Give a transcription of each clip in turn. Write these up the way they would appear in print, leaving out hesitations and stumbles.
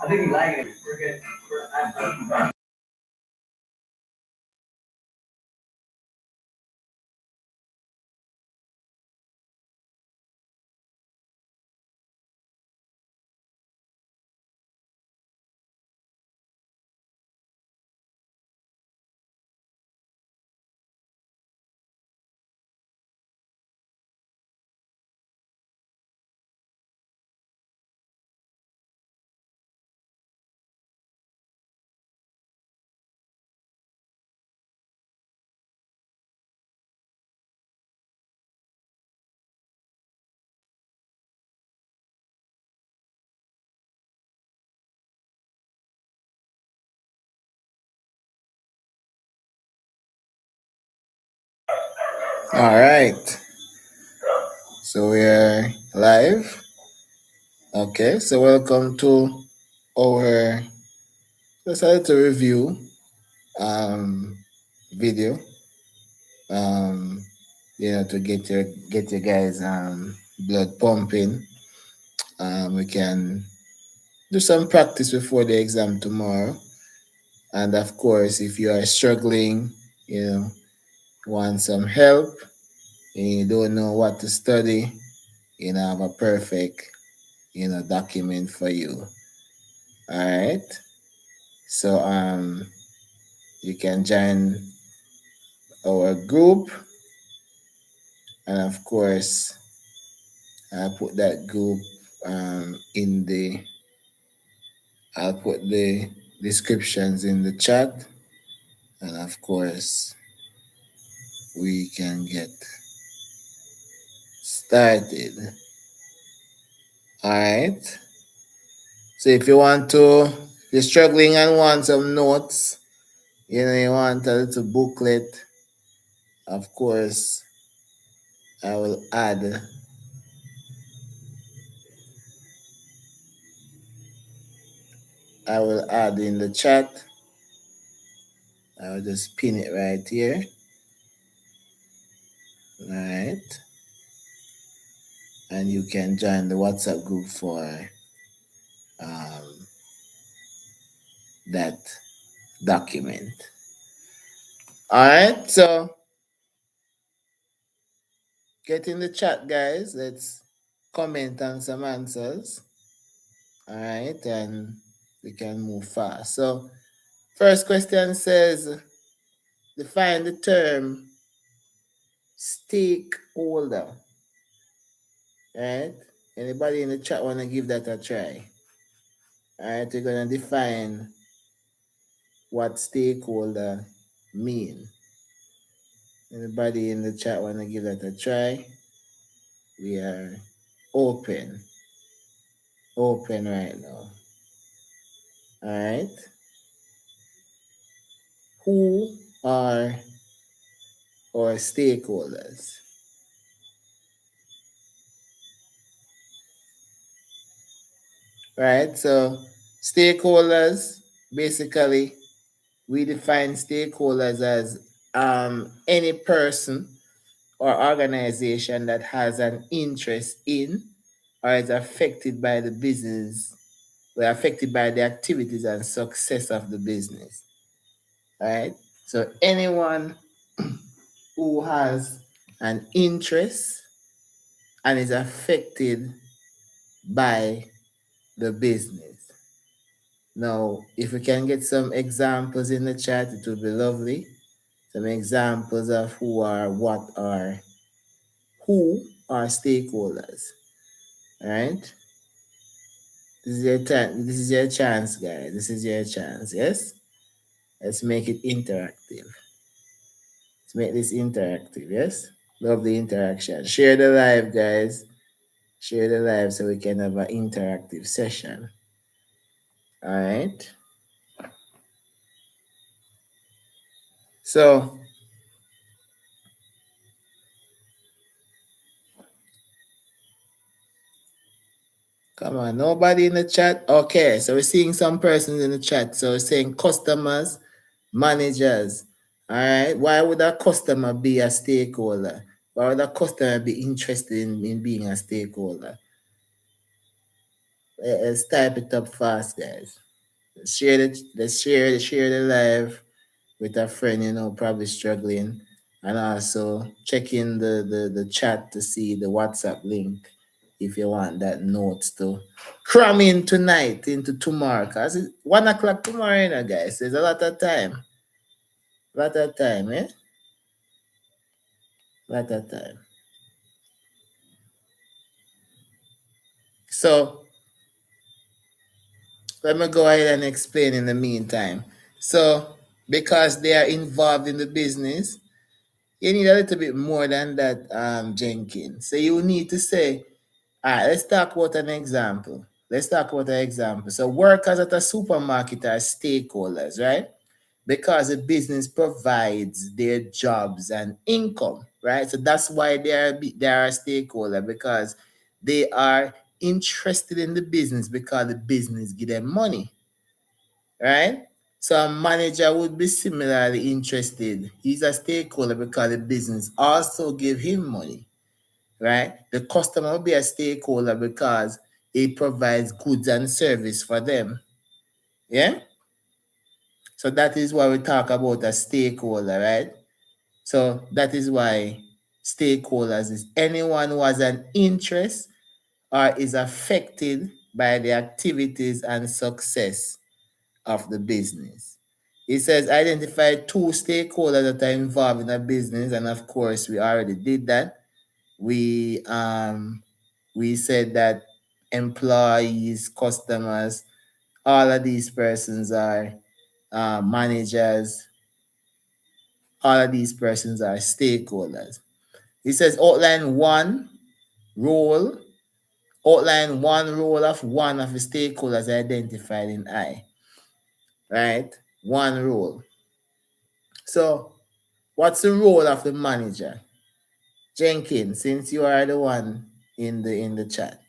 I didn't like it. We're good. All right. So we are live. Okay. So welcome to our decided to review video. Um, to get your guys blood pumping. We can do some practice before the exam tomorrow. And of course, if you are struggling, want some help, and you don't know what to study, I have a perfect, document for you. All right. So you can join our group, and of course, I put that group in the. I'll put the descriptions in the chat, and of course, we can get started. All right. So if you're struggling and want some notes, you want a little booklet, of course, I will add in the chat. I will just pin it right here. All right. And you can join the WhatsApp group for um, that document. All right. So get in the chat, guys. Let's comment on some answers. All right. And we can move fast. So, first question says define the term stakeholder. Right? Anybody in the chat want to give that a try? All right, we're going to define what stakeholder mean. Anybody in the chat want to give that a try? We are open right now. All right. Who are our stakeholders? Right. So stakeholders, basically, we define stakeholders as any person or organization that has an interest in or is affected by the business, or affected by the activities and success of the business. Right? So anyone who has an interest and is affected by the business. Now, if we can get some examples in the chat, it would be lovely. Some examples of who are stakeholders. All right. This is your time. This is your chance, guys. This is your chance. Yes. Let's make it interactive. Let's make this interactive. Yes. Love the interaction. Share the live, guys. Share the live so we can have an interactive session. All right. So come on, nobody in the chat. Okay, so we're seeing some persons in the chat. So we're saying customers, managers. All right. Why would a customer be a stakeholder? Why would a customer be interested in being a stakeholder? Let's type it up fast, guys. Let's share the live with a friend, probably struggling, and also check in the chat to see the WhatsApp link if you want that notes to cram in tonight into tomorrow. Cause it's 1 o'clock tomorrow, guys. There's a lot of time. Lot of time, eh? Lot of time. So let me go ahead and explain in the meantime. So because they are involved in the business, you need a little bit more than that, Jenkins. So you need to say, all right, let's talk about an example. So workers at a supermarket are stakeholders, right? Because the business provides their jobs and income, right? So that's why they are a stakeholder, because they are interested in the business because the business give them money, right? So a manager would be similarly interested. He's a stakeholder because the business also give him money, right? The customer will be a stakeholder because it provides goods and service for them. Yeah? So that is why we talk about a stakeholder, right? So that is why stakeholders is anyone who has an interest or is affected by the activities and success of the business. It says identify two stakeholders that are involved in a business, and of course we already did that. We said that employees, customers, all of these persons are managers. All of these persons are stakeholders. It says role, outline one role of one of the stakeholders identified in I. Right? One role. So, what's the role of the manager? Jenkins, since you are the one in the chat,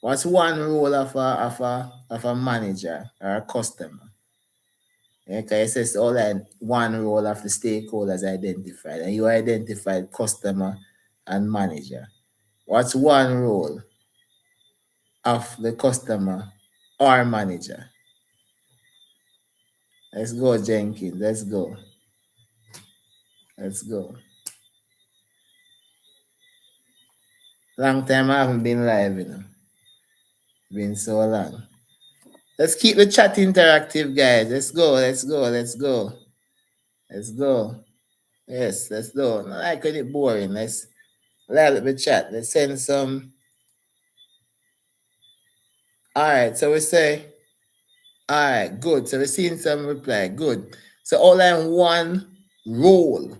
what's one role of a manager or a customer? Okay, it says all that one role of the stakeholders identified, and you identified customer and manager. What's one role of the customer or manager? Let's go, Jenkins. Let's go. Let's go. Long time I haven't been live, Been so long. Let's keep the chat interactive, guys. Let's go. Let's go. Let's go. Let's go. Yes, let's go. Not like it boring. Let's live the chat. Let's send some. All right. So we say, all right, good. So we're seeing some reply. Good. So outline one role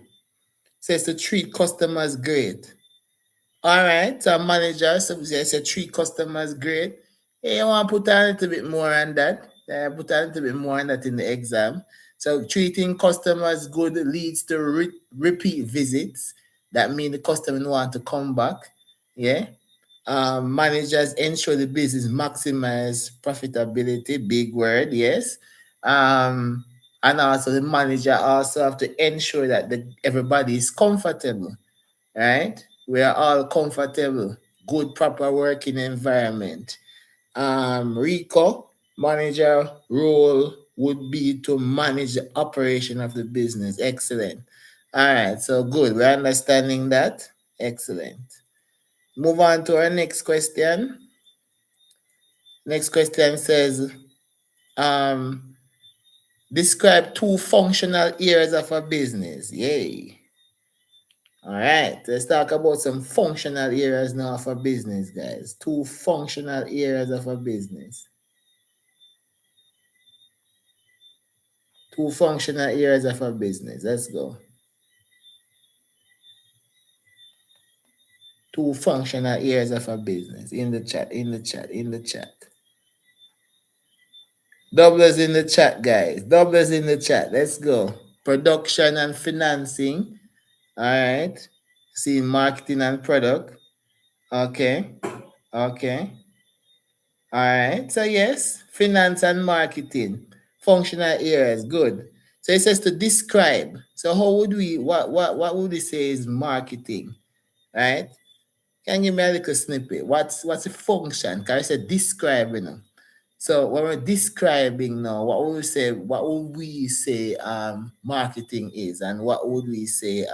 says to treat customers great. All right, so manager, so I said treat customers great. Hey, I want to put a little bit more on that. Put a little bit more on that in the exam. So treating customers good leads to repeat visits. That means the customer want to come back. Yeah. Managers ensure the business maximize profitability. Big word, yes. And also the manager also have to ensure that everybody is comfortable, right? We are all comfortable, good, proper working environment. Rico, manager role would be to manage the operation of the business. Excellent. All right, so good. We're understanding that. Excellent. Move on to our next question. Next question says, describe two functional areas of a business. Yay. All right, let's talk about some functional areas now of a business, guys. Two functional areas of a business. Two functional areas of a business. Let's go. Two functional areas of a business. In the chat, in the chat, in the chat. Doublers in the chat, guys. Doublers in the chat. Let's go. Production and financing. All right. See, marketing and product. Okay. Okay. All right. So yes, finance and marketing, functional areas. Good. So it says to describe. So how would we? What would we say is marketing? Right? Can you give me a little snippet? What's the function? Can I say describe? So when we're describing now, what would we say marketing is, and what would we say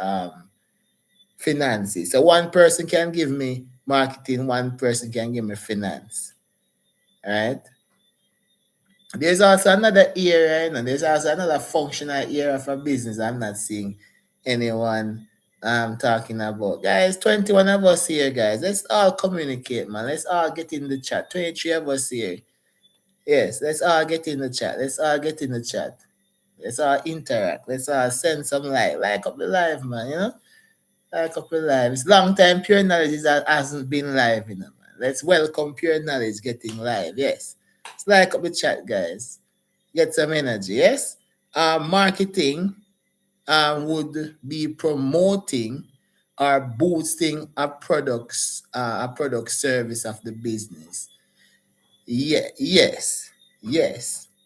finances? So one person can give me marketing, one person can give me finance. All right. There's also another area, and there's also another functional area for business I'm not seeing anyone talking about. Guys, 21 of us here, guys. Let's all communicate, man. Let's all get in the chat. 23 of us here. Yes, let's all get in the chat. Let's all get in the chat. Let's all interact. Let's all send some like. Like up the live, man, you know? Like up the live. It's long time Pure Knowledge hasn't been live, you know, man. Let's welcome Pure Knowledge getting live. Yes. Let's like up the chat, guys. Get some energy, yes? Marketing would be promoting or boosting a product service of the business. Yeah, yes.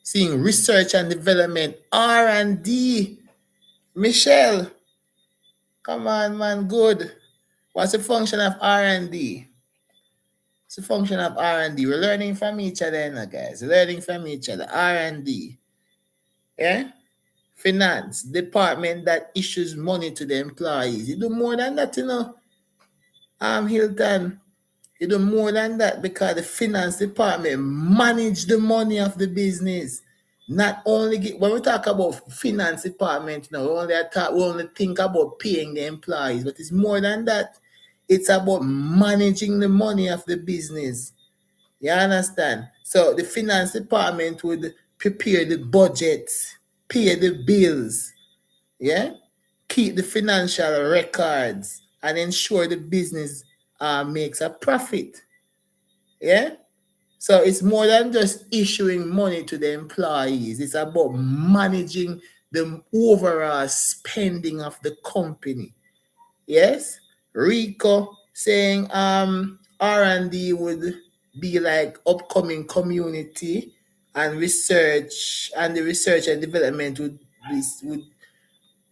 Seeing research and development, R&D. Michelle, come on, man, good. What's the function of R&D? What's the function of R&D? We're learning from each other, now, guys. We're learning from each other. R&D. Yeah? Finance, department that issues money to the employees. You do more than that, you know. Hilton. You do more than that because the finance department manage the money of the business. Not only when we talk about finance department, you know, we only think about paying the employees, but it's more than that. It's about managing the money of the business. You understand? So the finance department would prepare the budgets, pay the bills, yeah, keep the financial records, and ensure the business makes a profit. Yeah. So it's more than just issuing money to the employees. It's about managing the overall spending of the company. Yes. Rico saying R&D would be like upcoming community and research, and the research and development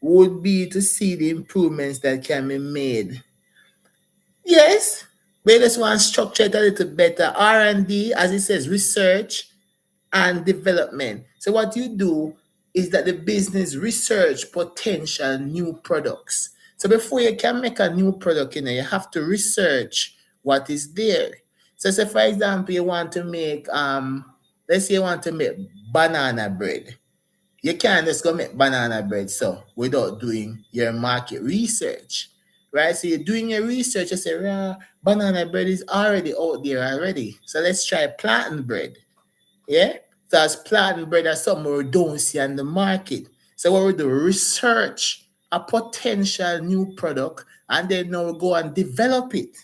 would be to see the improvements that can be made. Yes, we just want to structure it a little better. R&D, as it says, research and development. So what you do is that the business research potential new products. So before you can make a new product, you have to research what is there. So say for example, you want to make let's say you want to make banana bread. You can't just go make banana bread so without doing your market research. Right? So you're doing your research, you say, banana bread is already out there already. So let's try plantain bread. Yeah? So as plantain bread is something we don't see on the market. So what we do, research a potential new product, and then now we go and develop it.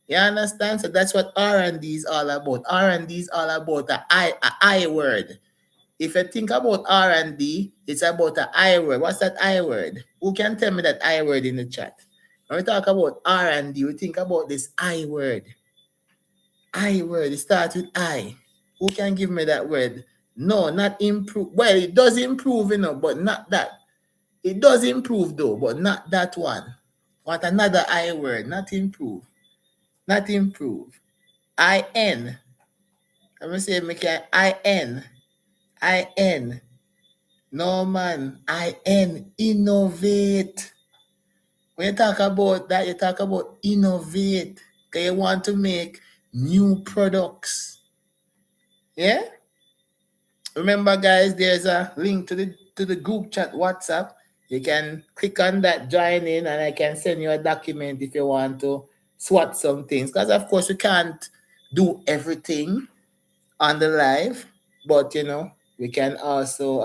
You understand? So that's what R&D is all about. R&D is all about the I word. If you think about R&D, it's about the I word. What's that I word? Who can tell me that I word in the chat? When we talk about R&D, we think about this I word. I word, it starts with I. Who can give me that word? No, not improve. Well, it does improve, but not that. It does improve though, but not that one. What another I word? Not improve. Not improve. I-N. Let me say, I-N. I-N. No, man. I-N. Innovate. When you talk about that, you talk about innovate. Because you want to make new products. Yeah? Remember, guys, there's a link to the group chat WhatsApp. You can click on that, join in, and I can send you a document if you want to swat some things. Because, of course, we can't do everything on the live. But, we can also...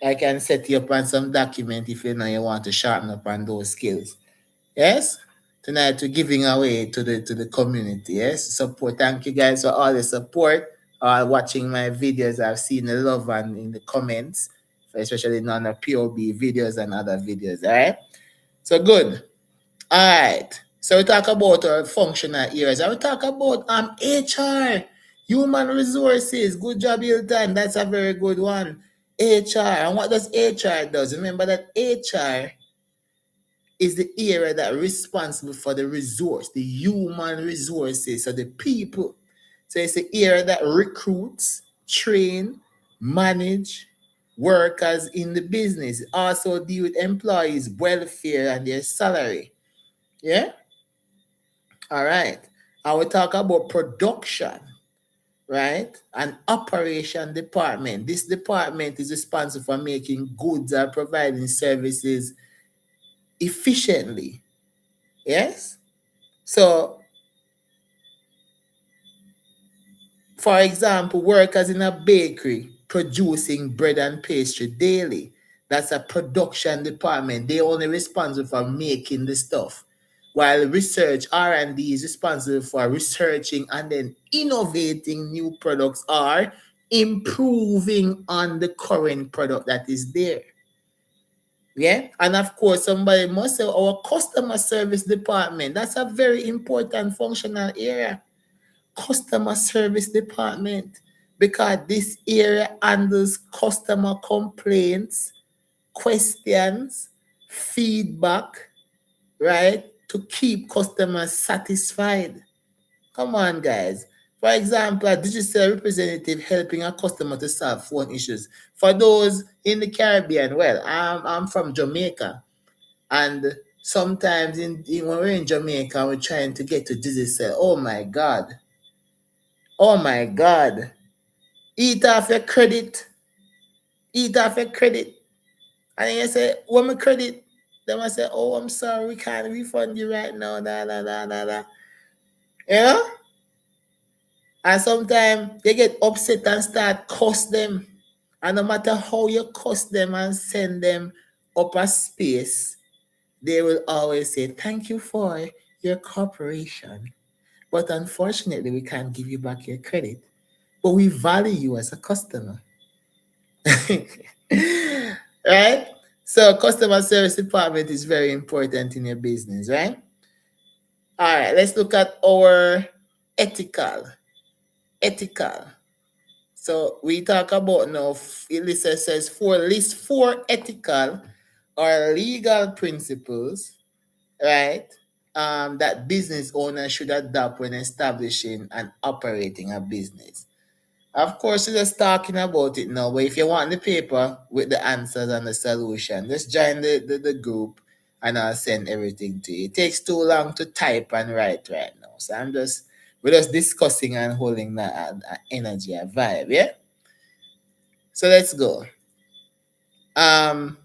I can set you up on some document if you want to sharpen up on those skills. Yes? Tonight we're giving away to the community. Yes? Support. Thank you guys for all the support. Watching my videos. I've seen the love and in the comments, especially on the POB videos and other videos. Alright? So good. Alright. So we talk about our functional areas. And we talk about HR. Human resources. Good job, Hilton. That's a very good one. HR. And what does HR does? Remember that HR is the area that responsible for the resource, the human resources, so the people. So it's the area that recruits, train, manage workers in the business. It also deal with employees' welfare and their salary. Yeah? All right. I will talk about production, right? And operation department. This department is responsible for making goods or providing services efficiently. Yes? So, for example, workers in a bakery producing bread and pastry daily. That's a production department. They only responsible for making the stuff. While research R&D is responsible for researching and then innovating new products or improving on the current product that is there. Yeah. And of course, somebody must say our customer service department. That's a very important functional area. Customer service department. Because this area handles customer complaints, questions, feedback, right? To keep customers satisfied. Come on, guys. For example, a digital representative helping a customer to solve phone issues. For those in the Caribbean, well, I'm from Jamaica. And sometimes when we're in Jamaica, we're trying to get to digital. Oh my God. Oh my God. Eat off your credit. Eat off your credit. And then you say, what my credit? Then I say, oh, I'm sorry, we can't refund you right now. Da, da, da, da, da. You know? And sometimes they get upset and start cuss them. And no matter how you cuss them and send them up a space, they will always say, thank you for your cooperation. But unfortunately, we can't give you back your credit. But we value you as a customer. Right? So customer service department is very important in your business, right? All right, let's look at our ethical. Ethical. So we talk about now, Elisa says list four ethical or legal principles, right? That business owners should adopt when establishing and operating a business. Of course, we're just talking about it now, but if you want the paper with the answers and the solution, just join the group and I'll send everything to you. It takes too long to type and write right now. So we're just discussing and holding that energy, a vibe, yeah? So let's go. Um,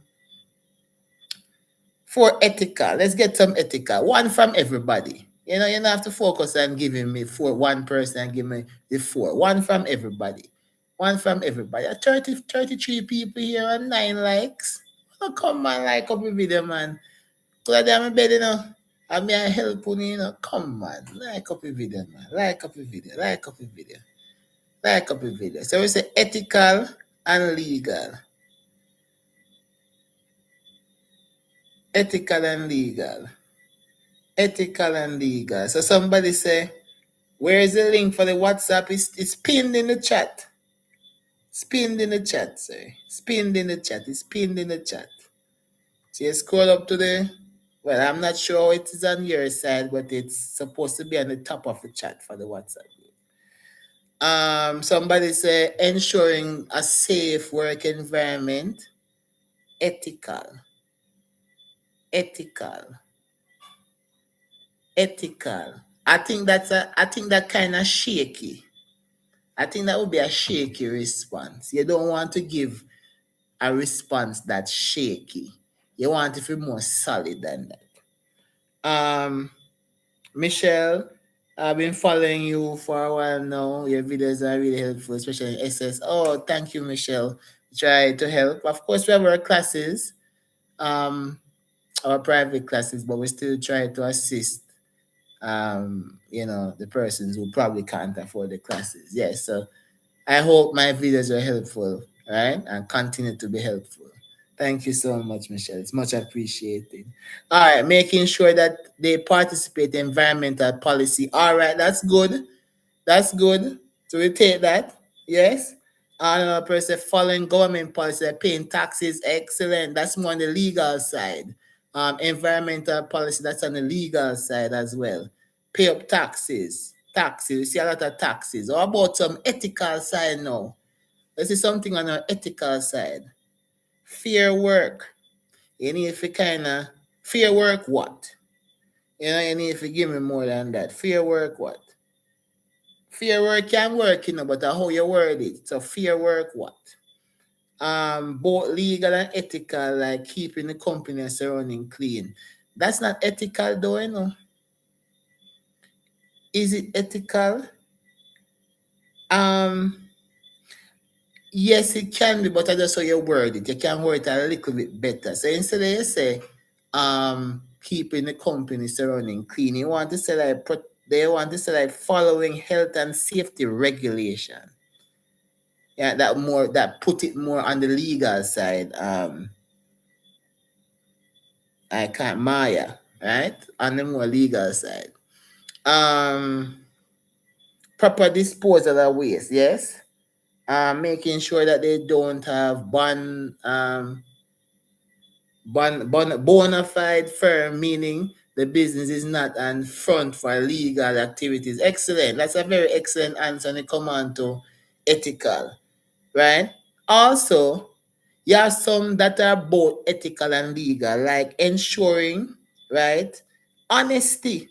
for ethical, let's get some ethical. One from everybody. You know, you don't have to focus on giving me one person and give me the four. One from everybody. One from everybody. 33 people here and 9 likes. Oh, come on, like up the video, man. Because I'm in bed, you know. I mean, I help you, know. Come on, like up the video, man. Like up the video. Like up the video. Like up the video. So we say ethical and legal. Ethical and legal. Ethical and legal. So somebody say, where is the link for the WhatsApp? It's pinned in the chat. It's pinned in the chat, sir. It's pinned in the chat. It's pinned in the chat. So you scroll up to well, I'm not sure how it is on your side, but it's supposed to be on the top of the chat for the WhatsApp group. Somebody say ensuring a safe work environment. Ethical. Ethical. Ethical. I think that kind of shaky. I think that would be a shaky response. You don't want to give a response that's shaky. You want it to be more solid than that. Michelle, I've been following you for a while now. Your videos are really helpful, especially in SS. Oh, thank you, Michelle. Try to help. Of course, we have our classes, our private classes, but we still try to assist the persons who probably can't afford the classes. Yes, so I hope my videos are helpful, right? And continue to be helpful. Thank you so much, Michelle. It's much appreciated. All right, making sure that they participate in environmental policy. All right, that's good. That's good. So we take that. Yes. Another person following government policy, paying taxes, excellent. That's more on the legal side. Environmental policy, that's on the legal side as well. Pay up taxes. Taxes, you see a lot of taxes. How about some ethical side now? Let's see something on our ethical side. Fair work. You need to kind of, fair work what? You need to give me more than that. Fair work what? Fair work can work, but how you word it. So fair work what? Both legal and ethical, like keeping the company and surrounding clean. That's not ethical though. Is it ethical? Um, yes, it can be, but I just saw you word it. You can word it a little bit better. So instead of you say, keeping the company surrounding clean, you want to say they want to say like following health and safety regulation. Yeah, that put it more on the legal side. I can't Maya, right? On the more legal side. Proper disposal of waste, yes. Making sure that they don't have bona fide firm, meaning the business is not on front for legal activities. Excellent. That's a very excellent answer when it comes on to ethical, right? Also, you have some that are both ethical and legal, like ensuring, right? Honesty.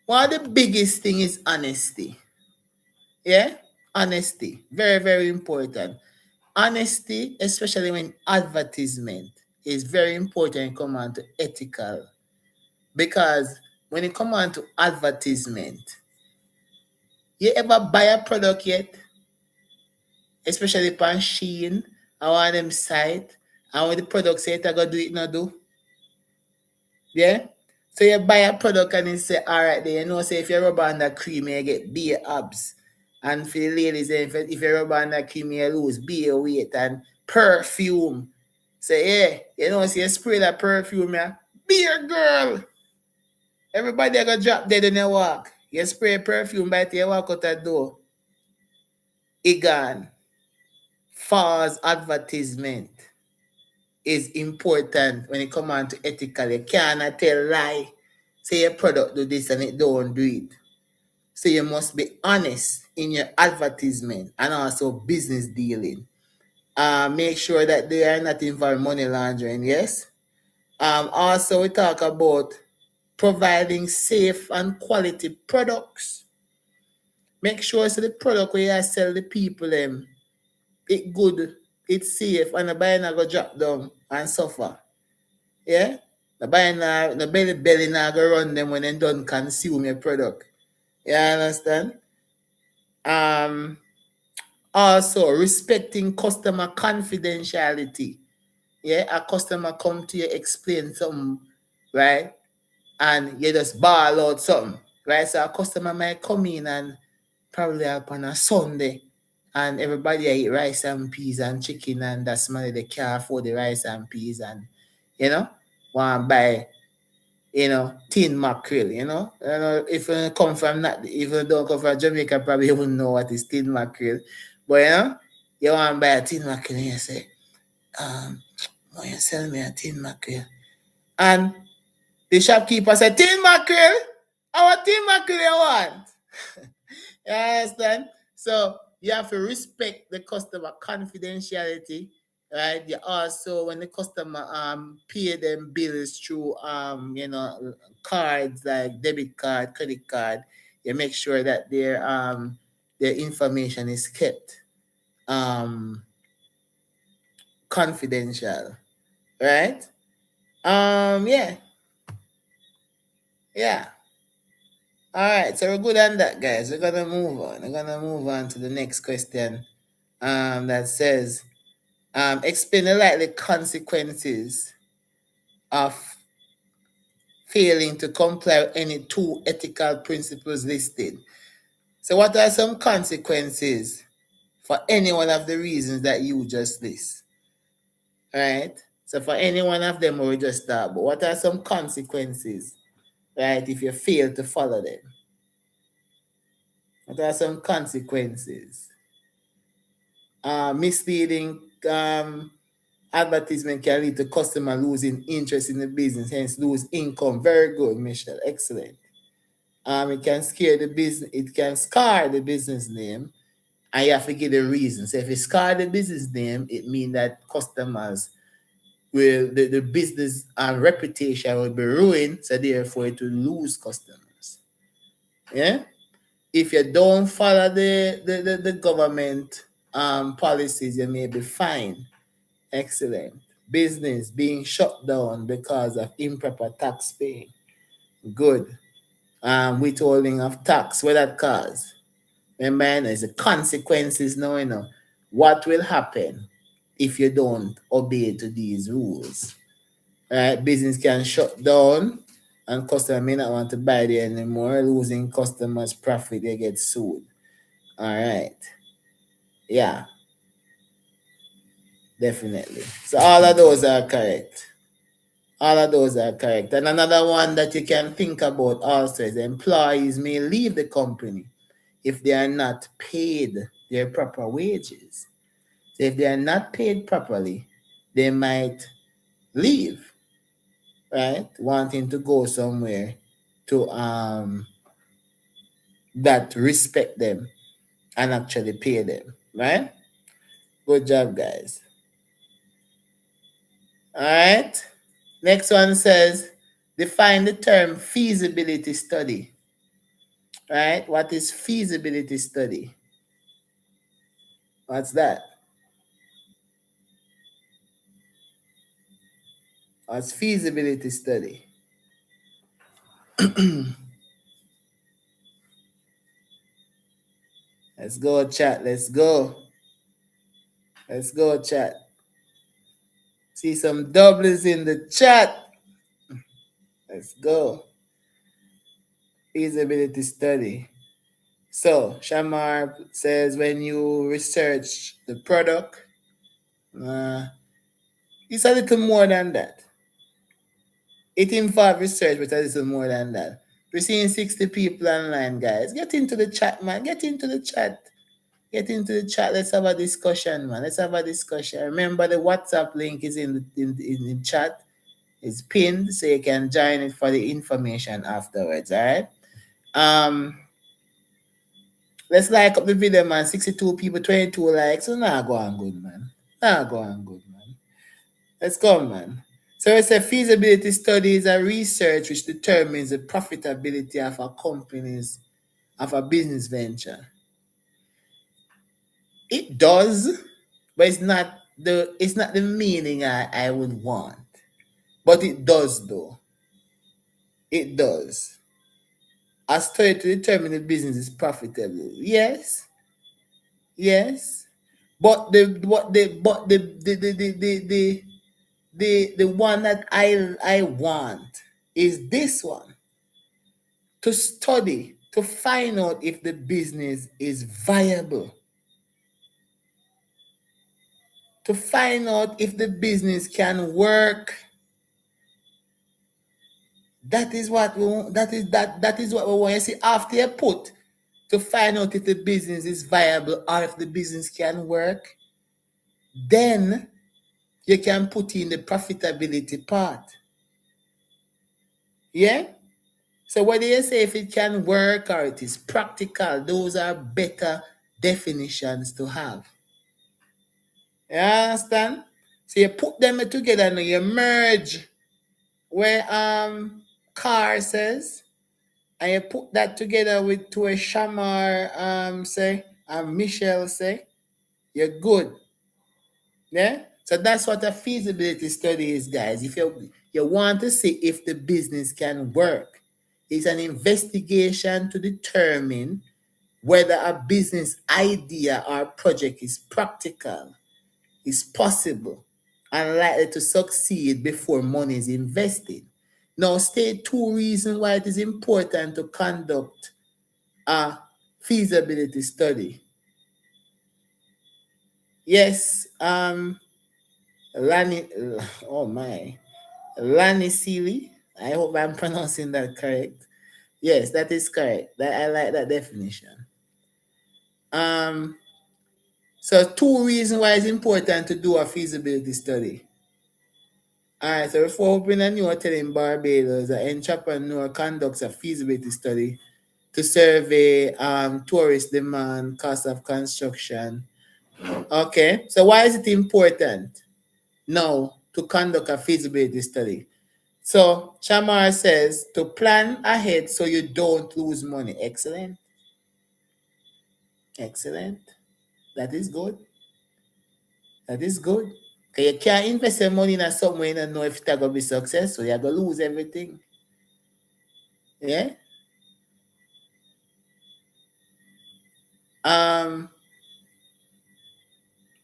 One of the biggest thing is honesty. Yeah? Honesty. Very, very important. Honesty, especially when advertisement, is very important when it comes on to ethical. Because when it comes on to advertisement, you ever buy a product yet? Especially upon Shein or on them site, and when the product say it, I go do it, not do. Yeah? So you buy a product and you say, all right, then you know, say if you rub on that cream, you get beer abs. And for the ladies, if you rub on that cream, you lose beer weight and perfume. Say, yeah, you know, say you spray that perfume, yeah. Beer girl. Everybody got drop dead in your walk. You spray perfume by the time you walk out the door. It gone. False advertisement is important when it comes on to ethical. You cannot tell lie. Say your product do this and it don't do it. So you must be honest in your advertisement and also business dealing. Make sure that they are not involved in money laundering, yes? Also we talk about providing safe and quality products. Make sure so the product where you sell the people it good, it's safe, and the buyer not go drop down and suffer. Yeah? The buyer not, the belly not go run them when they don't consume your product. You understand? Also respecting customer confidentiality. Yeah, a customer come to you explain something, right? And you just ball out something, right? So a customer might come in and probably up on a Sunday and everybody eat rice and peas and chicken and that's money they can't afford the rice and peas and want to buy tin mackerel, if you come from not if you don't come from Jamaica, probably you wouldn't know what is tin mackerel. But you want to buy a tin mackerel and you say, why you sell me a tin mackerel? And the shopkeeper said, tin mackerel? Our tin mackerel you want? You understand? So you have to respect the customer confidentiality, right? You also when the customer pay them bills through cards like debit card, credit card, you make sure that their information is kept confidential, right? Yeah. Yeah. All right, so we're good on that, guys. We're gonna move on. We're gonna move on to the next question. That says, explain the likely consequences of failing to comply with any two ethical principles listed. So, what are some consequences for any one of the reasons that you just list? Right. So, for any one of them, we just start. But what are some consequences, right, if you fail to follow them? What are some consequences? Misleading Advertisement can lead to customer losing interest in the business, hence lose income. Very good, Michelle. Excellent. It can scare the business. It can scar the business name, and you have to give the reason. So if it scar the business name, it means that customers will the business and reputation will be ruined. So therefore, it will lose customers. Yeah. If you don't follow the government policies, you may be fined. Excellent. Business being shut down because of improper tax paying. Good. Withholding of tax. What that cause? Remember, there's the consequences now, What will happen if you don't obey to these rules? Right? Business can shut down and customer may not want to buy there anymore, losing customers' profit, they get sued. All right. Yeah, definitely. So all of those are correct. All of those are correct. And another one that you can think about also is employees may leave the company if they are not paid their proper wages. So if they are not paid properly, they might leave, right? Wanting to go somewhere to that respect them and actually pay them, right? Good job, guys. All right. Next one says define the term feasibility study. Right? What is feasibility study? What's that? What's feasibility study? Let's go, chat. Let's go. Let's go, chat. See some doubles in the chat. Let's go. Feasibility study. So, Shamar says when you research the product, it's a little more than that. It involves research, but a little more than that. We're seeing 60 people online, guys. Get into the chat, man. Get into the chat. Get into the chat. Let's have a discussion, man. Let's have a discussion. Remember, the WhatsApp link is in the chat. It's pinned, so you can join it for the information afterwards. All right. Let's like up the video, man. 62 people, 22 likes. So now go on good, man. Now go on good, man. Let's go, man. So it's a feasibility study is a research which determines the profitability of a business venture. It does, but it's not the meaning I would want. But it does though. It does. A study to determine the business is profitable. Yes. Yes. But the one that I want is this one. To study, to find out if the business is viable. To find out if the business can work. That is what we want. That is what we want. You see, after you put to find out if the business is viable or if the business can work, then you can put in the profitability part. Yeah? So whether you say if it can work or it is practical, those are better definitions to have. You understand? So you put them together and you merge where Carr says, and you put that together with to a Shamar say and Michelle say, you're good. Yeah? So that's what a feasibility study is, guys. If you want to see if the business can work, it's an investigation to determine whether a business idea or project is practical, is possible, and likely to succeed before money is invested. Now, state two reasons why it is important to conduct a feasibility study. Yes, Lani, oh my, Lani Sealy. I hope I'm pronouncing that correct. Yes, that is correct. I like that definition. So two reasons why it's important to do a feasibility study. All right, so before opening a new hotel in Barbados, an entrepreneur conducts a feasibility study to survey tourist demand, cost of construction. Okay, so why is it important now to conduct a feasibility study? So Shamar says to plan ahead so you don't lose money. Excellent. Excellent. That is good. That is good. Because you can't invest your money in somewhere you don't know if it's going to be successful. You're going to lose everything. Yeah? Um,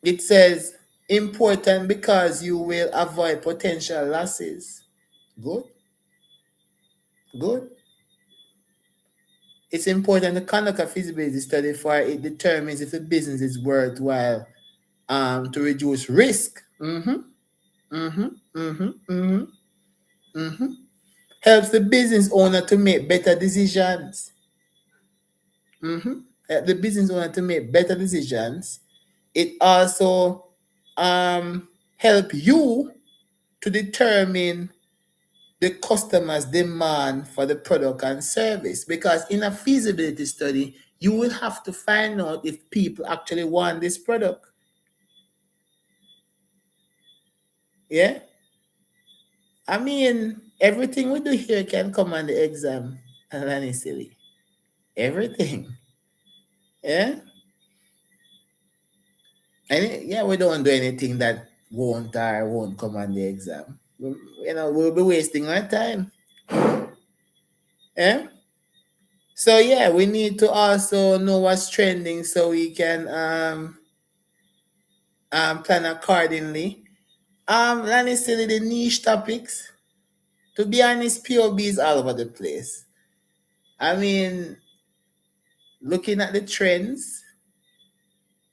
it says important because you will avoid potential losses. Good. Good. It's important to conduct a feasibility study for it determines if the business is worthwhile to reduce risk. Helps the business owner to make better decisions. Help the business owner to make better decisions. It also help you to determine the customer's demand for the product and service, because in a feasibility study you will have to find out if people actually want this product. Yeah, I mean, everything we do here can come on the exam, and that is silly. Everything. Yeah, and yeah, we don't do anything that won't come on the exam. You know, we'll be wasting our time. Yeah. So yeah, we need to also know what's trending so we can plan accordingly. Let me say the niche topics. To be honest, POB is all over the place. I mean, looking at the trends,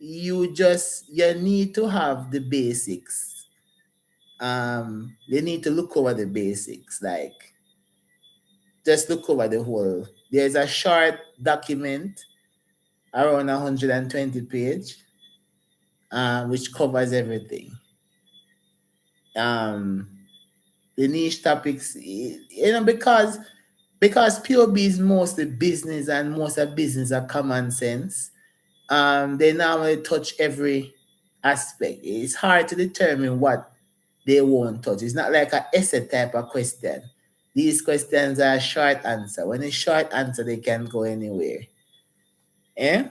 you need to have the basics. You need to look over the basics, like just look over the whole. There's a short document around 120 page, which covers everything. Um, the niche topics, because POB is mostly business and most of business are common sense. They normally touch every aspect. It's hard to determine what they won't touch. It's not like a essay type of question. These questions are short answer. When it's short answer, they can go anywhere. Yeah.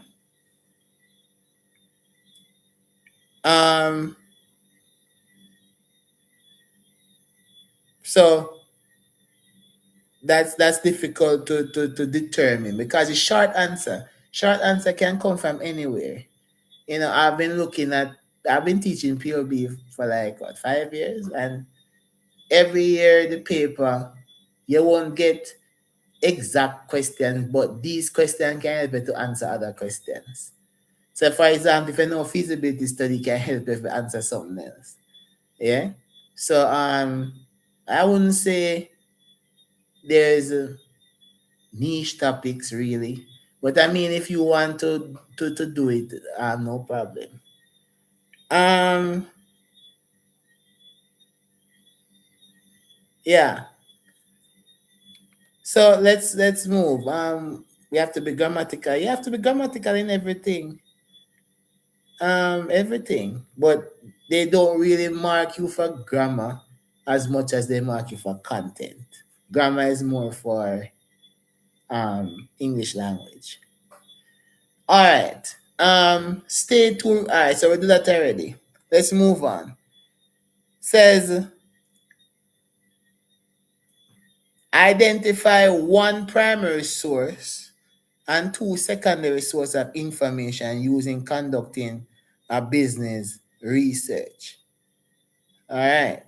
Um. So that's difficult to determine because it's short answer. Short answer can come from anywhere. You know, I've been teaching POB for like what 5 years, and every year the paper you won't get exact questions, but these questions can help you to answer other questions. So, for example, if you know feasibility study can help you to answer something else. Yeah. So I wouldn't say there's niche topics really, but I mean if you want to do it, no problem. Um. Yeah. So let's move. We have to be grammatical. You have to be grammatical in everything. Everything. But they don't really mark you for grammar as much as they mark you for content. Grammar is more for English language. All right. Stay tuned. All right, so we do that already. Let's move on. Says identify one primary source and two secondary sources of information using conducting a business research. All right.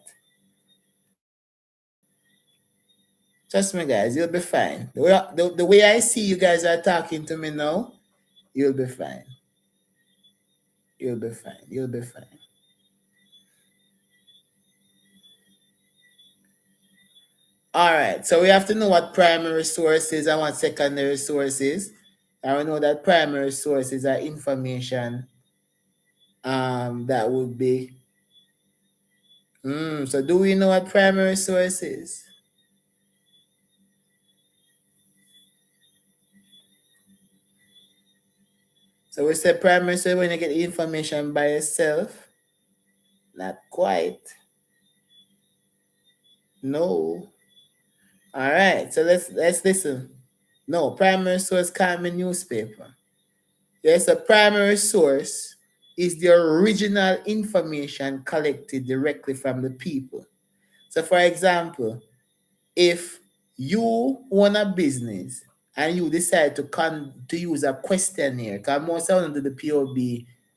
Trust me, guys, you'll be fine. The way I see you guys are talking to me now, you'll be fine. You'll be fine. You'll be fine. All right. So we have to know what primary source is and what secondary source is. And we know that primary sources are information that would be So do we know what primary source is? So we say primary source when you get information by yourself. Not quite. No. All right. So let's listen. No, primary source can't be newspaper. Yes, a primary source is the original information collected directly from the people. So, for example, if you own a business and you decide to use a questionnaire, because most of them do the POB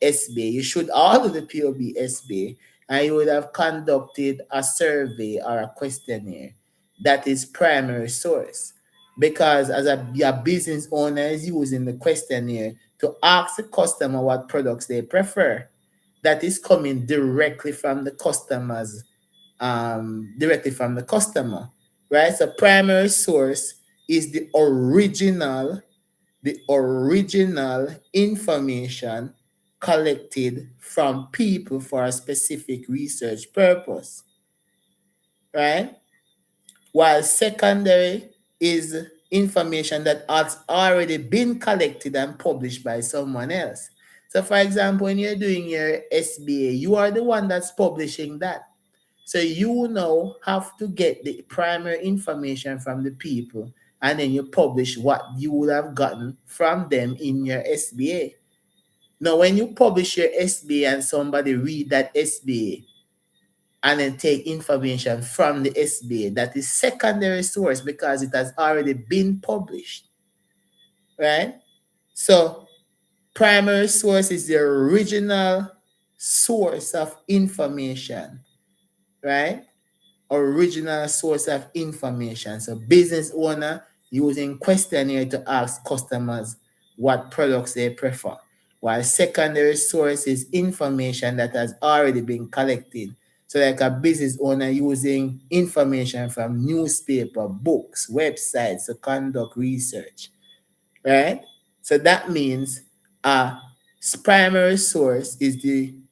SBA, you should all do the POB SBA, and you would have conducted a survey or a questionnaire. That is primary source. Because as a business owner is using the questionnaire to ask the customer what products they prefer. That is coming directly from the customer, right? So primary source is the original information collected from people for a specific research purpose, right? While secondary is information that has already been collected and published by someone else. So, for example, when you're doing your SBA, you are the one that's publishing that. So you now have to get the primary information from the people, and then you publish what you would have gotten from them in your SBA. Now, when you publish your SBA and somebody read that SBA and then take information from the SBA, that is secondary source because it has already been published, right? So primary source is the original source of information, right? Original source of information. So business owner using questionnaire to ask customers what products they prefer. While secondary source is information that has already been collected. So like a business owner using information from newspaper, books, websites to conduct research, right? So that means a primary source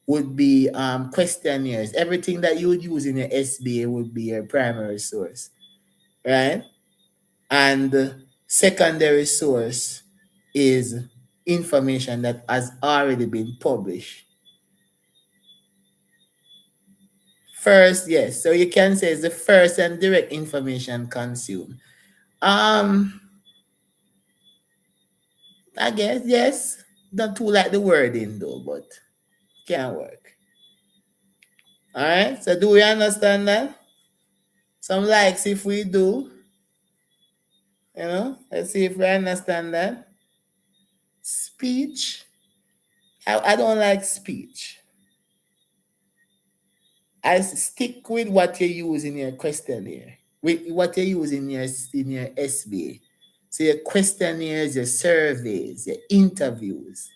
would be questionnaires. Everything that you would use in your SBA would be your primary source, right? And the secondary source is information that has already been published. First, yes. So you can say it's the first and direct information consumed. I guess yes. Not too like the wording though, but can work. All right. So do we understand that? Some likes if we do. Let's see if we understand that. Speech. I don't like speech. I stick with what you use in your questionnaire. With what you use in your SBA. So your questionnaires, your surveys, your interviews.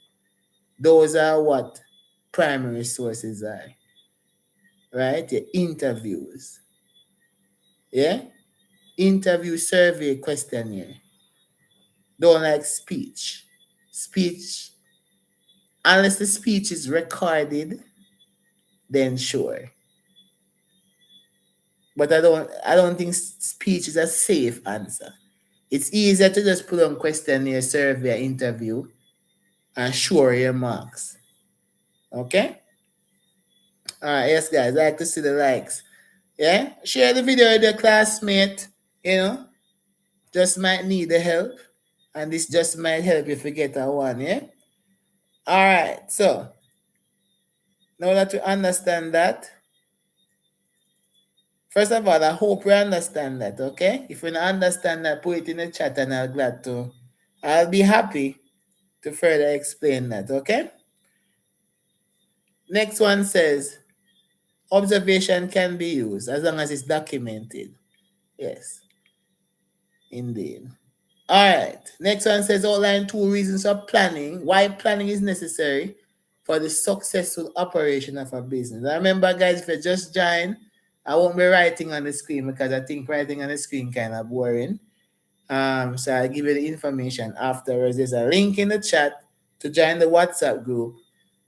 Those are what primary sources are. Right? Your interviews. Yeah? Interview, survey, questionnaire. Don't like speech. Speech, unless the speech is recorded, then sure. But I don't think speech is a safe answer. It's easier to just put on questionnaire, survey, interview, and sure your marks. Okay? Alright, yes guys, I like to see the likes. Yeah? Share the video with your classmate, just might need the help. And this just might help if you get a one, yeah? Alright, so now that we understand that, first of all, I hope we understand that, okay? If we don't understand that, put it in the chat and I'll be happy to further explain that, okay? Next one says, observation can be used as long as it's documented. Yes, indeed. All right, next one says, outline 2 reasons of planning, why planning is necessary for the successful operation of a business. I remember, guys, if you just joined, I won't be writing on the screen because I think writing on the screen kind of boring. So I'll give you the information afterwards. There's a link in the chat to join the WhatsApp group.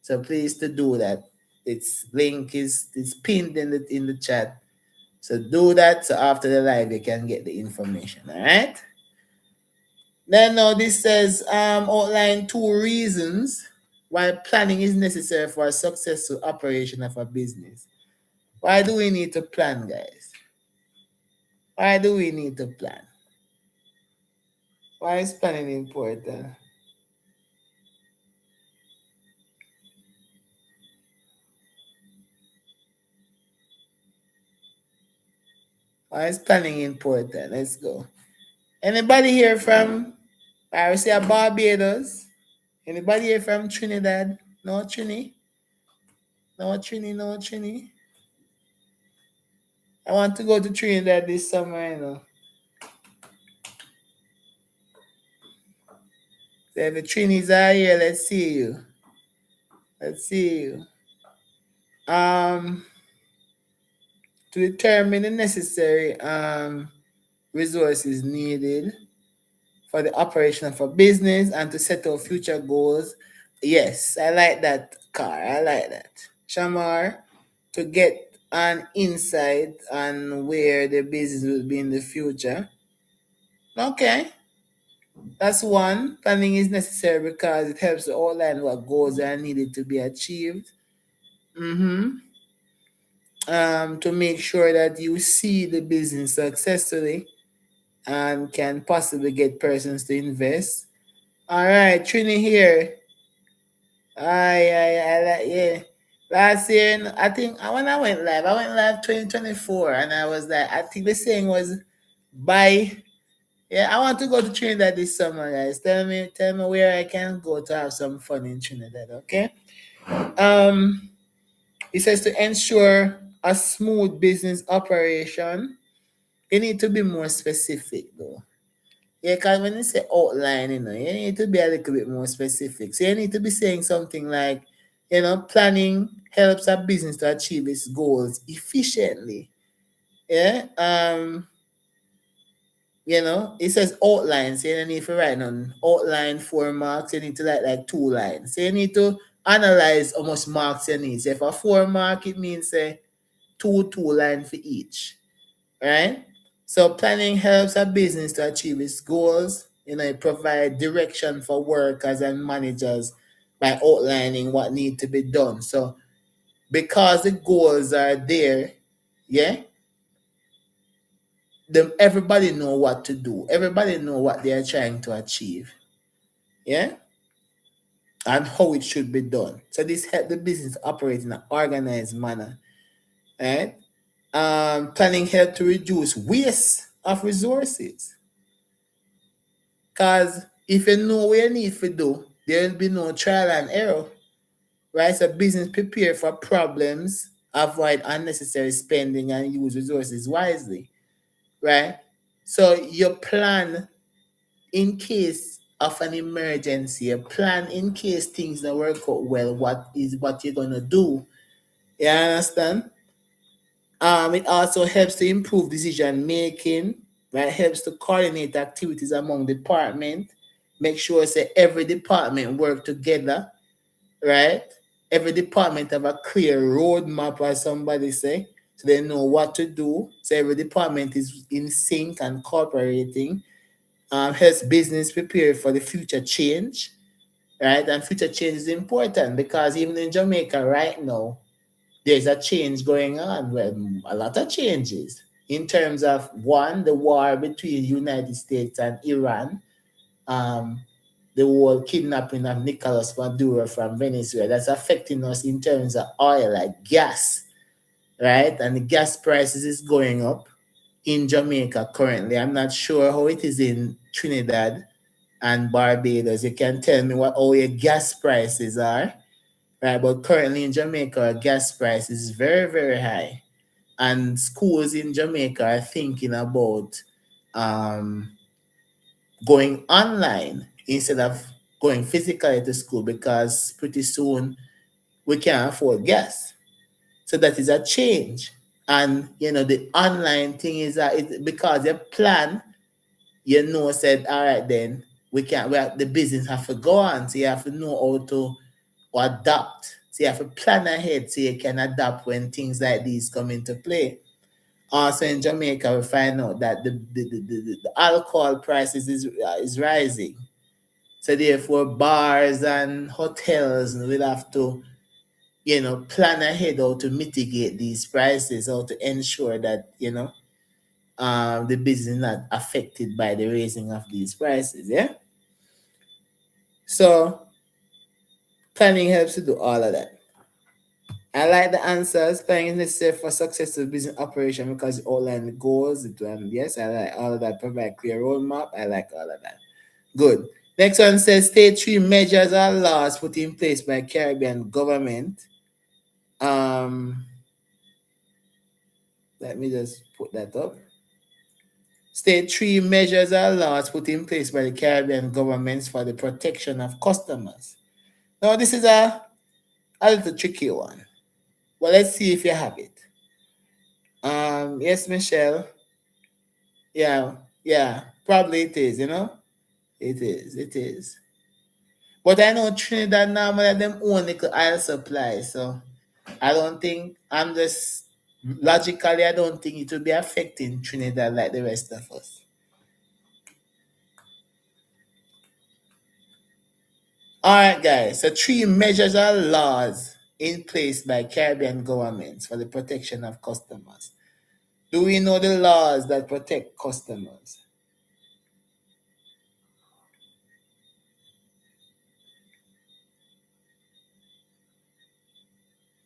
So please to do that. Its link is pinned in the chat. So do that. So after the live, you can get the information. All right. Then now this says outline 2 reasons why planning is necessary for a successful operation of a business. Why do we need to plan, guys? Why do we need to plan? Why is planning important? Why is planning important? Let's go. Anybody here from, I would say, Barbados? Anybody here from Trinidad? No Trini? No Trini, no Trini? I want to go to Trinidad this summer, you know. So if the Trinis are here, let's see you. Let's see you. To determine the necessary resources needed for the operation of a business and to set out future goals. Yes, I like that, Car. I like that. Shamar, to get an insight on where the business will be in the future. Okay, that's one. Planning is necessary because it helps to outline what goals are needed to be achieved. To make sure that you see the business successfully and can possibly get persons to invest. All right, Trini here. I like, yeah. Last year, I think when I went live 2024, and I was like, I think the saying was, "Bye." Yeah, I want to go to Trinidad this summer, guys. Tell me where I can go to have some fun in Trinidad. Okay. It says to ensure a smooth business operation, you need to be more specific, though. Yeah, because when you say outline, you need to be a little bit more specific. So you need to be saying something like, planning helps a business to achieve its goals efficiently. Yeah. It says outline. So you need to write on outline 4 marks. You need to write like 2 lines. So you need to analyze how much marks you need. So if a 4 mark, it means say two lines for each. Right? So planning helps a business to achieve its goals. It provides direction for workers and managers by outlining what needs to be done. So because the goals are there, yeah, everybody know what to do. Everybody know what they are trying to achieve. Yeah. And how it should be done. So this helps the business operate in an organized manner. Right? Planning help to reduce waste of resources. Because if you know what you need to do, there will be no trial and error. Right? So business prepare for problems, avoid unnecessary spending, and use resources wisely. Right? So you plan in case of an emergency, a plan in case things don't work out well, what you're gonna do. You understand? It also helps to improve decision making, right? Helps to coordinate activities among departments, make sure say every department work together, right? Every department have a clear roadmap, as somebody say, so they know what to do. So every department is in sync and cooperating. Helps business prepare for the future change, right? And future change is important because even in Jamaica right now, there's a change going on, well, a lot of changes in terms of one, the war between the United States and Iran, um, the whole kidnapping of Nicolas Maduro from Venezuela. That's affecting us in terms of oil, like gas, right? And the gas prices is going up in Jamaica currently. I'm not sure how it is in Trinidad and Barbados. You can tell me what all your gas prices are, right? But currently in Jamaica, gas price is very, very high. And schools in Jamaica are thinking about um, going online instead of going physically to school because pretty soon we can't afford gas. So that is a change. And the online thing is that because you plan, said, all right, then the business have to go on. So you have to know how to adapt. So you have to plan ahead so you can adapt when things like these come into play. Also in Jamaica, we find out that the alcohol prices is rising. So therefore, bars and hotels will have to, plan ahead how to mitigate these prices, how to ensure that, the business is not affected by the raising of these prices. Yeah. So planning helps to do all of that. I like the answers. Planning is necessary for successful business operation because it outline the goals. Yes, I like all of that. Provide clear roadmap. I like all of that. Good. Next one says state three measures or laws put in place by Caribbean government. Let me just put that up. State three measures or laws put in place by the Caribbean governments for the protection of customers. Now this is a little tricky one. Well, let's see if you have it. Yes, Michelle. Yeah, yeah. Probably it is, It is, it is. But I know Trinidad normally them own little oil supply, so I don't think I'm just logically I don't think it will be affecting Trinidad like the rest of us. Alright guys, so three measures or laws in place by Caribbean governments for the protection of customers. Do we know the laws that protect customers?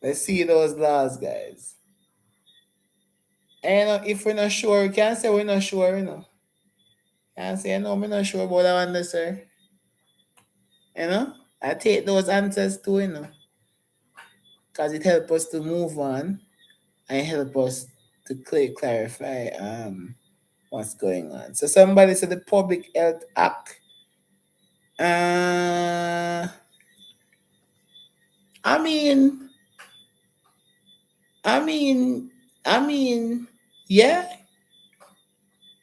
Let's see those laws, guys. And if we're not sure, we can't say we're not sure. Can't say no, we're not sure about that one, sir. I take those answers too, because it helps us to move on and help us to clarify what's going on. So somebody said the Public Health Act. I mean, I mean, I mean, yeah.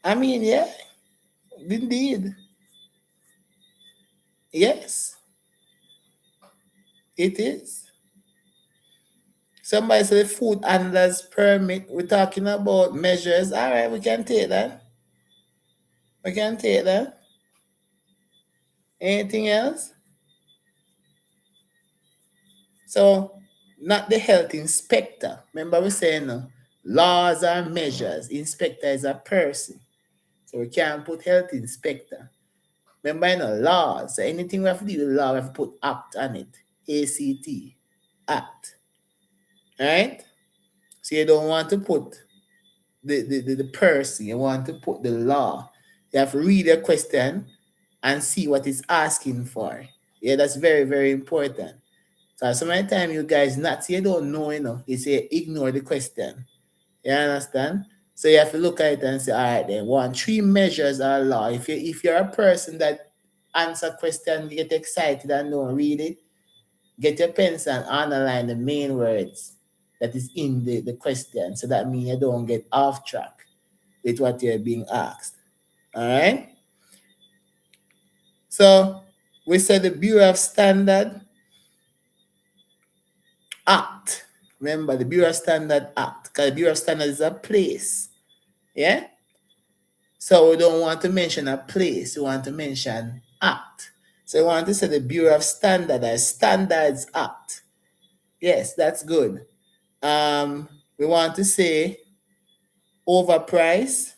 Yeah. Indeed. Yes, it is. Somebody said the food handlers permit. We're talking about measures. All right, we can take that. We can take that. Anything else? So, not the health inspector. Remember we saying laws are measures. Inspector is a person. So we can't put health inspector. Remember, laws. So anything we have to do with law, we have to put act on it. ACT. Act. Right? So you don't want to put the person, you want to put the law. You have to read the question and see what it's asking for. Yeah, that's very, very important. So some of the time you guys not say you don't know, you say ignore the question. You understand? So you have to look at it and say, all right, then one, three measures are law. If you're a person that answer question, get excited and don't read it, get your pencil and underline the main words that is in the question. So that means you don't get off track with what you're being asked. All right? So we said the Bureau of Standard Act. Remember the Bureau of Standard Act, because the Bureau of Standard is a place. Yeah? So we don't want to mention a place, we want to mention act. So we want to say the Bureau of Standards Act. Yes, that's good. We want to say overprice.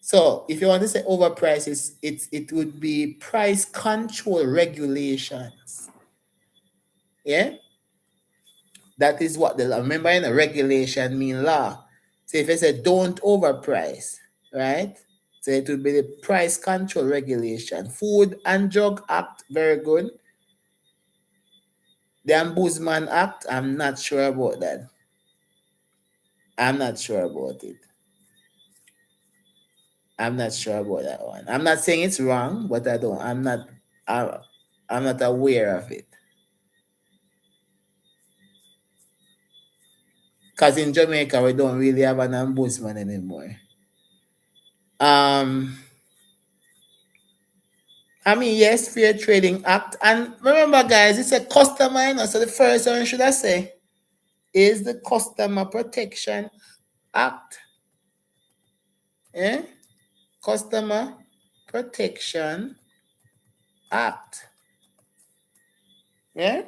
So if you want to say overprice, it would be price control regulations. Yeah, that is what the law. Remember, in a regulation mean law. So if I say don't overprice, right? So it would be the price control regulation. Food and Drug Act, very good. The Ombudsman Act, I'm not sure about that. I'm not sure about it. I'm not sure about that one. I'm not saying it's wrong, but I'm not aware of it. Because in Jamaica we don't really have an ombudsman anymore. Um I mean, yes, Fair Trading Act. And remember, guys, it's a customer, so the first one should I say is the Customer Protection Act. Yeah? Customer Protection Act. Yeah?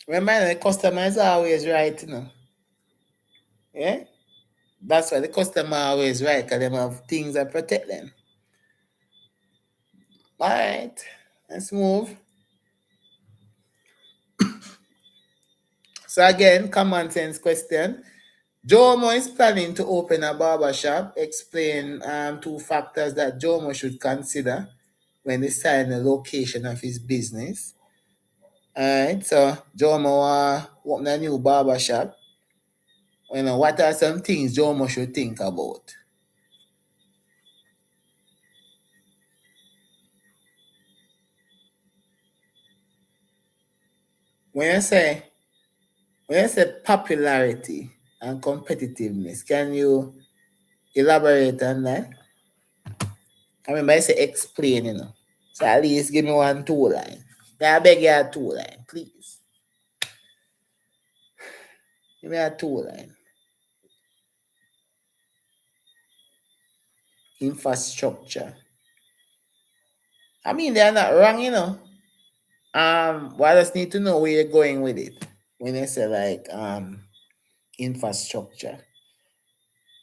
Remember, the customer is always right, Yeah? That's why the customer always right, because they have things that protect them. All right, let's move. So again, common sense question. Jomo is planning to open a barber shop. Explain two factors that Jomo should consider when deciding the location of his business. All right, so Jomo open a new barber shop. What are some things Jomo should think about? When you say popularity and competitiveness, can you elaborate on that? I remember I say explain, So at least give me one two line. I beg you a two line, please. Give me a two line. Infrastructure. I mean, they're not wrong, But I just need to know where you're going with it. When you say like infrastructure.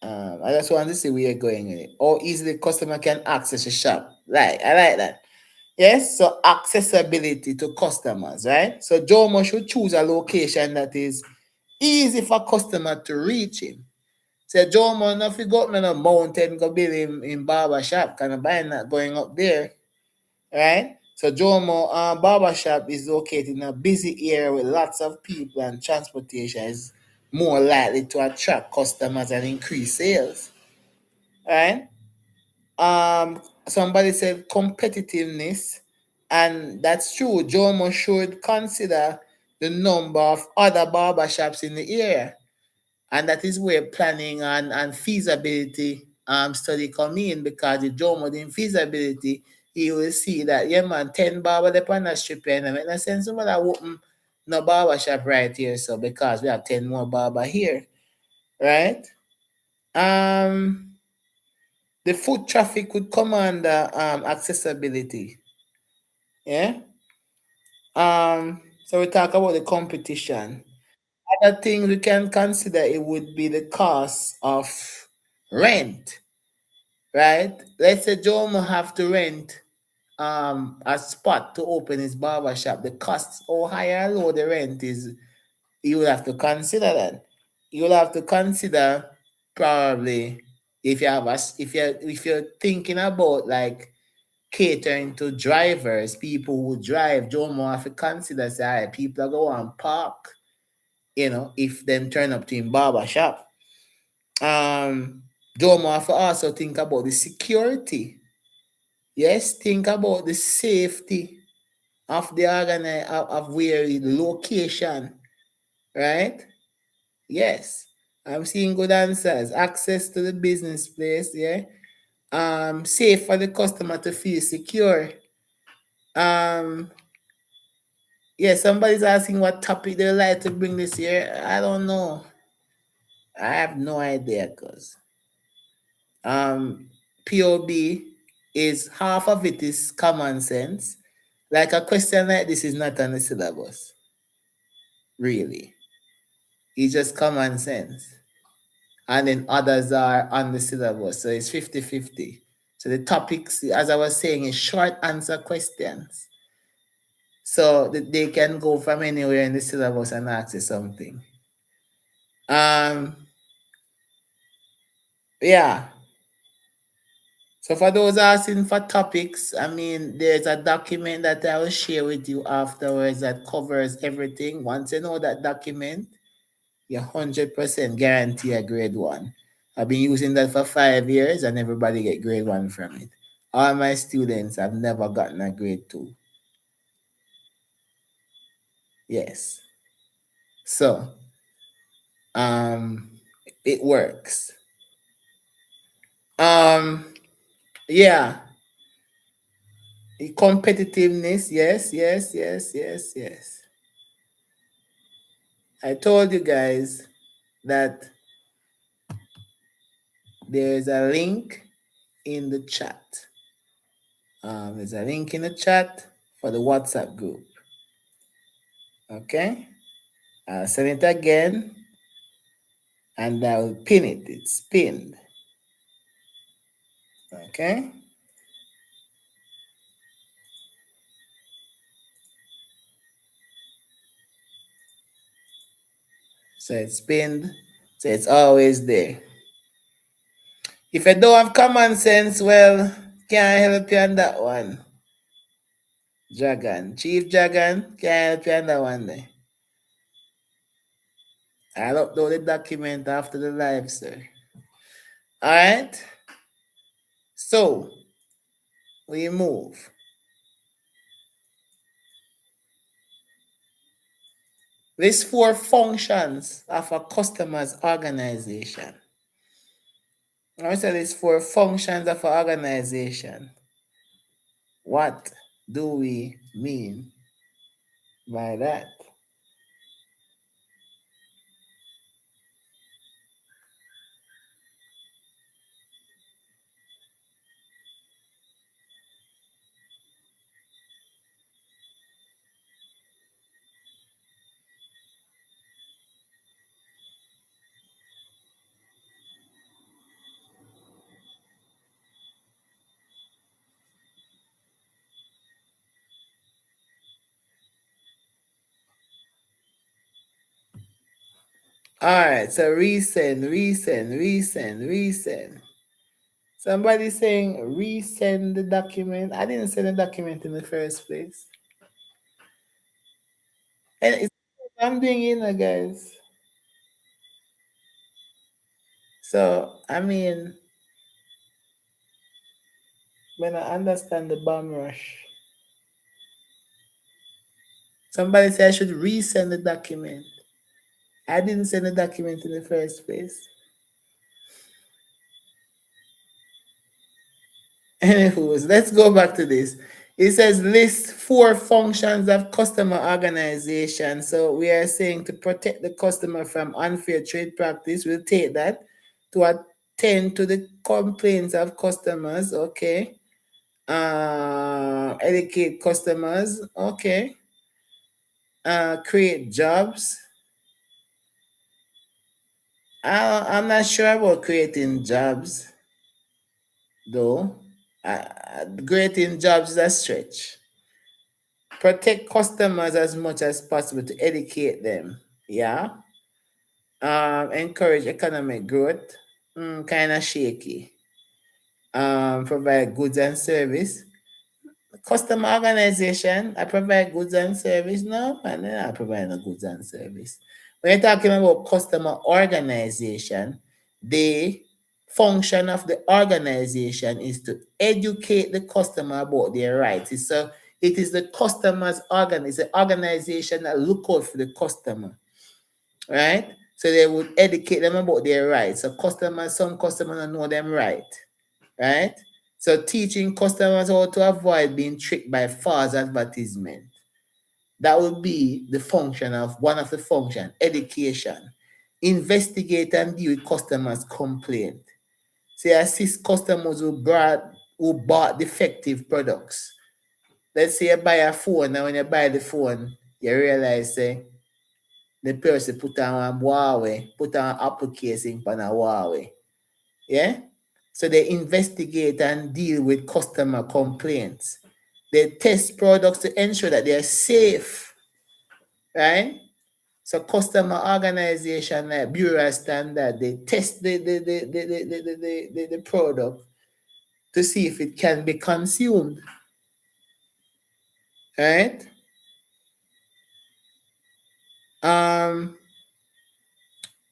I just want to see where you're going with it. Or easily customer can access a shop. Like, I like that. Yes, so accessibility to customers, right? So Jomo should choose a location that is easy for customer to reach him. Say Jomo, if you go up on a mountain, go build him in barber shop, kind of buying that going up there, right? So Jomo barber shop is located in a busy area with lots of people and transportation is more likely to attract customers and increase sales, right? Somebody said competitiveness, and that's true. Jomo should consider the number of other barbershops in the area, and that is where planning and feasibility study come in, because if Jomo in feasibility, he will see that yeah man, 10 barber they on the strip and make no sense about that open no barbershop right here, so because we have 10 more barber here, right? Um the foot traffic would come under accessibility. Yeah. So we talk about the competition. Other things we can consider it would be the cost of rent, right? Let's say Jomo have to rent a spot to open his barber shop. The cost, how high or low the rent is, you will have to consider that. You will have to consider probably if you have if you're thinking about like catering to drivers, people who drive, Jomo have to consider say, all right, people are going and park, if them turn up to him barber shop. Jomo have to also think about the security. Yes, think about the safety of the of where the location, right? Yes. I'm seeing good answers. Access to the business place, yeah. Safe for the customer to feel secure. Um, yeah, somebody's asking what topic they like to bring this year. I don't know. I have no idea, cause POB is half of it is common sense. Like a question like this is not on the syllabus, really. It's just common sense. And then others are on the syllabus. So it's 50-50. So the topics, as I was saying, is short answer questions. So that they can go from anywhere in the syllabus and ask you something. Um, yeah. So for those asking for topics, I mean, there's a document that I will share with you afterwards that covers everything. Once you know that document, you're 100% guarantee a grade one. I've been using that for 5 years and everybody get grade one from it. All my students have never gotten a grade two. Yes. So, um, it works. Um, yeah. The competitiveness, yes, yes, yes, yes, yes. I told you guys that there's a link in the chat. There's a link in the chat for the WhatsApp group. Okay? I'll send it again and I'll pin it. It's pinned. Okay? So it's pinned. So it's always there. If I don't have common sense, well, can't help you on that one. Dragon. Chief Dragon, can't help you on that one there. I'll upload the document after the live, sir. Alright? So we move. These 4 functions of a customer's organization. I said these 4 functions of an organization. What do we mean by that? Alright, so resend. Somebody saying resend the document. I didn't send the document in the first place. And it's I'm doing it, guys. So I mean, when I understand the bomb rush, somebody said I should resend the document. I didn't send the document in the first place. Anyways, let's go back to this. It says list 4 functions of customer organization. So we are saying to protect the customer from unfair trade practice. We'll take that. To attend to the complaints of customers. Okay. Educate customers. Okay. Create jobs. I'm not sure about creating jobs, though. Creating jobs is a stretch. Protect customers as much as possible to educate them. Yeah. Encourage economic growth. Kind of shaky. Provide goods and service. Customer organization, I provide goods and service. No, man, I provide no goods and service. When you're talking about customer organization, the function of the organization is to educate the customer about their rights. So it is the customer's it's the organization that look out for the customer, right? So they would educate them about their rights. So some customers don't know them right, right? So teaching customers how to avoid being tricked by false advertisement. That would be the function of one of the function, education. Investigate and deal with customers' complaint. Say assist customers who bought defective products. Let's say you buy a phone, and when you buy the phone, you realize the person put on Huawei, put on Apple casing on a Huawei. Yeah? So they investigate and deal with customer complaints. They test products to ensure that they are safe, right? So customer organization like Bureau Standard, they test the product to see if it can be consumed, right?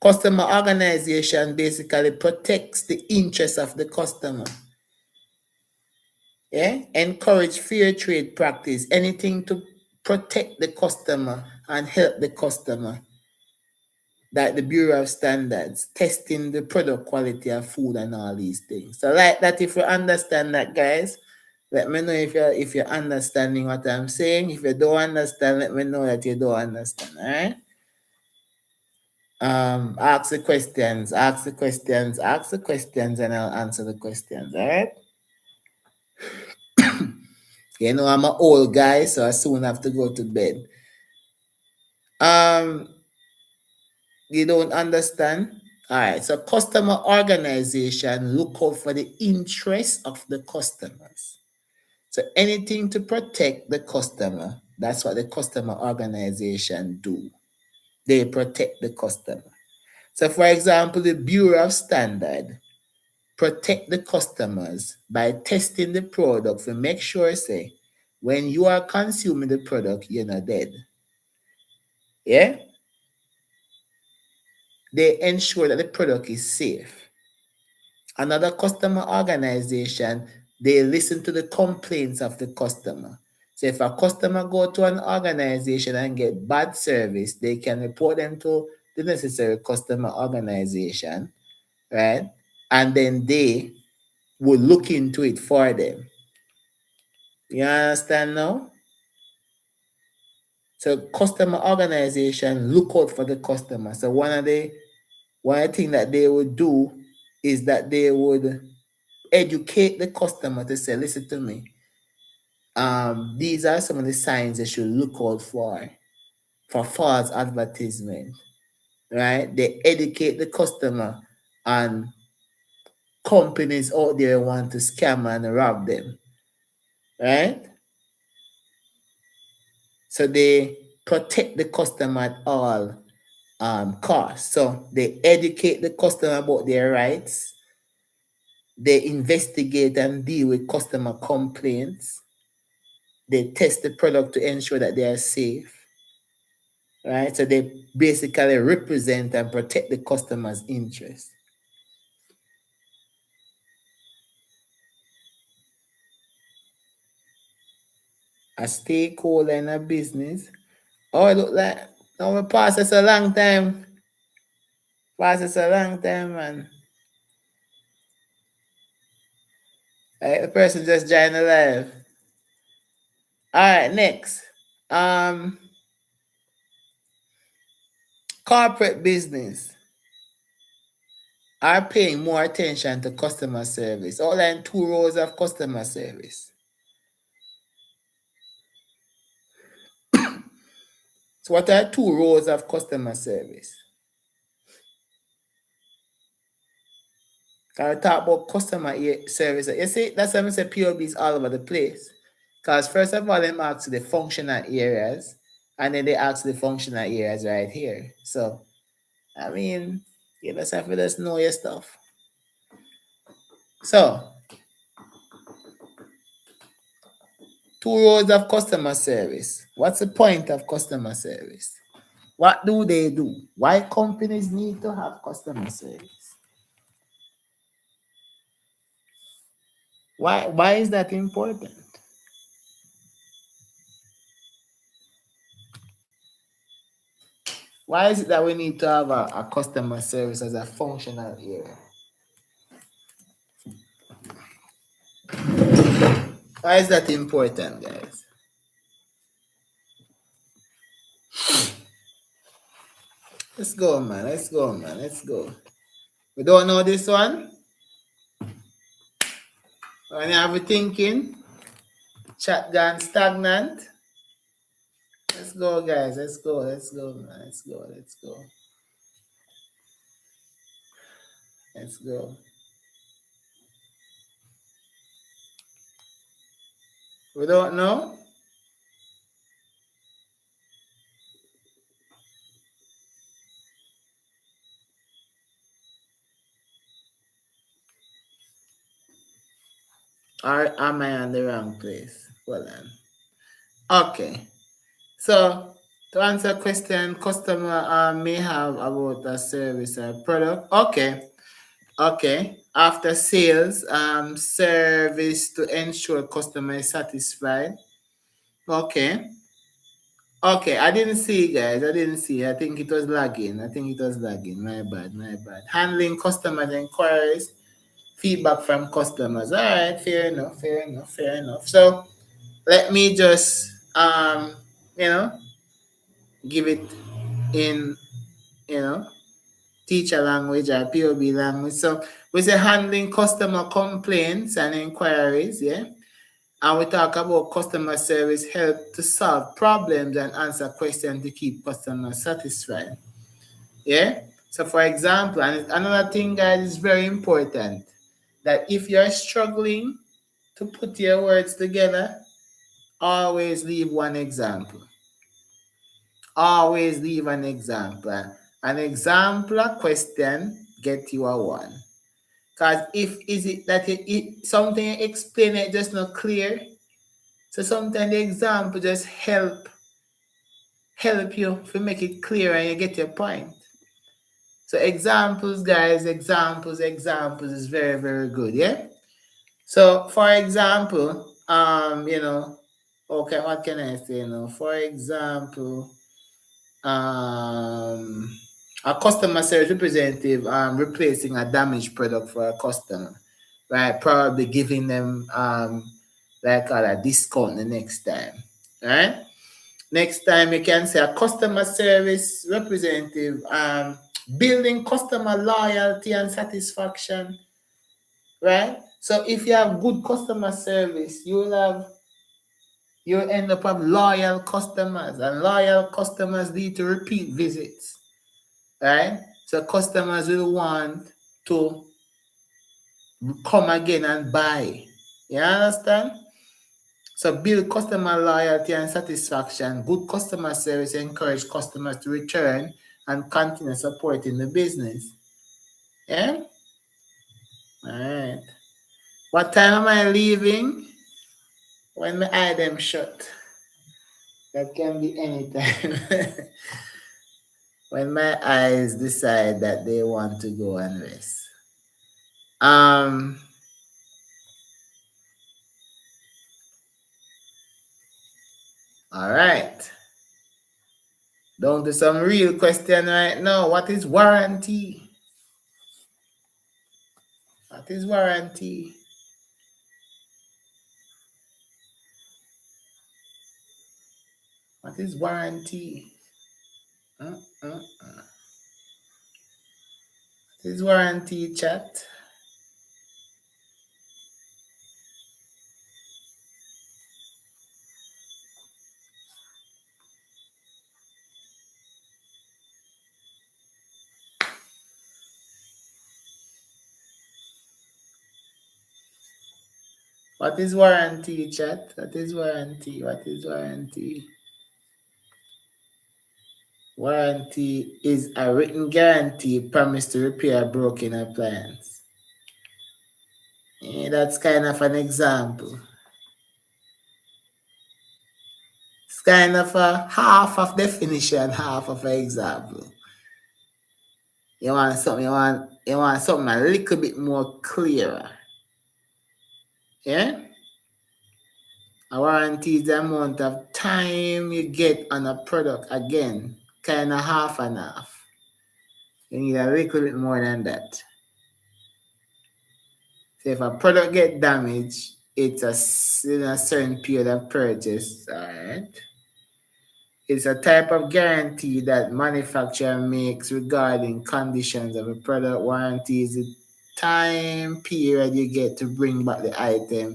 Customer organization basically protects the interests of the customer. Yeah, encourage fair trade practice, anything to protect the customer and help the customer. Like the Bureau of Standards, testing the product quality of food and all these things. So like that, if you understand that, guys, Let me know if you're understanding what I'm saying. If you don't understand, let me know that you don't understand. All right. Ask the questions, and I'll answer the questions. All right. You know, I'm an old guy, so I soon have to go to bed. You don't understand? All right. So customer organization look out for the interests of the customers. So anything to protect the customer, that's what the customer organization do. They protect the customer. So for example, the Bureau of Standard protect the customers by testing the product to make sure, say, when you are consuming the product, you're not dead. Yeah? They ensure that the product is safe. Another customer organization, they listen to the complaints of the customer. So if a customer go to an organization and get bad service, they can report them to the necessary customer organization, right? And then they will look into it for them. You understand now? So customer organization look out for the customer. So one of the thing that they would do is that they would educate the customer to say, listen to me. These are some of the signs they should look out for false advertisement. Right? They educate the customer on companies out there want to scam and rob them. Right? So they protect the customer at all costs. So they educate the customer about their rights. They investigate and deal with customer complaints. They test the product to ensure that they are safe. Right? So they basically represent and protect the customer's interest. A stakeholder in a business. Oh, it look like now we pass this a long time. Pass this a long time, man. Right, the person just joined the live. Alright, next. Corporate business are paying more attention to customer service. Outline 2 roles of customer service. So what are 2 roles of customer service? Can I talk about customer service? You see, that's why I say POB is all over the place. Because first of all, they ask the functional areas, and then they ask the functional areas right here. So, I mean, you just have to just know your stuff. So, 2 roles of customer service. What's the point of customer service? What do they do? Why companies need to have customer service? Why is that important? Why is it that we need to have a customer service as a functional area? Why is that important, guys? Let's go, man. Let's go, man. Let's go. We don't know this one? When you have a thinking, chat gone stagnant. Let's go, guys. Let's go. Let's go, man. Let's go. Let's go. Let's go. We don't know? Or am I on the wrong place? Well then. Okay. So to answer a question, customer may have about a service or product. Okay. Okay. After sales, service to ensure customer is satisfied. Okay. Okay, I didn't see, guys. I didn't see. I think it was lagging. My bad. Handling customer inquiries, feedback from customers. All right, fair enough, fair enough, fair enough. So let me just you know give it in you know teacher language or POB language. So we say handling customer complaints and inquiries, yeah. And we talk about customer service help to solve problems and answer questions to keep customers satisfied. Yeah. So for example, and another thing that is very important, that if you're struggling to put your words together, always leave one example. Always leave an example. An example a question get you a one. Because if is it that something you explain it just not clear, so sometimes the example just help you to make it clear and you get your point. So examples, guys, examples is very, very good, yeah? So for example, okay, what can I say now? For example, a customer service representative replacing a damaged product for a customer, right? Probably giving them like a discount the next time, right? Next time you can say a customer service representative building customer loyalty and satisfaction, right? So if you have good customer service, you'll end up with loyal customers, and loyal customers lead to repeat visits, right? So customers will want to come again and buy. You understand? So build customer loyalty and satisfaction. Good customer service encourage customers to return and continue supporting the business. Yeah? All right. What time am I leaving? When my eye them shut. That can be any time. When my eyes decide that they want to go and rest. Um all right. Down to some real question right now. What is warranty? What is warranty? What is warranty? What is warranty, chat? What is warranty, chat? What is warranty? What is warranty? Warranty is a written guarantee promise to repair a broken appliance. Yeah, that's kind of an example. It's kind of a half of definition, half of an example. You want something, you want something a little bit more clearer. Yeah? A warranty is the amount of time you get on a product. Again, kind of half and half. You need a little bit more than that. So if a product get damaged, it's in a certain period of purchase. All right. It's a type of guarantee that manufacturer makes regarding conditions of a product. Warranty is the time period you get to bring back the item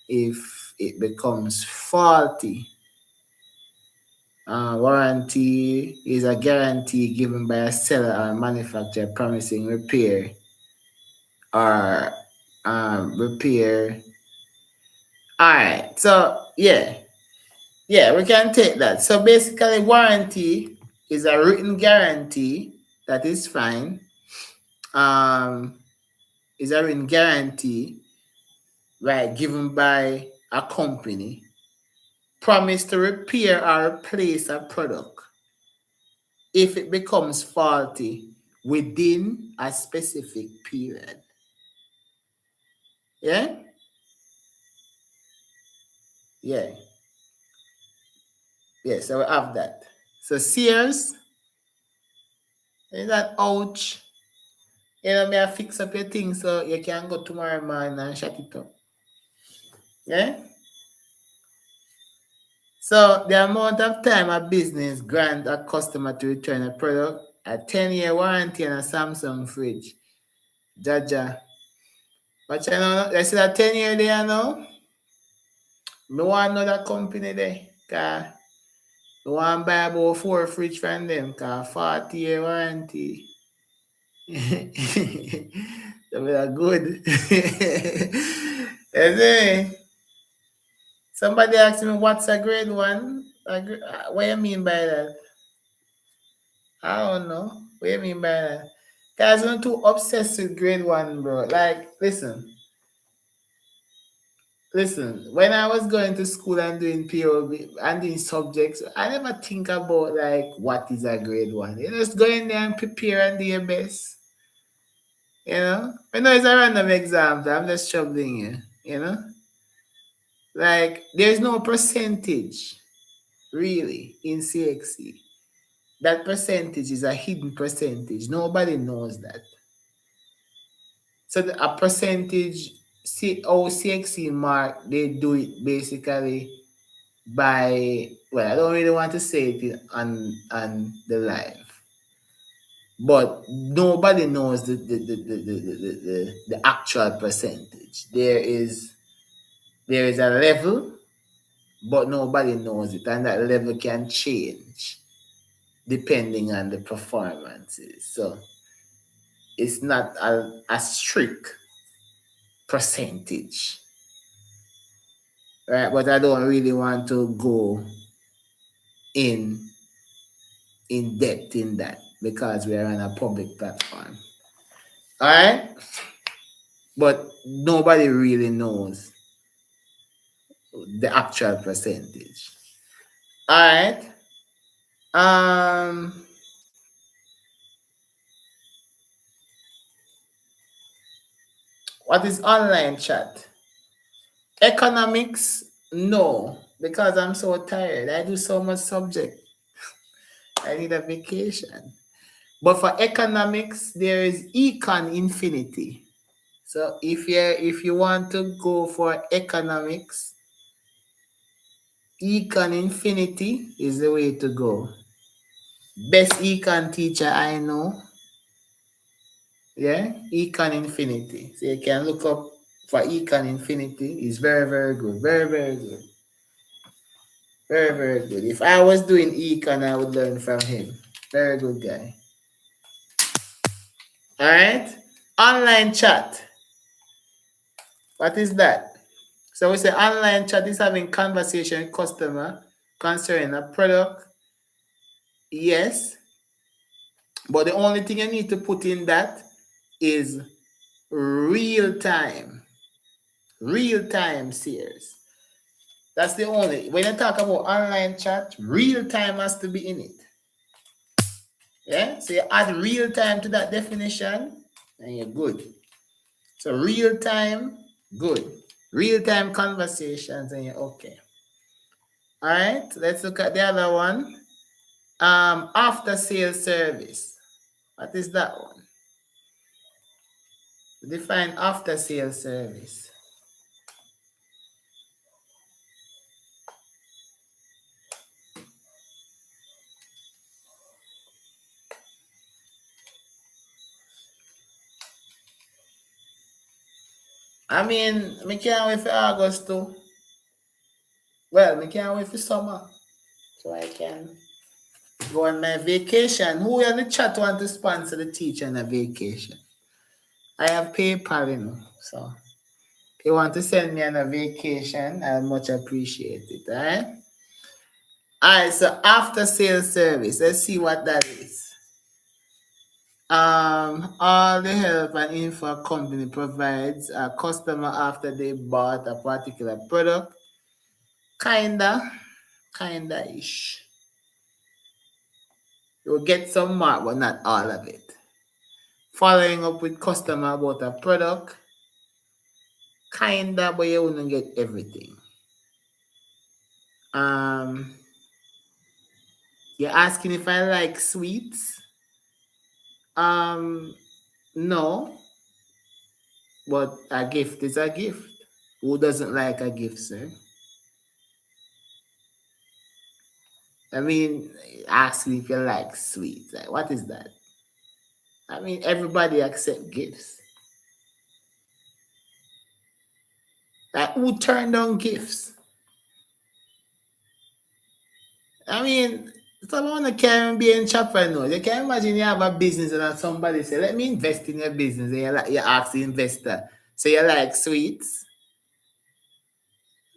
if it becomes faulty. Warranty is a guarantee given by a seller or manufacturer promising repair or repair. All right, so yeah, we can take that. So basically, warranty is a written guarantee that is fine. Is a written guarantee, right, given by a company, promise to repair or replace a product if it becomes faulty within a specific period. Yeah? Yeah. Yeah, so we have that. So Sears, is that ouch? May I fix up your things so you can go tomorrow morning and shut it up. Yeah? So the amount of time a business grant a customer to return a product, a 10-year warranty on a Samsung fridge. Jaja. But you know, I see that 10 year there now. Me want another company there. Cause me want buy about 4 fridge from them. Cause 40-year warranty. That be good. You see? Somebody asked me what's a grade one. What you mean by that? I don't know. What you mean by that? Guys, I'm too obsessed with grade one, bro. Like, listen. When I was going to school and doing POB and doing subjects, I never think about like what is a grade one. You just go in there and prepare and do your best. I know it's a random example. I'm just troubling you. Like there's no percentage really in CXC. That percentage is a hidden percentage. Nobody knows that. So a percentage, CXC mark, they do it basically by, well, I don't really want to say it on the live, but nobody knows the actual percentage. There is a level, but nobody knows it, and that level can change depending on the performances. So it's not a strict percentage, right? But I don't really want to go in depth in that because we are on a public platform. All right, but nobody really knows the actual percentage. All right. Um, what is online chat? Economics? No, because I'm so tired. I do so much subject. I need a vacation. But for economics, there is Econ Infinity. So if you want to go for economics, Econ Infinity is the way to go. Best econ teacher I know. Yeah, Econ Infinity. So you can look up for Econ Infinity. It's very, very good. Very, very good. Very, very good. If I was doing econ, I would learn from him. Very good guy. All right. Online chat. What is that? So we say online chat is having conversation with customer concerning a product. Yes. But the only thing you need to put in that is real time. Real time series. That's the only. When you talk about online chat, real time has to be in it. Yeah? So you add real time to that definition and you're good. So real time, good. Real time conversations and you're okay. All right, let's look at the other one. After sales service. What is that one? Define after sales service. I mean, I can't wait for August too. Well, I can't wait for summer. So I can go on my vacation. Who in the chat want to sponsor the teacher on a vacation? I have PayPal, so if you want to send me on a vacation, I much appreciate it. All right, so after sales service, let's see what that is. All the help and info a company provides a customer after they bought a particular product. Kinda ish. You'll get some mark, but not all of it. Following up with customer about a product. Kinda, but you wouldn't get everything. You're asking if I like sweets. No, but a gift is a gift. Who doesn't like a gift, sir? I mean, ask me if you like sweets. Like, what is that? I mean, everybody accept gifts. Like, who turned down gifts? I mean, someone can't be entrepreneur. You can imagine you have a business and somebody say, let me invest in your business. And you ask the investor, so you like sweets?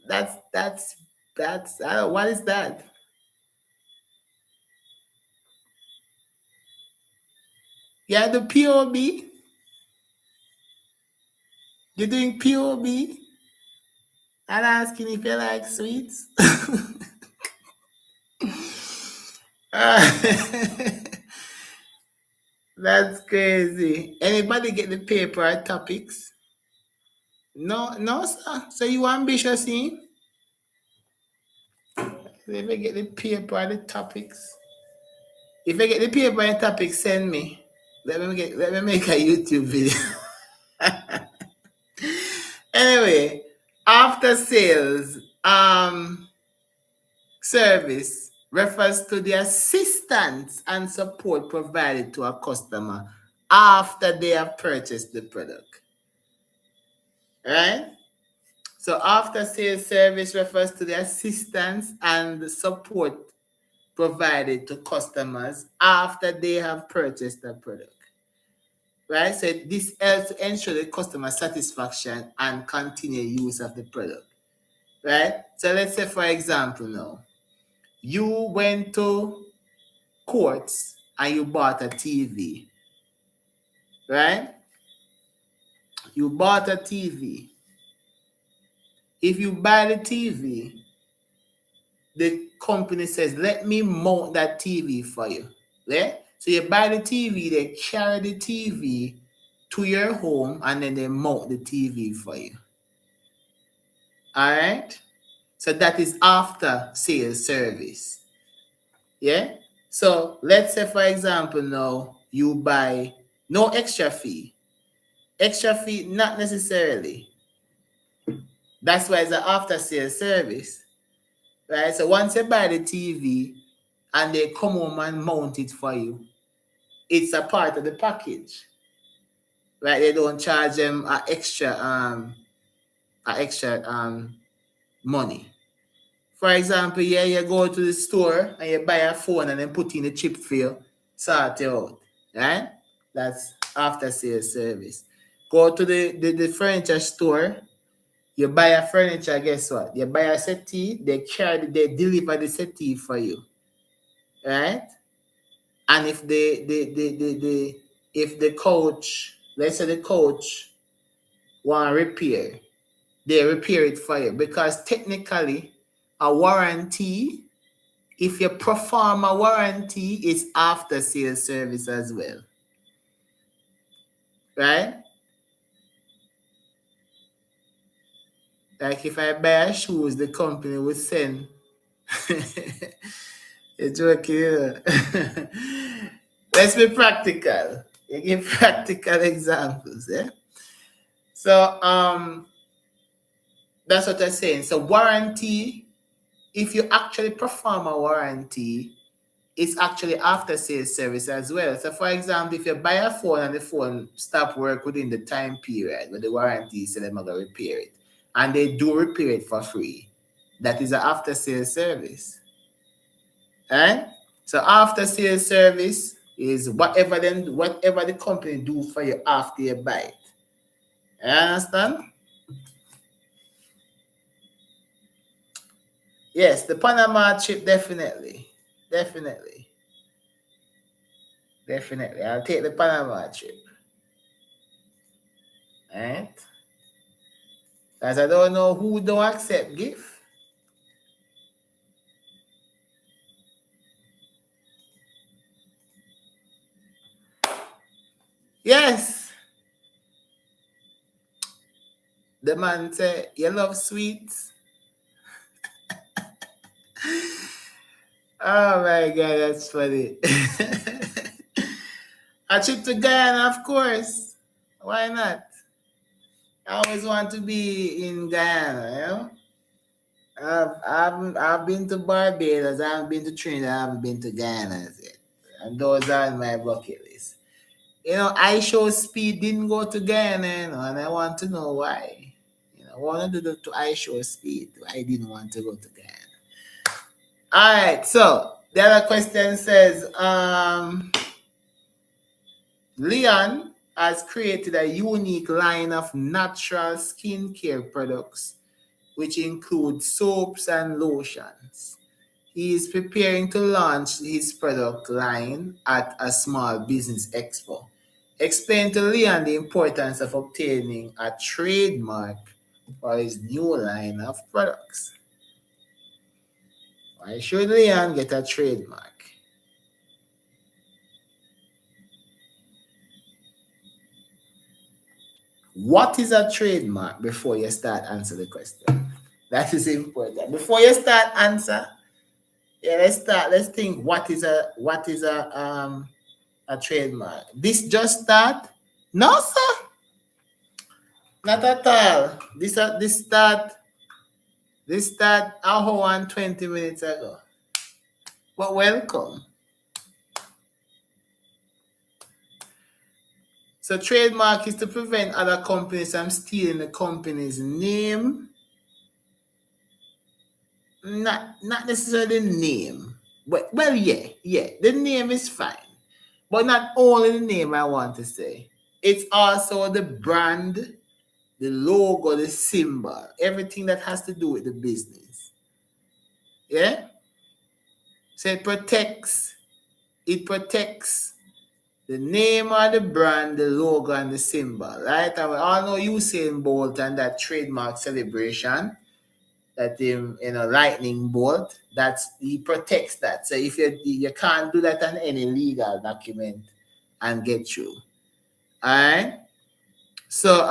That's what is that? Yeah, the POB. You're doing POB and asking if you like sweets. That's crazy. Anybody get the paper or topics? No, no, sir. So you ambitious, eh? If I get the paper or the topics. If I get the paper and topics, send me. Let me make a YouTube video. Anyway, after sales service refers to the assistance and support provided to a customer after they have purchased the product. Right? So after sales service refers to the assistance and the support provided to customers after they have purchased the product. Right? So this helps to ensure the customer satisfaction and continued use of the product. Right? So let's say, for example, now, you went to Courts and you bought a TV. Right? You bought a TV. If you buy the TV, the company says, let me mount that TV for you. Yeah? So you buy the TV, they carry the TV to your home and then they mount the TV for you. All right? So that is after sales service. Yeah? So let's say, for example, now you buy no extra fee. Extra fee, not necessarily. That's why it's an after sales service. Right? So once you buy the TV and they come home and mount it for you, it's a part of the package. Right? They don't charge them extra money. For example, yeah, you go to the store and you buy a phone and then put in the chip for you, sort it out. Right? That's after sales service. Go to the furniture store, you buy a furniture, guess what? You buy a settee, they deliver the settee for you. Right? And if if the coach, let's say the coach want to repair, they repair it for you. Because technically, a warranty, if you perform a warranty, it's after sales service as well. Right? Like if I buy shoes, the company will send. You're joking, you know? Let's be practical. You give practical examples, yeah? So that's what I'm saying. So warranty, if you actually perform a warranty, it's actually after sales service as well. So for example, if you buy a phone and the phone stop work within the time period where the warranty said they're going to repair it, and they do repair it for free, that is an after sales service. Right? So after sales service is whatever the company do for you after you buy it. You understand? Yes, the Panama trip, definitely. Definitely. I'll take the Panama trip. Right? Because I don't know who don't accept gift. Yes. The man say, you love sweets? Oh my God, that's funny. A trip to Guyana, of course. Why not? I always want to be in Guyana, you know? I've been to Barbados, I haven't been to Trinidad, I haven't been to Guyana yet. And those are on my bucket list. You know, I show speed didn't go to Guyana, you know, and I want to know why. You know, I want to do the to I show speed. I didn't want to go to Guyana. All right, so the other question says, Leon has created a unique line of natural skincare products, which include soaps and lotions. He is preparing to launch his product line at a small business expo. Explain to Leon the importance of obtaining a trademark for his new line of products. Why should Leon get a trademark? What is a trademark before you start answer the question? That is important. Before you start answer, yeah, let's think what is a trademark. This just start? No, sir. Not at all. This start a hour and 20 minutes ago. But welcome. So trademark is to prevent other companies from stealing the company's name. Not necessarily the name. But well, yeah. The name is fine. But not only the name I want to say. It's also the brand, the logo, the symbol, everything that has to do with the business. Yeah? So it protects the name of the brand, the logo, and the symbol, right? And we all know Usain Bolt and that trademark celebration, that lightning bolt. He protects that. So if you can't do that on any legal document and get through. All right. So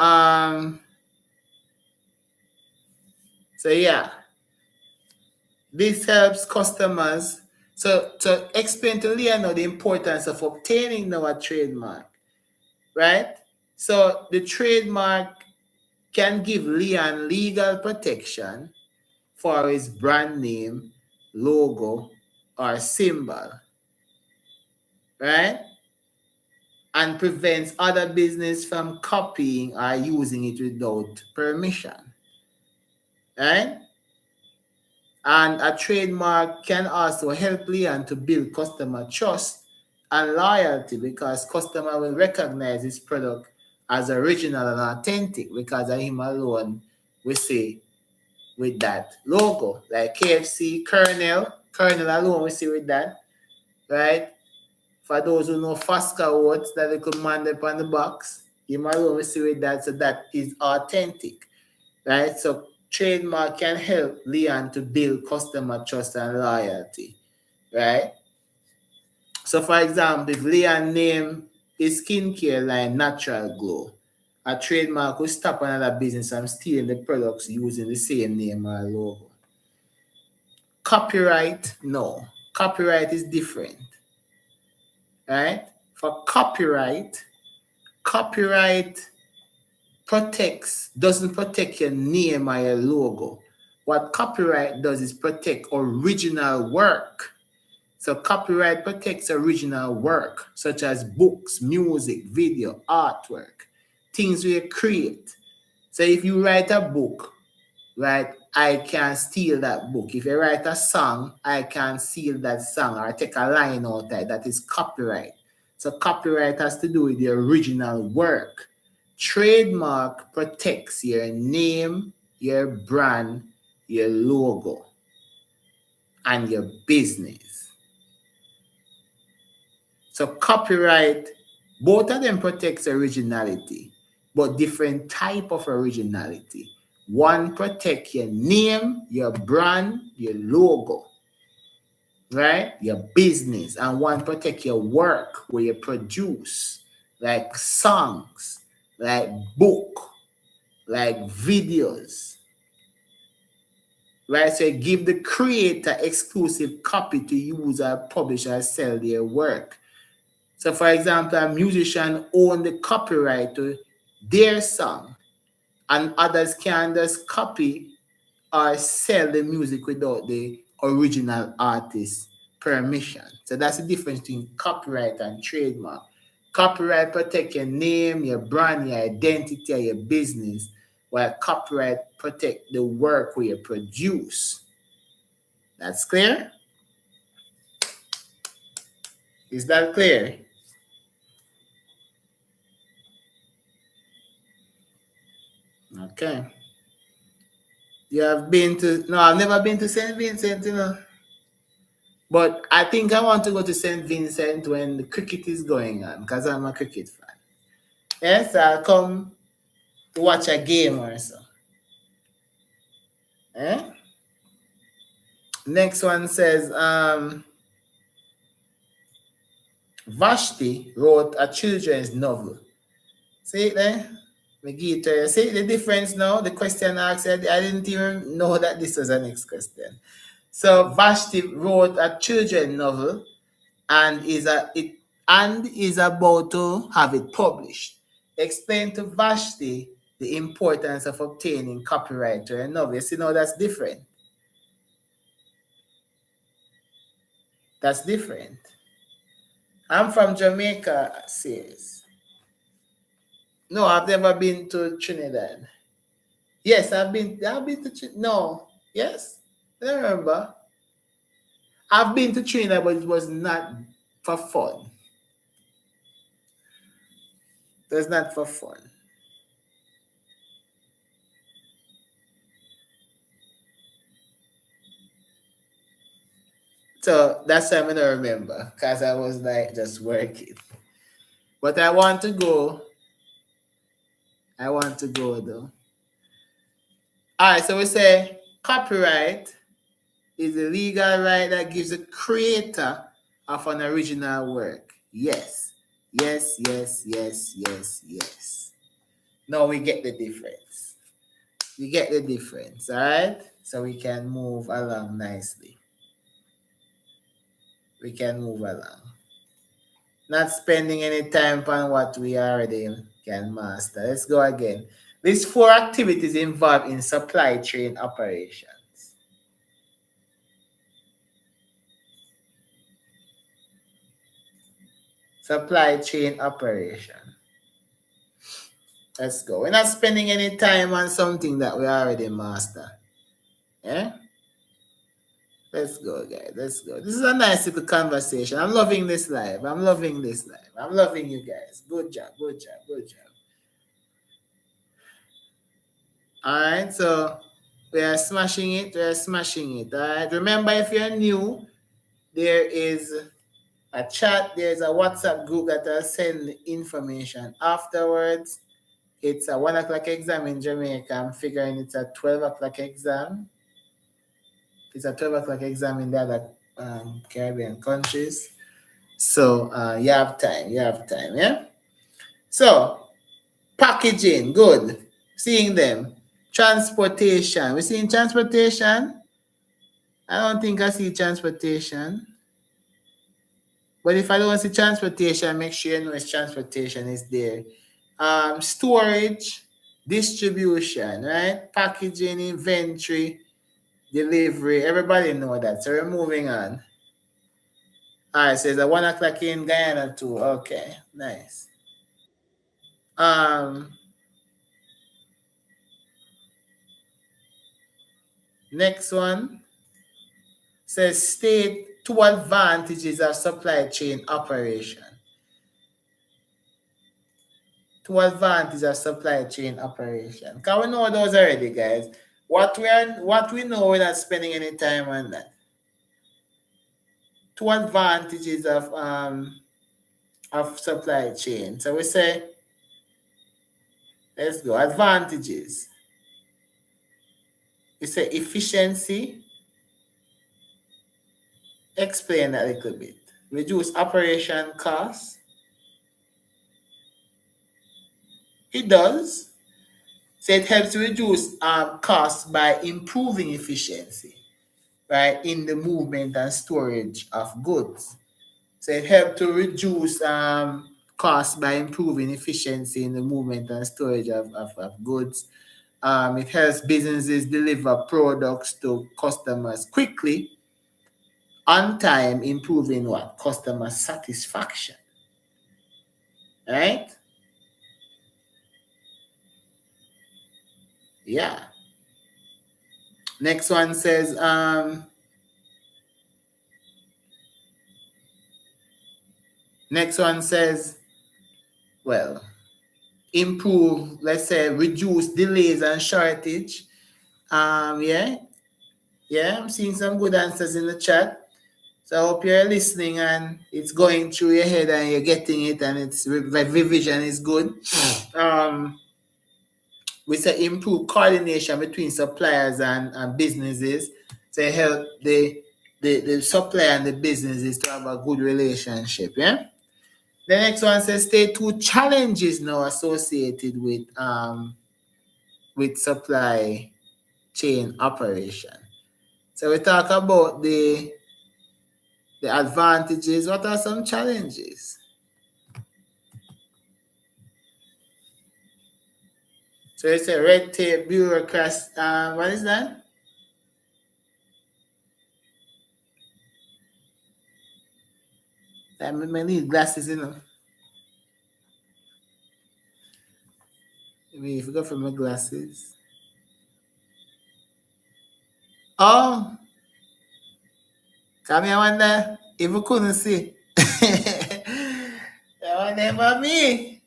yeah, this helps customers. So to explain to Leon the importance of obtaining our trademark, right? So the trademark can give Leon legal protection for his brand name, logo, or symbol, right? And prevents other business from copying or using it without permission, right? And a trademark can also help Leon to build customer trust and loyalty, because customer will recognize his product as original and authentic because of him alone, we say, with that logo. Like KFC, Colonel alone we see with that, right? For those who know Fosca oats that they could man up on the box, him alone we see with that, so that is authentic, right? So trademark can help Leon to build customer trust and loyalty, right? So for example, if Leon name his skincare line Natural Glow, a trademark will stop another business from stealing the products using the same name or logo. Copyright, no. Copyright is different, right? For copyright doesn't protect your name or your logo. What copyright does is protect original work. So copyright protects original work, such as books, music, video, artwork, things we create. So if you write a book, right, I can steal that book. If you write a song, I can steal that song or take a line out there. That is copyright. So copyright has to do with the original work. Trademark protects your name, your brand, your logo, and your business. So copyright, both of them protects originality, but different type of originality. One protect your name, your brand, your logo, right? Your business. And one protect your work where you produce, like songs, like book, like videos, right? So you give the creator exclusive copy to use or publish or sell their work. So, for example, a musician own the copyright to their song, and others can just copy or sell the music without the original artist's permission. So that's the difference between copyright and trademark. Copyright protect your name, your brand, your identity, your business, while copyright protect the work where you produce. That's clear? Is that clear? Okay. You have been to, no, I've never been to St. Vincent, But I think I want to go to St. Vincent when the cricket is going on because I'm a cricket fan. Yes, I'll come to watch a game or so. Eh? Next one says, Vashti wrote a children's novel. See it there? Megita, see the difference now? The question asked, I didn't even know that this was the next question. So Vashti wrote a children's novel and is about to have it published. Explain to Vashti the importance of obtaining copyright to a novel. You see now that's different. That's different. I'm from Jamaica, says. No, I've never been to Trinidad. Yes, I've been to no. Yes. I don't remember. I've been to Trinidad, but it was not for fun. It was not for fun. So that's why I don't remember because I was like just working. But I want to go. I want to go though. All right, so we say copyright is the legal right that gives the creator of an original work. Yes, yes, yes, yes, yes, yes. Now we get the difference. We get the difference, all right? So we can move along nicely. We can move along. Not spending any time on what we already can master. Let's go again. These 4 activities involved in supply chain operations. Supply chain operation. Let's go. We're not spending any time on something that we already master. Yeah? Let's go, guys. Let's go. This is a nice little conversation. I'm loving this live. I'm loving this live. I'm loving you guys. Good job. Good job. Good job. All right. So we are smashing it. We are smashing it. All right. Remember, if you're new, there is a chat. There's a WhatsApp group that I'll send information afterwards. It's a 1 o'clock exam in Jamaica. I'm figuring it's a 12 o'clock exam. It's a 12 o'clock exam in the other Caribbean countries. So you have time. You have time. Yeah. So packaging, good. Seeing them. Transportation. We seeing transportation? I don't think I see transportation. But if I don't see transportation, make sure you know it's transportation is there. Storage, distribution, right? Packaging, inventory, delivery. Everybody know that. So we're moving on. All right, so it's a 1 o'clock in Guyana too. Okay, nice. Um, Next one says state 2 advantages of supply chain operation. 2 advantages of supply chain operation. Can we know those already, guys? What we know, we're not spending any time on that. 2 advantages of supply chain. So we say, let's go. Advantages. We say efficiency. Explain that a little bit. Reduce operation costs. It does. So it helps to reduce costs by improving efficiency, right, in the movement and storage of goods. So it helps to reduce costs by improving efficiency in the movement and storage of goods. It helps businesses deliver products to customers quickly, on time, improving what? Customer satisfaction. Right? Yeah. Next one says, well, improve, let's say, reduce delays and shortage. Yeah, I'm seeing some good answers in the chat. So I hope you're listening and it's going through your head and you're getting it and it's revision is good. We say improve coordination between suppliers and businesses to help the supplier and the businesses to have a good relationship. Yeah. The next one says state two challenges now associated with supply chain operation. So we talk about the advantages. What are some challenges? So it's a red tape, bureaucracy. What is that? I need glasses, you know. Maybe if you go for my glasses. Oh, come here, wonder if you couldn't see. That one never me.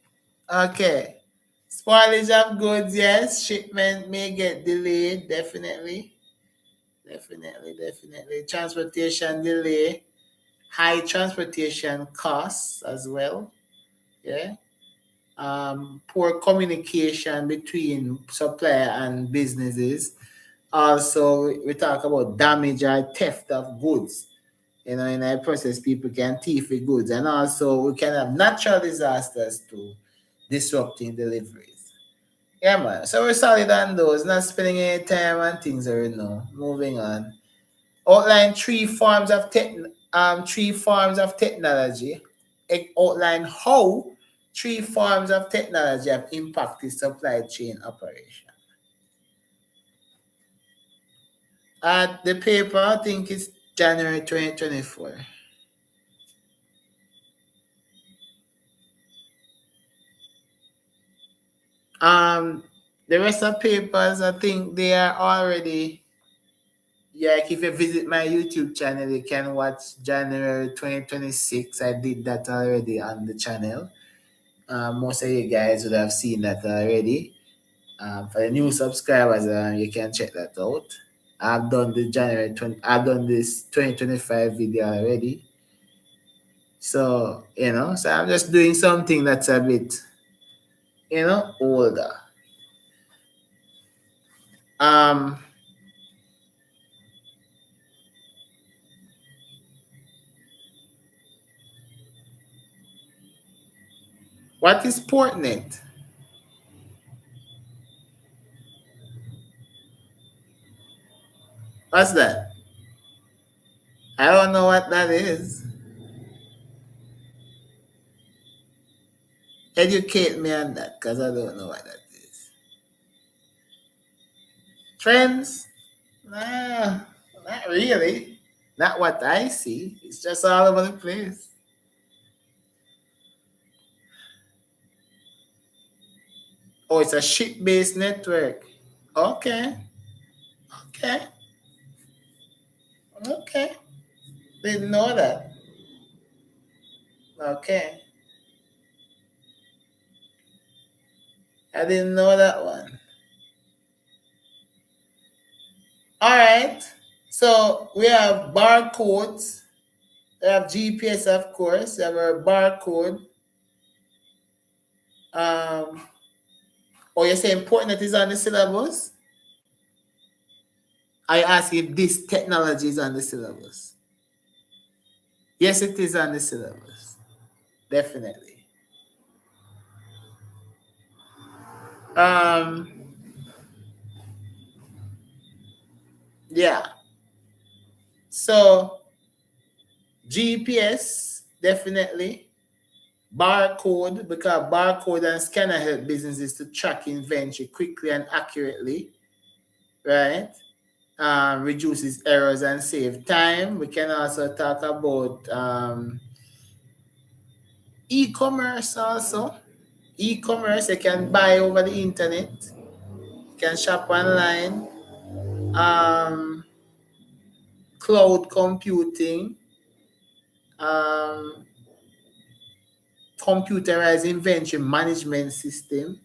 Okay. Spoilage of goods, yes. Shipment may get delayed, definitely. Definitely. Transportation delay. High transportation costs as well. Yeah. Poor communication between supplier and businesses. Also, we talk about damage or theft of goods. In a process, people can thief the goods. And also, we can have natural disasters too, disrupting deliveries. Yeah, man. So we're solid on those, not spending any time on things or moving on. Outline three forms of technology. Outline how three forms of technology have impacted supply chain operation. The paper, I think it's January 2024. The rest of papers, I think they are already. Yeah, like if you visit my YouTube channel, you can watch January 2026. I did that already on the channel. Most of you guys would have seen that already. For the new subscribers, you can check that out. I've done I've done this 2025 video already. So, so I'm just doing something that's a bit, older. What is Portnet? What's that? I don't know what that is. Educate me on that, because I don't know what that is. Trends? Nah, not really. Not what I see. It's just all over the place. Oh, it's a ship-based network. Okay. Didn't know that. Okay. I didn't know that one. All right. So we have barcodes. We have GPS, of course. We have our barcode. You're saying Portnet is on the syllabus? I ask if this technology is on the syllabus. Yes, it is on the syllabus. Definitely. Yeah. So GPS, definitely. Barcode, because barcode and scanner help businesses to track inventory quickly and accurately, right? Reduces errors and save time. We can also talk about e-commerce also. E-commerce, you can buy over the internet, you can shop online, um, cloud computing, um, computerized inventory management system.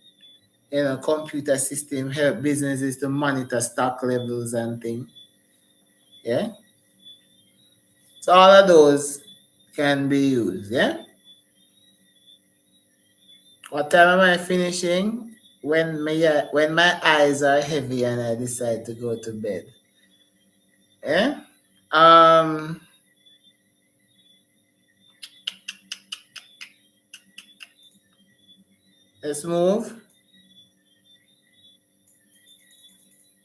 Computer system help businesses to monitor stock levels and things. Yeah. So all of those can be used. Yeah. What time am I finishing? When my eyes are heavy and I decide to go to bed. Yeah. Um. Let's move.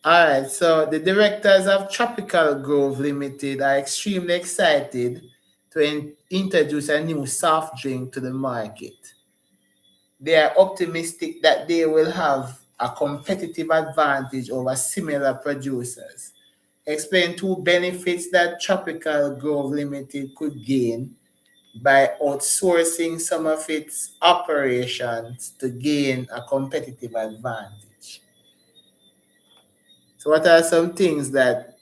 All right. So the directors of Tropical Grove Limited are extremely excited to introduce a new soft drink to the market. They are optimistic that they will have a competitive advantage over similar producers. Explain two benefits that Tropical Grove Limited could gain by outsourcing some of its operations to gain a competitive advantage. So, what are some things that?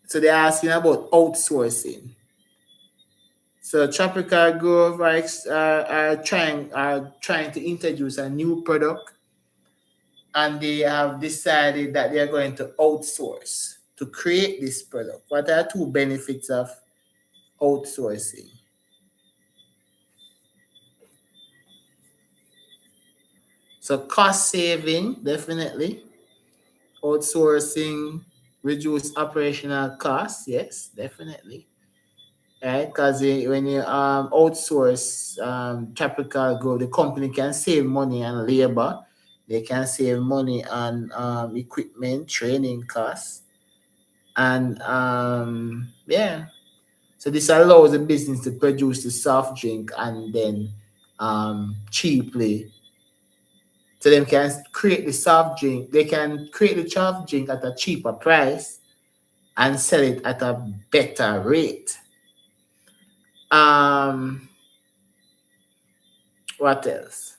So, they're asking about outsourcing. So, Tropical Grove are trying to introduce a new product, and they have decided that they are going to outsource to create this product. What are two benefits of outsourcing? So cost saving, definitely. Outsourcing, reduce operational costs. Yes, definitely. Right, because when you outsource Tropical Go, the company can save money on labor. They can save money on equipment, training costs, and yeah. So this allows the business to produce the soft drink and then cheaply. So they can create the soft drink. They can create the soft drink at a cheaper price and sell it at a better rate. Um, what else?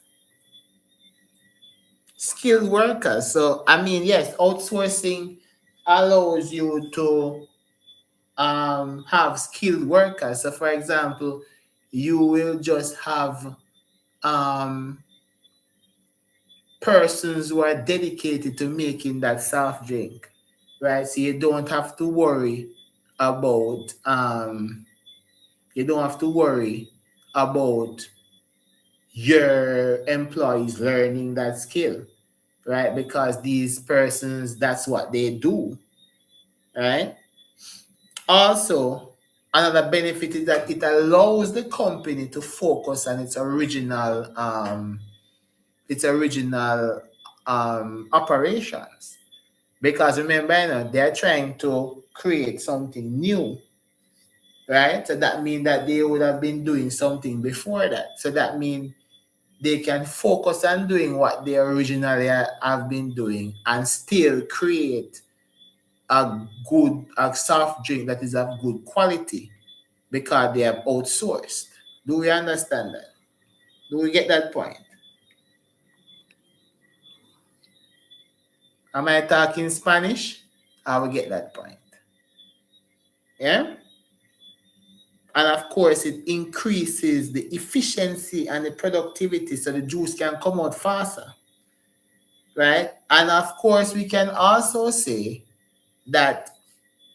Skilled workers. So I mean, yes, outsourcing allows you to have skilled workers. So for example, you will just have um, persons who are dedicated to making that soft drink, right? So about you don't have to worry about your employees learning that skill, right? Because these persons, that's what they do, right? Also, another benefit is that it allows the company to focus on its original operations. Because remember, they're trying to create something new, right? So that means that they would have been doing something before that. So that means they can focus on doing what they originally have been doing and still create a soft drink that is of good quality because they have outsourced. Do we understand that? Do we get that point? Am I talking Spanish? I will get that point. Yeah? And of course, it increases the efficiency and the productivity so the juice can come out faster. Right? And of course, we can also say that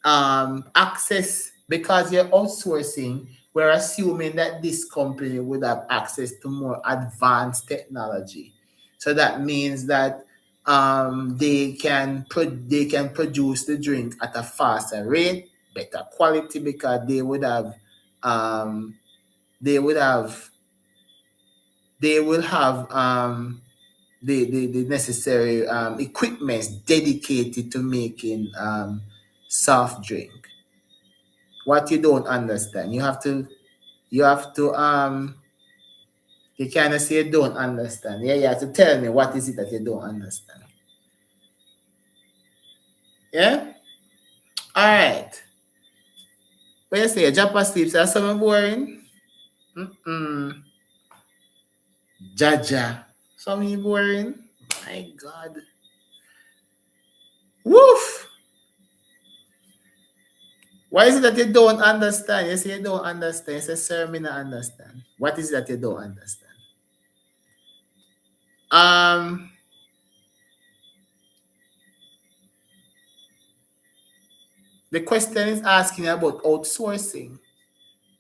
access, because you're outsourcing, we're assuming that this company would have access to more advanced technology. So that means that they can produce the drink at a faster rate, better quality, because um, they would have they will have the necessary equipment dedicated to making soft drink. What you don't understand, you have to you kind of say you don't understand. Yeah, you have to tell me what is it that you don't understand. Yeah? Alright. What you say? Drop asleep, so that's something boring? Jaja. Something boring? My God. Woof! Why is it that you don't understand? You say you don't understand. You say, sir, me not understand. What is it that you don't understand? The question is asking about outsourcing.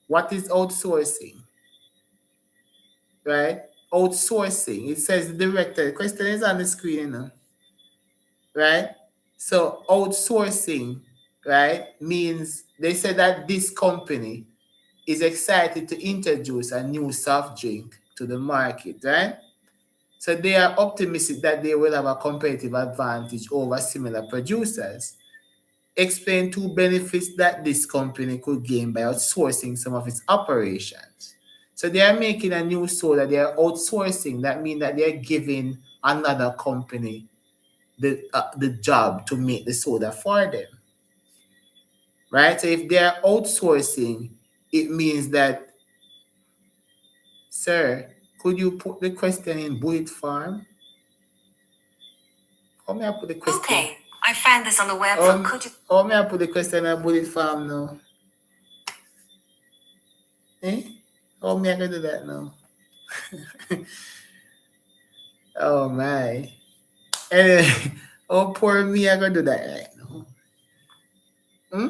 What is outsourcing? Right? Outsourcing. It says the director. The question is on the screen, you know. Right? So outsourcing, right, means they said that this company is excited to introduce a new soft drink to the market, right? So they are optimistic that they will have a competitive advantage over similar producers. Explain two benefits that this company could gain by outsourcing some of its operations. So they are making a new soda, they are outsourcing. That means that they are giving another company the job to make the soda for them. Right? So if they are outsourcing, it means that, sir, could you put the question in bullet form? How may I put the question? Okay, I found this on the web. Could you? How may I put the question in bullet form now? How may I do that now? Oh my. Anyway, oh poor me, I gonna do that right now.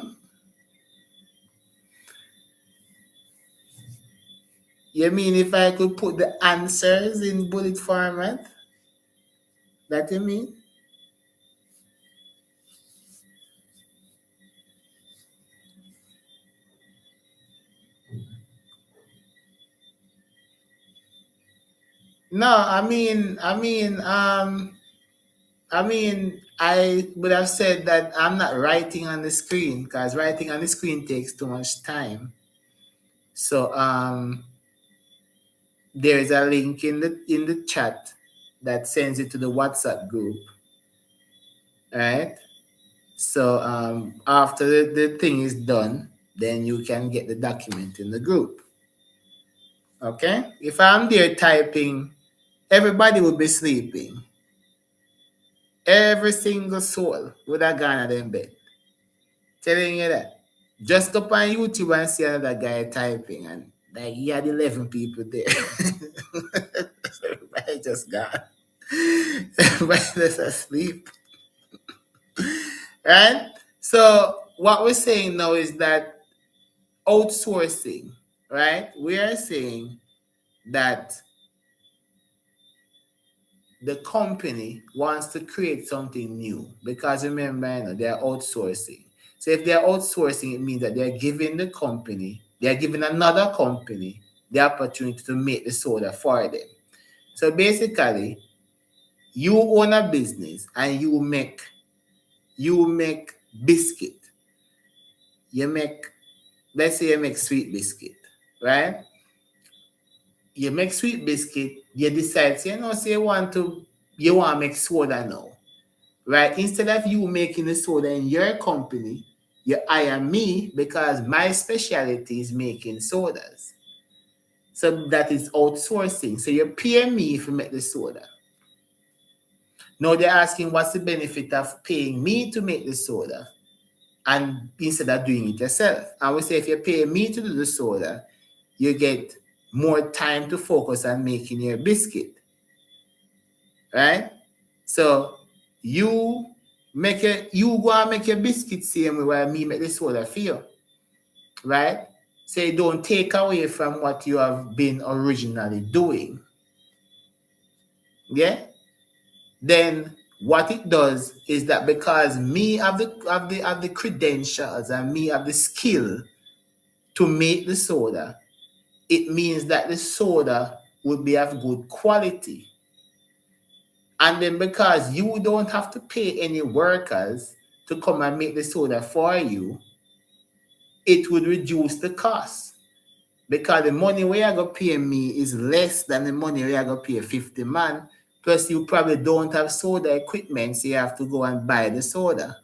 You mean if I could put the answers in bullet format? That you mean? No, I would have said that I'm not writing on the screen because writing on the screen takes too much time. So there is a link in the chat that sends it to the WhatsApp group. Right? So after the thing is done, then you can get the document in the group. Okay? If I'm there typing, everybody would be sleeping. Every single soul would have gone at them bed. Telling you that. Just go on YouTube and see another guy typing, and like he had 11 people there. Everybody just gone. Everybody just asleep. Right? So what we're saying now is that outsourcing, right? We are saying that the company wants to create something new because remember, they're outsourcing. So if they're outsourcing, it means that they're giving the company, they're giving another company the opportunity to make the soda for them. So basically, you own a business and you make biscuit. Let's say you make sweet biscuit, right? You make sweet biscuit, you decide, say you want to make soda now. Right? Instead of you making the soda in your company, you hire me because my specialty is making sodas. So that is outsourcing. So you pay me if you make the soda. Now they're asking what's the benefit of paying me to make the soda and instead of doing it yourself. I would say if you pay me to do the soda, you get more time to focus on making your biscuit. Right? So you go and make your biscuit same way while me make the soda for you. Right? So you don't take away from what you have been originally doing. Yeah? Then what it does is that because me have the credentials and me have the skill to make the soda, it means that the soda will be of good quality. And then because you don't have to pay any workers to come and make the soda for you, it would reduce the cost. Because the money we are going to pay me is less than the money we are going to pay 50 man. Plus, you probably don't have soda equipment, so you have to go and buy the soda.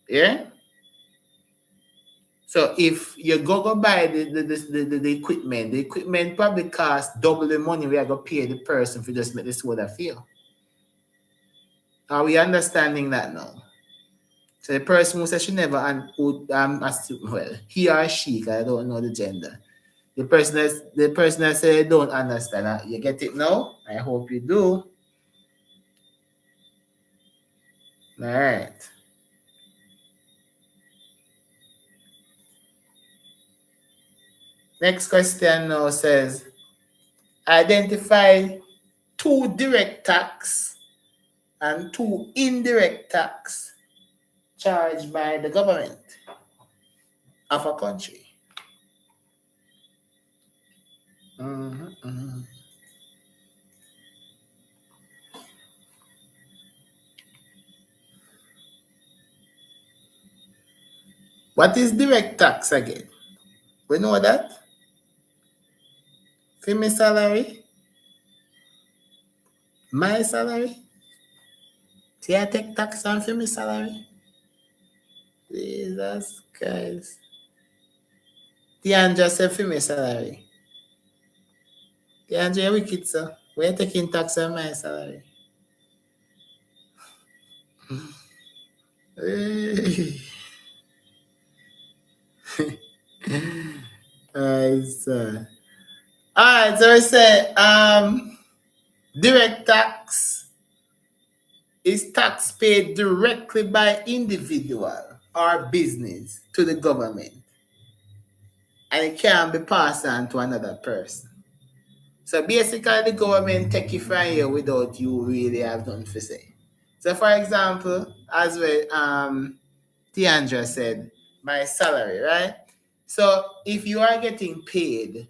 Yeah? So if you go buy the equipment probably costs double the money we are going to pay the person for just make the soda feel. Are we understanding that now? So the person who says she never he or she, because I don't know the gender. The person that said they don't understand. You get it now? I hope you do. All right. Next question now says, identify 2 direct tax and 2 indirect tax charged by the government of a country. What is direct tax again? We know that? For my salary? My salary? See, I take tax on for my salary? Jesus Christ. Tianja said for my salary. Tianja, you're wicked, sir. We're taking tax on my salary. Sir. All right, so we say direct tax is tax paid directly by individual or business to the government, and it can't be passed on to another person. So basically, the government take it from you without you really have nothing to say. So, for example, as Tiandra said, my salary, right? So if you are getting paid,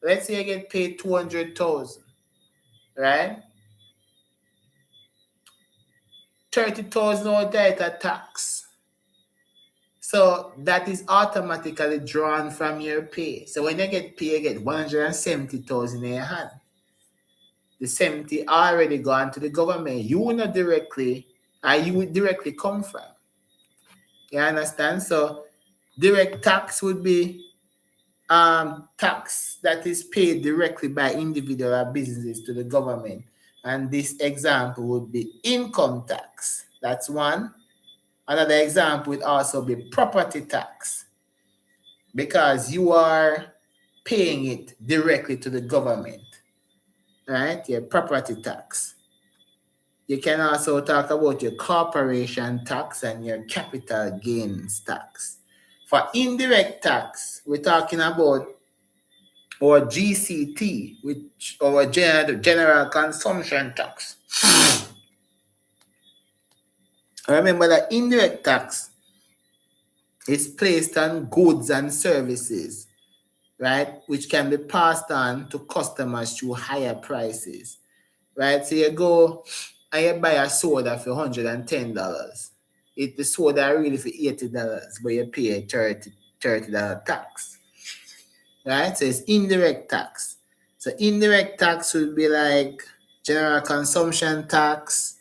let's say you get paid 200,000, right? 30,000 out there at tax. So that is automatically drawn from your pay. So when you get paid, you get 170,000 in your hand. The 70 already gone to the government. You will not directly, you would directly come from. You understand? So direct tax would be tax that is paid directly by individual or businesses to the government. And this example would be income tax. That's one. Another example would also be property tax, because you are paying it directly to the government, right? Your property tax. You can also talk about your corporation tax and your capital gains tax. For indirect tax, we're talking about our GCT, which our general consumption tax. Remember that indirect tax is placed on goods and services, right, which can be passed on to customers through higher prices, right? So you go and you buy a soda for $110. The soda really for $80, but you pay a $30 tax, right? So it's indirect tax. So indirect tax would be like general consumption tax,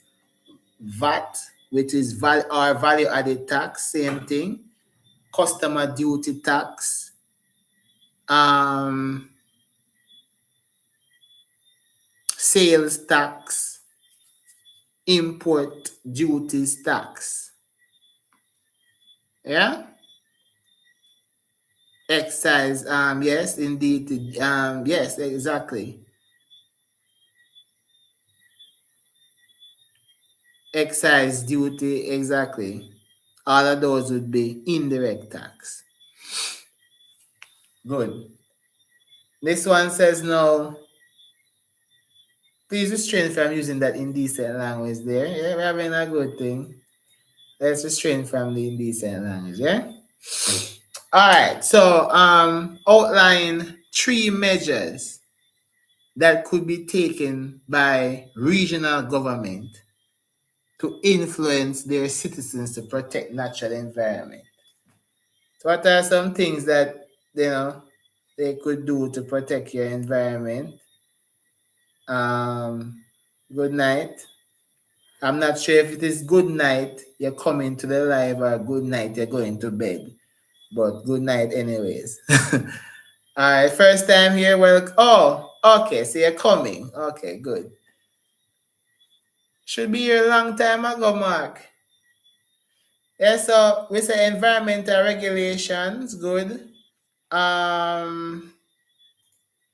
VAT, which is value added tax, same thing, customer duty tax, sales tax, import duties tax. Yeah? Excise, yes, indeed. Yes, exactly. Excise duty, exactly. All of those would be indirect tax. Good. This one says no. Please restrain from using that indecent language there. Yeah, we're having a good thing. Let's restrain from the indecent language, yeah? All right, so outline 3 measures that could be taken by regional government to influence their citizens to protect natural environment. So what are some things that they could do to protect your environment? Um, Good night. I'm not sure if it is good night you're coming to the live or good night you're going to bed. But good night anyways. Alright, first time here. Well, oh, okay, so you're coming. Okay, good. Should be here a long time ago, Mark. Yeah, so we say environmental regulations, good. Um,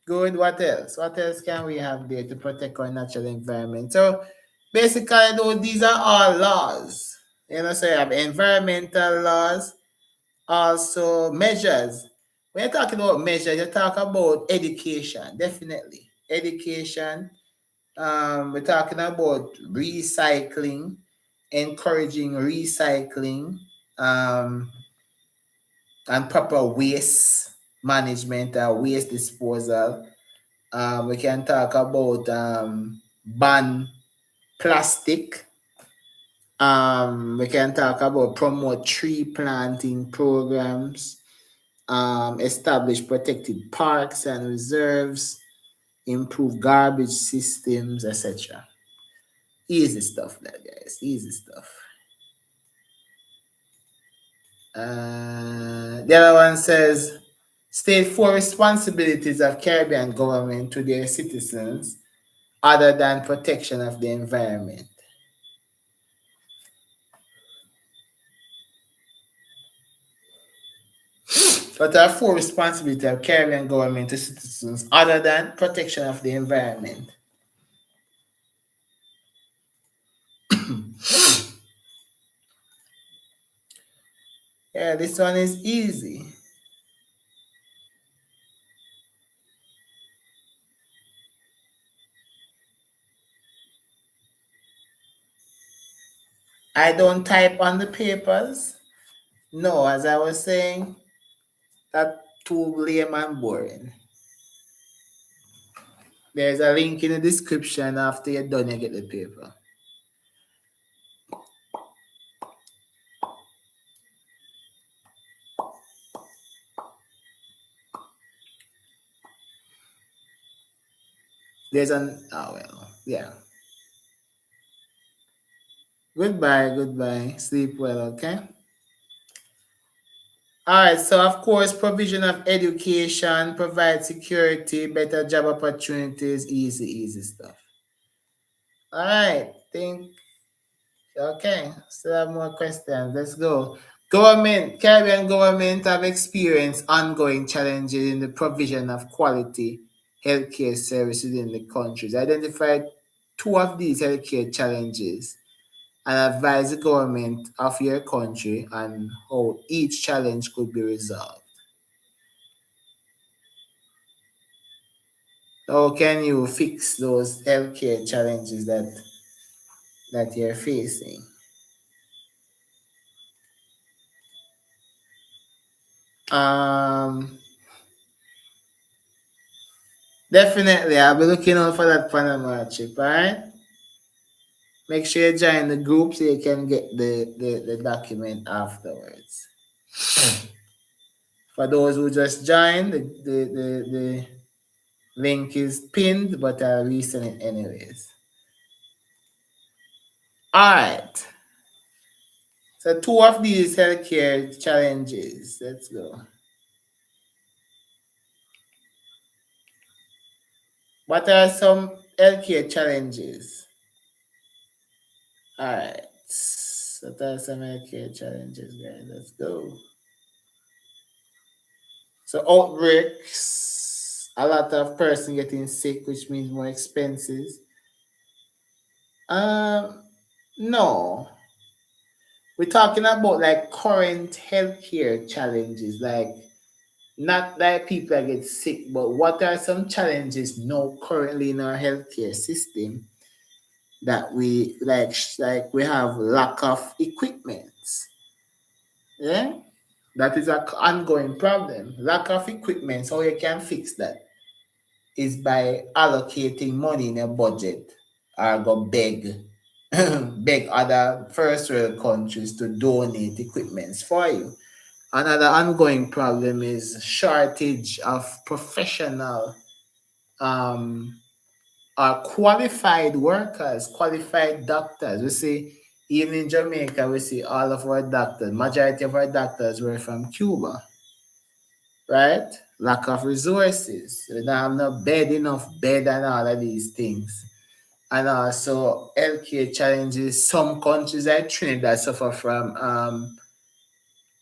Good. What else? What else can we have there to protect our natural environment? So basically, though, these are all laws. So you have environmental laws, also measures. When you're talking about measures, you talk about education, definitely. Education. We're talking about recycling, encouraging recycling, um, and proper waste management or waste disposal. We can talk about ban plastic. We can talk about promote tree planting programs, establish protected parks and reserves, improve garbage systems, etc. Easy stuff, that guys. Easy stuff. The other one says state for responsibilities of Caribbean government to their citizens other than protection of the environment. But are full responsibility of Caribbean government to citizens other than protection of the environment. Yeah, this one is easy. I don't type on the papers. No, as I was saying, that too lame and boring. There's a link in the description. After you're done, you get the paper. There's yeah. Goodbye. Sleep well, okay? All right, so of course, provision of education, provide security, better job opportunities, easy stuff. All right, okay, still have more questions. Let's go. Caribbean government have experienced ongoing challenges in the provision of quality healthcare services in the countries. Identified two of these healthcare challenges and advise the government of your country on how each challenge could be resolved. How can you fix those healthcare challenges that you're facing? Um, Definitely, I'll be looking out for that Panama chip, alright? Make sure you join the group so you can get the document afterwards. For those who just joined, the link is pinned, but I'll resend it anyways. Alright. So two of these healthcare challenges. Let's go. What are some healthcare challenges? Alright. So what are some healthcare challenges, guys? Let's go. So outbreaks, a lot of person getting sick, which means more expenses. No. We're talking about like current healthcare challenges, like not like people that get sick, but what are some challenges now currently in our healthcare system that we like we have lack of equipment. Yeah? That is an ongoing problem. Lack of equipment. How you can fix that is by allocating money in a budget or go beg beg other first world countries to donate equipments for you. Another ongoing problem is shortage of professional um, or qualified workers, qualified doctors. We see even in Jamaica, we see all of our doctors, majority of our doctors were from Cuba, right? Lack of resources. We don't have enough bed and all of these things. And also healthcare challenges. Some countries like Trinidad suffer from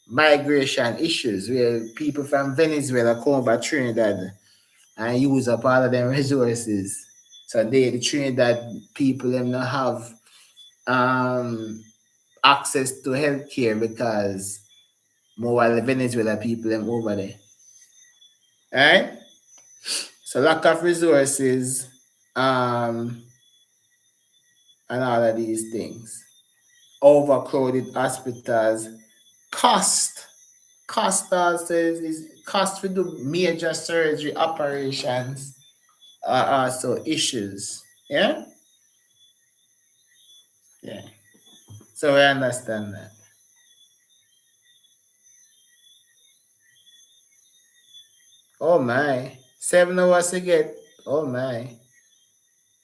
migration issues where people from Venezuela come back Trinidad and use up all of them resources. So the Trinidad people them not have um access to healthcare because more of the Venezuela people them over there. Alright? So lack of resources, and all of these things. Overcrowded hospitals, cost. Cost also is cost to do major surgery operations are also issues. Yeah? Yeah. So we understand that. Oh my. 7 hours to get. Oh my.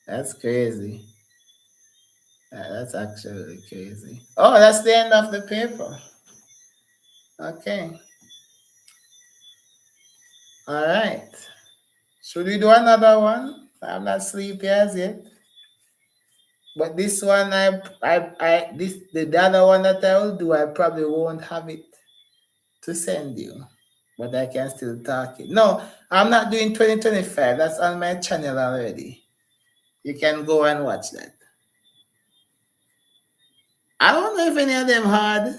That's crazy. That's actually crazy. Oh, that's the end of the paper. Okay. All right. Should we do another one? I'm not sleepy as yet. But this one, the other one that I will do, I probably won't have it to send you, but I can still talk it. No, I'm not doing 2025. That's on my channel already. You can go and watch that. I don't know if any of them hard.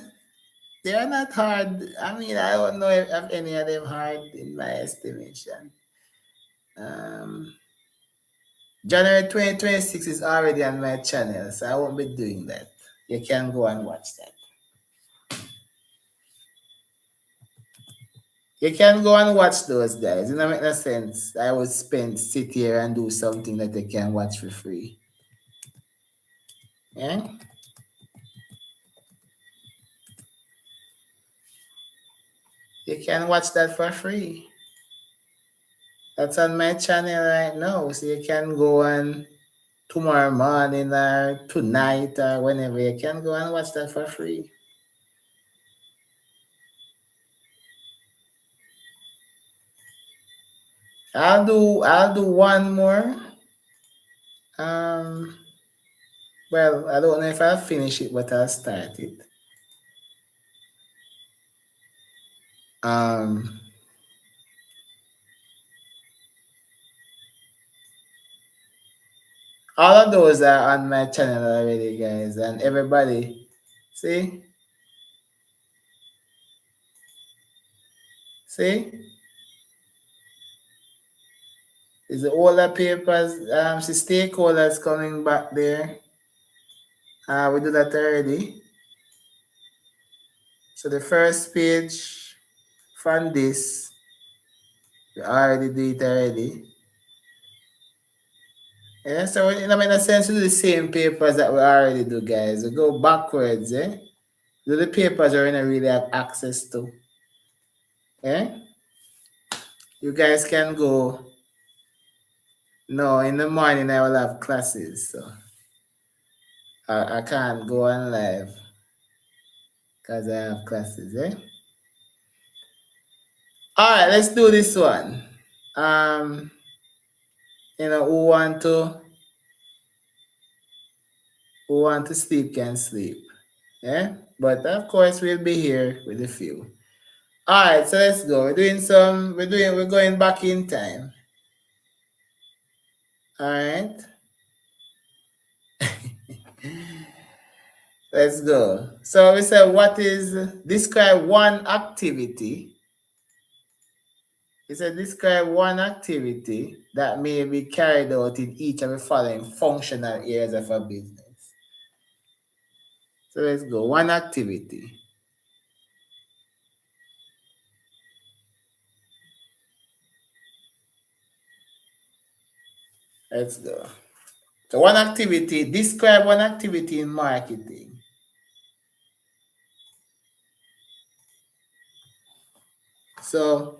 They are not hard. I mean, I don't know if any of them hard in my estimation. Um, January 2026 is already on my channel, so I won't be doing that. You can go and watch that. You can go and watch those guys. It don't make no sense. I would sit here and do something that they can watch for free. Yeah? You can watch that for free. That's on my channel right now. So you can go on tomorrow morning or tonight or whenever. You can go and watch that for free. I'll do one more. Um well, I don't know if I'll finish it, but I'll start it. Um all of those are on my channel already, guys, and everybody. See? See? Is the older papers, see stakeholders coming back there. We do that already. So the first page from this, we already do it already. Yeah, so it don't make no sense to do the same papers that we already do, guys. We go backwards, eh? Do the papers we don't really have access to. Yeah? You guys can go. No, in the morning I will have classes, so I can't go on live because I have classes, eh? Alright, let's do this one. Who want to sleep can sleep. Yeah? But of course we'll be here with a few. Alright, so let's go. We're going back in time. Alright. Let's go. So we said describe one activity. He said describe one activity that may be carried out in each of the following functional areas of a business. So let's go. One activity. Let's go. So describe one activity in marketing. So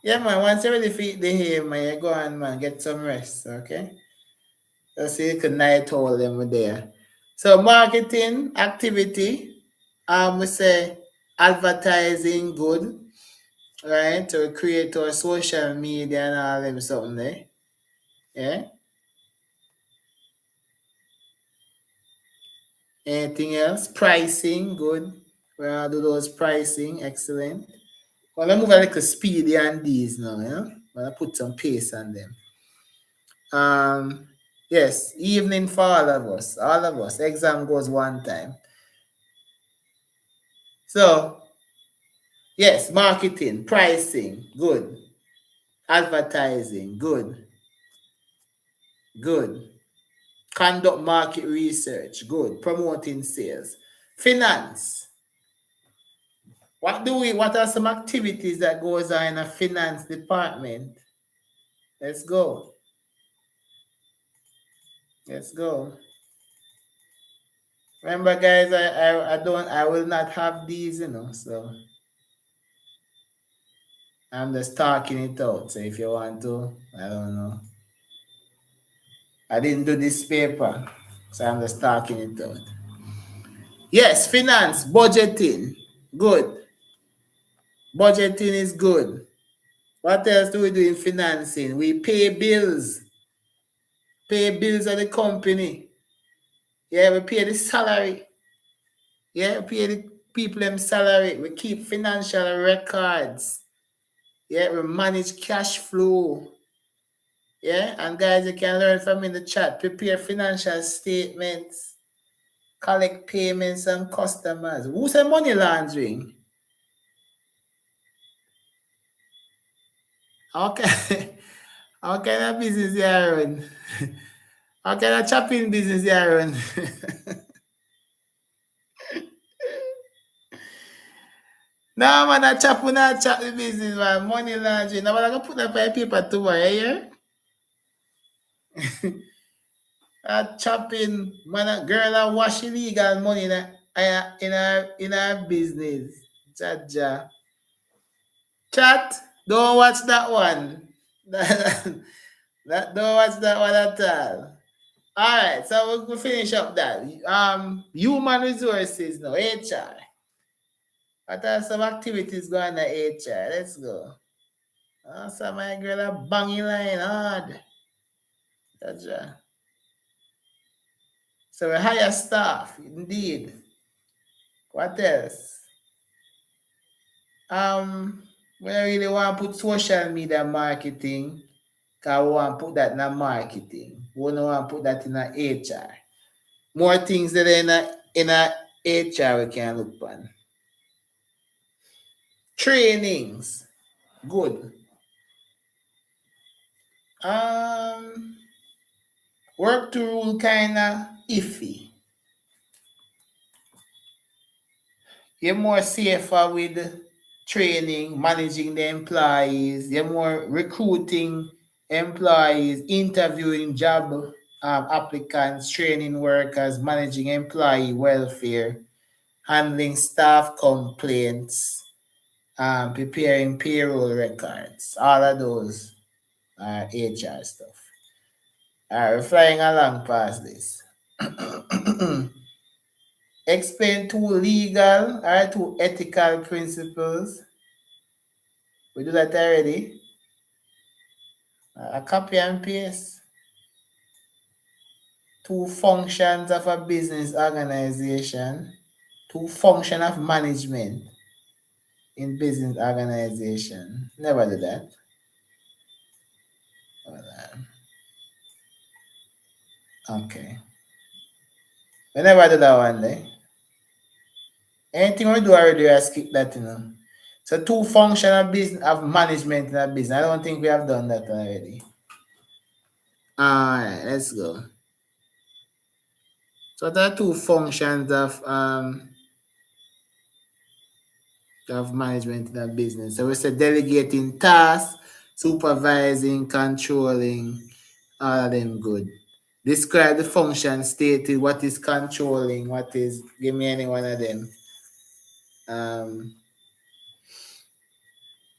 yeah, man, once you ready for the hay, man, you go on, man, get some rest, okay? So you can night hold them there. So marketing activity, we say advertising good, right? To create our social media and all them something there. Yeah. Anything else? Pricing, good. We are do those pricing, excellent. Well, I move a little speedy on these now, yeah. Well, I put some pace on them. Yes, evening for all of us. All of us. Exam goes one time. So, yes, marketing, pricing, good. Advertising, good. Good. Conduct market research, good. Promoting sales. Finance. What are some activities that goes on in a finance department? Let's go. Let's go. Remember, guys, I will not have these, so I'm just talking it out. So if you want to, I don't know. I didn't do this paper, so I'm just talking it out. Yes, finance, budgeting, good. Budgeting is good. What else do we do in financing? We pay bills. Pay bills of the company. Yeah, we pay the salary. Yeah, we pay the people them salary. We keep financial records. Yeah, we manage cash flow. Yeah, and guys, you can learn from in the chat. Prepare financial statements, collect payments and customers. Who's a money laundering? Okay. How kind of business you run? How kind of chopping business you run? No, man, I chop when I chop the business, man. Money laundering. Now, I'm going to put that by paper tomorrow, yeah? Chopping, man, a girl a wash illegal money in a business. Jaja. Chat, don't watch that one. Don't watch that one at all. Alright, so we'll finish up that. Human resources now, HR. What are some activities going on HR? Let's go. So my girl a banging line hard. Jaja. So we hire staff, indeed. What else? We don't really want to put social media marketing because we want to put that in a marketing. We don't want to put that in a HR. More things that are in a HR we can look on. Trainings. Good. Work to rule kinda iffy. You're more safer with training, managing the employees. You're more recruiting employees, interviewing job applicants, training workers, managing employee welfare, handling staff complaints, preparing payroll records. All of those are HR stuff. All right, we're flying along past this. Explain two legal or two ethical principles. We do that already. A copy and paste. Two functions of a business organization. Two functions of management in business organization. Never do that. Hold on. Okay. We never do that one day. Anything we do already, I skip that, So two functional business of management in a business. I don't think we have done that already. Alright, let's go. So there are two functions of management in a business. So we say delegating tasks, supervising, controlling, all of them good. Describe the function stated. What is controlling? What is, give me any one of them.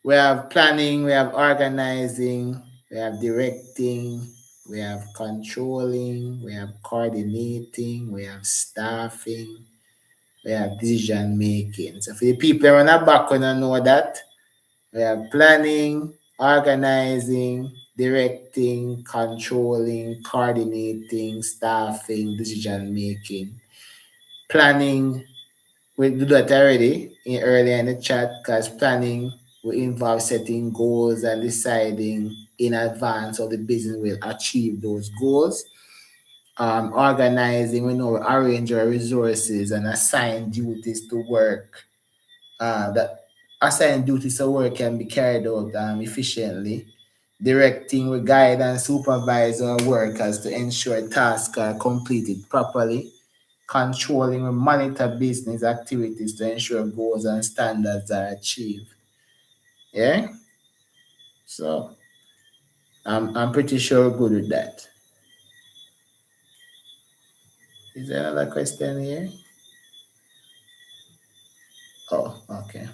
We have planning, we have organizing, we have directing, we have controlling, we have coordinating, we have staffing, we have decision making. So for the people on the back when I know that, we have planning, organizing, directing, controlling, coordinating, staffing, decision making. Planning, we do that already earlier in the chat because planning will involve setting goals and deciding in advance how the business will achieve those goals. Organizing, we know, arrange our resources and assign duties to work. That assigned duties to work can be carried out efficiently. Directing, we guide and supervise our workers to ensure tasks are completed properly. Controlling, we monitor business activities to ensure goals and standards are achieved. Yeah? So I'm pretty sure we're good with that. Is there another question here? Oh, okay.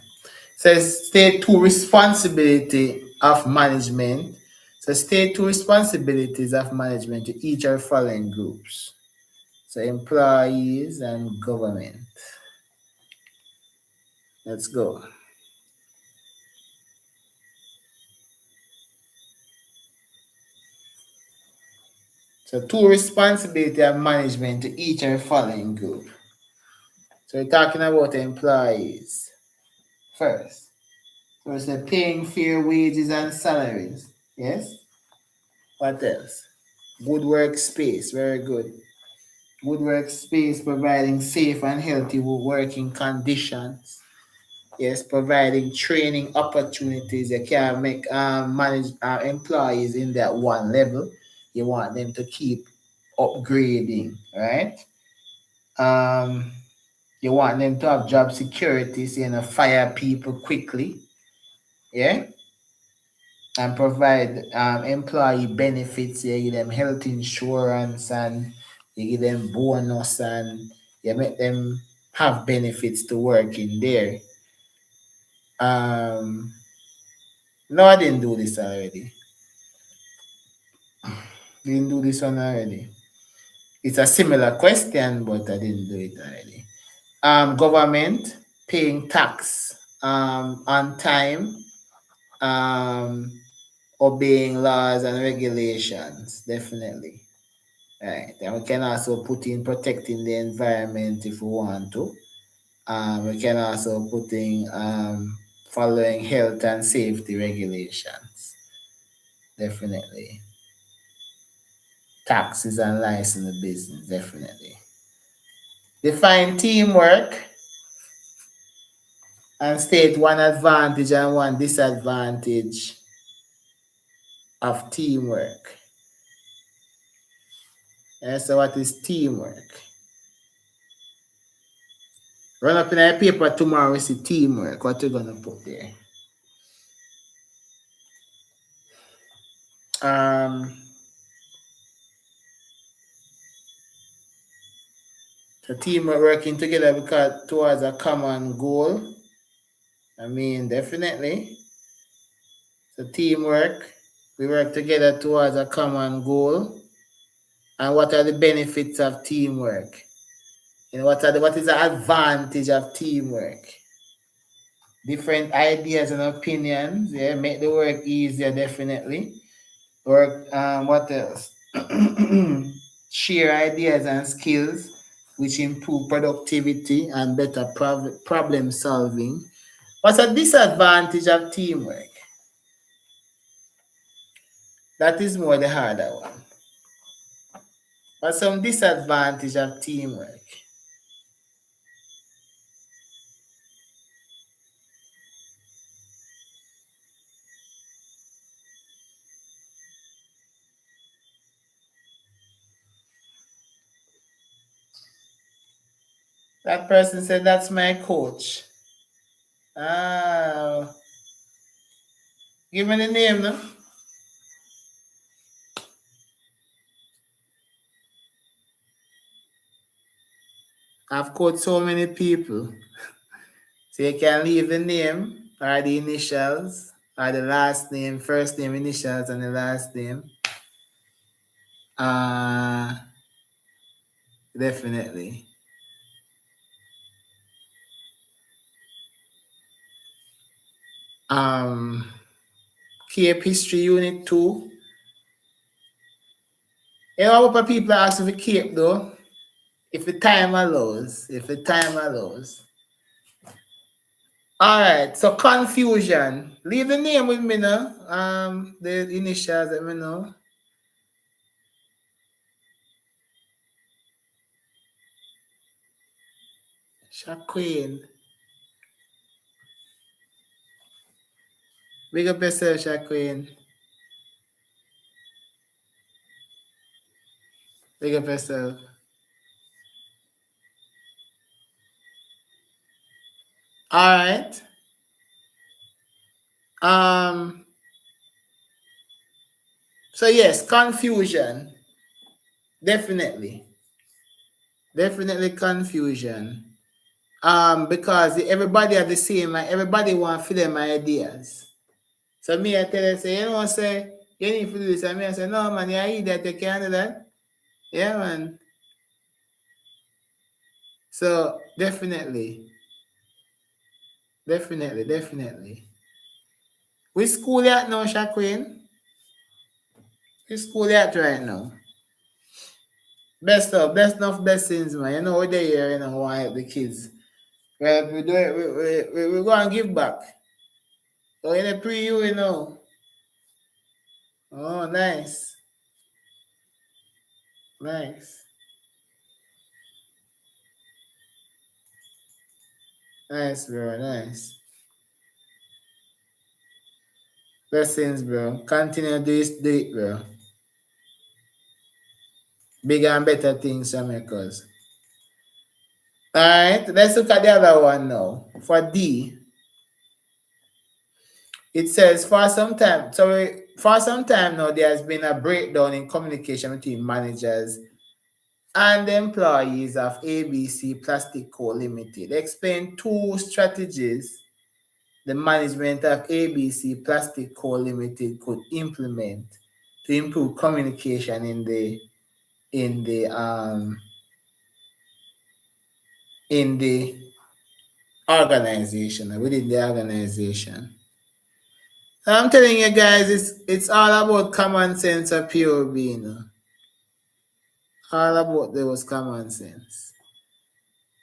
Says state two responsibility of management. So state two responsibilities of management to each of the following groups. So employees and government. Let's go. So two responsibility of management to each of the following group. So we're talking about employees first. So it's paying fair wages and salaries. Yes? What else? Good workspace. Very good. Good workspace, providing safe and healthy working conditions. Yes, providing training opportunities. You can't make manage employees in that one level. You want them to keep upgrading, right? You want them to have job security, so you know, fire people quickly, yeah, and provide employee benefits. You give them health insurance and you give them bonus and you make them have benefits to work in there. No, I didn't do this already. Didn't do this one already. It's a similar question, but I didn't do it already. Government paying tax on time, obeying laws and regulations, definitely. Right. And we can also put in protecting the environment if we want to. We can also put in following health and safety regulations. Definitely. Taxes and license business, definitely. Define teamwork and state one advantage and one disadvantage of teamwork. And so what is teamwork? Run up in a paper tomorrow, we see teamwork. What you gonna put there? So teamwork, working together because towards a common goal. I mean, definitely. So teamwork, we work together towards a common goal. And what are the benefits of teamwork? You know, what is the advantage of teamwork? Different ideas and opinions, yeah, make the work easier, definitely. Work, what else? Share ideas and skills, which improve productivity and better problem solving. What's a disadvantage of teamwork? That is more the harder one. What's some disadvantage of teamwork? That person said, that's my coach. Ah, give me the name, no? I've coached so many people. So you can leave the name or the initials or the last name, first name, initials, and the last name. Definitely. Cape History Unit 2. You know what people ask for Cape though? If the time allows. Alright, so confusion. Leave the name with me now. The initials, let me know. Shaquin. Big up yourself, Shaquin. Big up yourself. Alright. So yes, confusion. Definitely confusion. Because everybody are the same, and everybody want for them ideas. So me, I tell you, say, you know, say, you need to do this. And me, I say, no, man, you're idiot, you can't do that. Yeah, man. So definitely. We school at now, Shaquin? We school at right now. Best enough blessings, man. You know, we're there, you know, want to help the kids. Well, we do it, we go and give back. So in the pre-U, you know. Oh, nice. Nice, bro. Nice. Blessings, bro. Continue to do it, bro. Bigger and better things shall make us. Alright, let's look at the other one now. For D, it says for some time now, there has been a breakdown in communication between managers and employees of ABC Plastic Co. Limited. Explain 2 strategies the management of ABC Plastic Co. Limited could implement to improve communication in the organization, within the organization. I'm telling you guys, it's all about common sense or POB, you know. All about those common sense.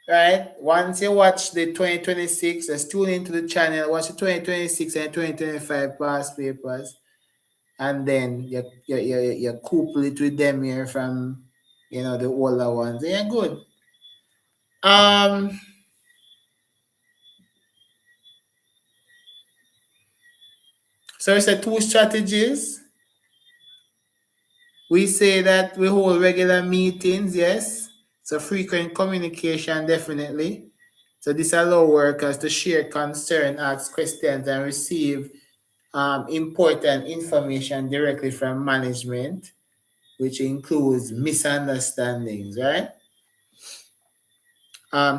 Right? Once you watch the 2026, just tune into the channel, watch the 2026 and 2025 past papers, and then you couple it with them here from, you know, the older ones. Yeah, good. So it's a 2 strategies. We say that we hold regular meetings, yes. So frequent communication, definitely. So this allows workers to share concern, ask questions, and receive important information directly from management, which includes misunderstandings, right?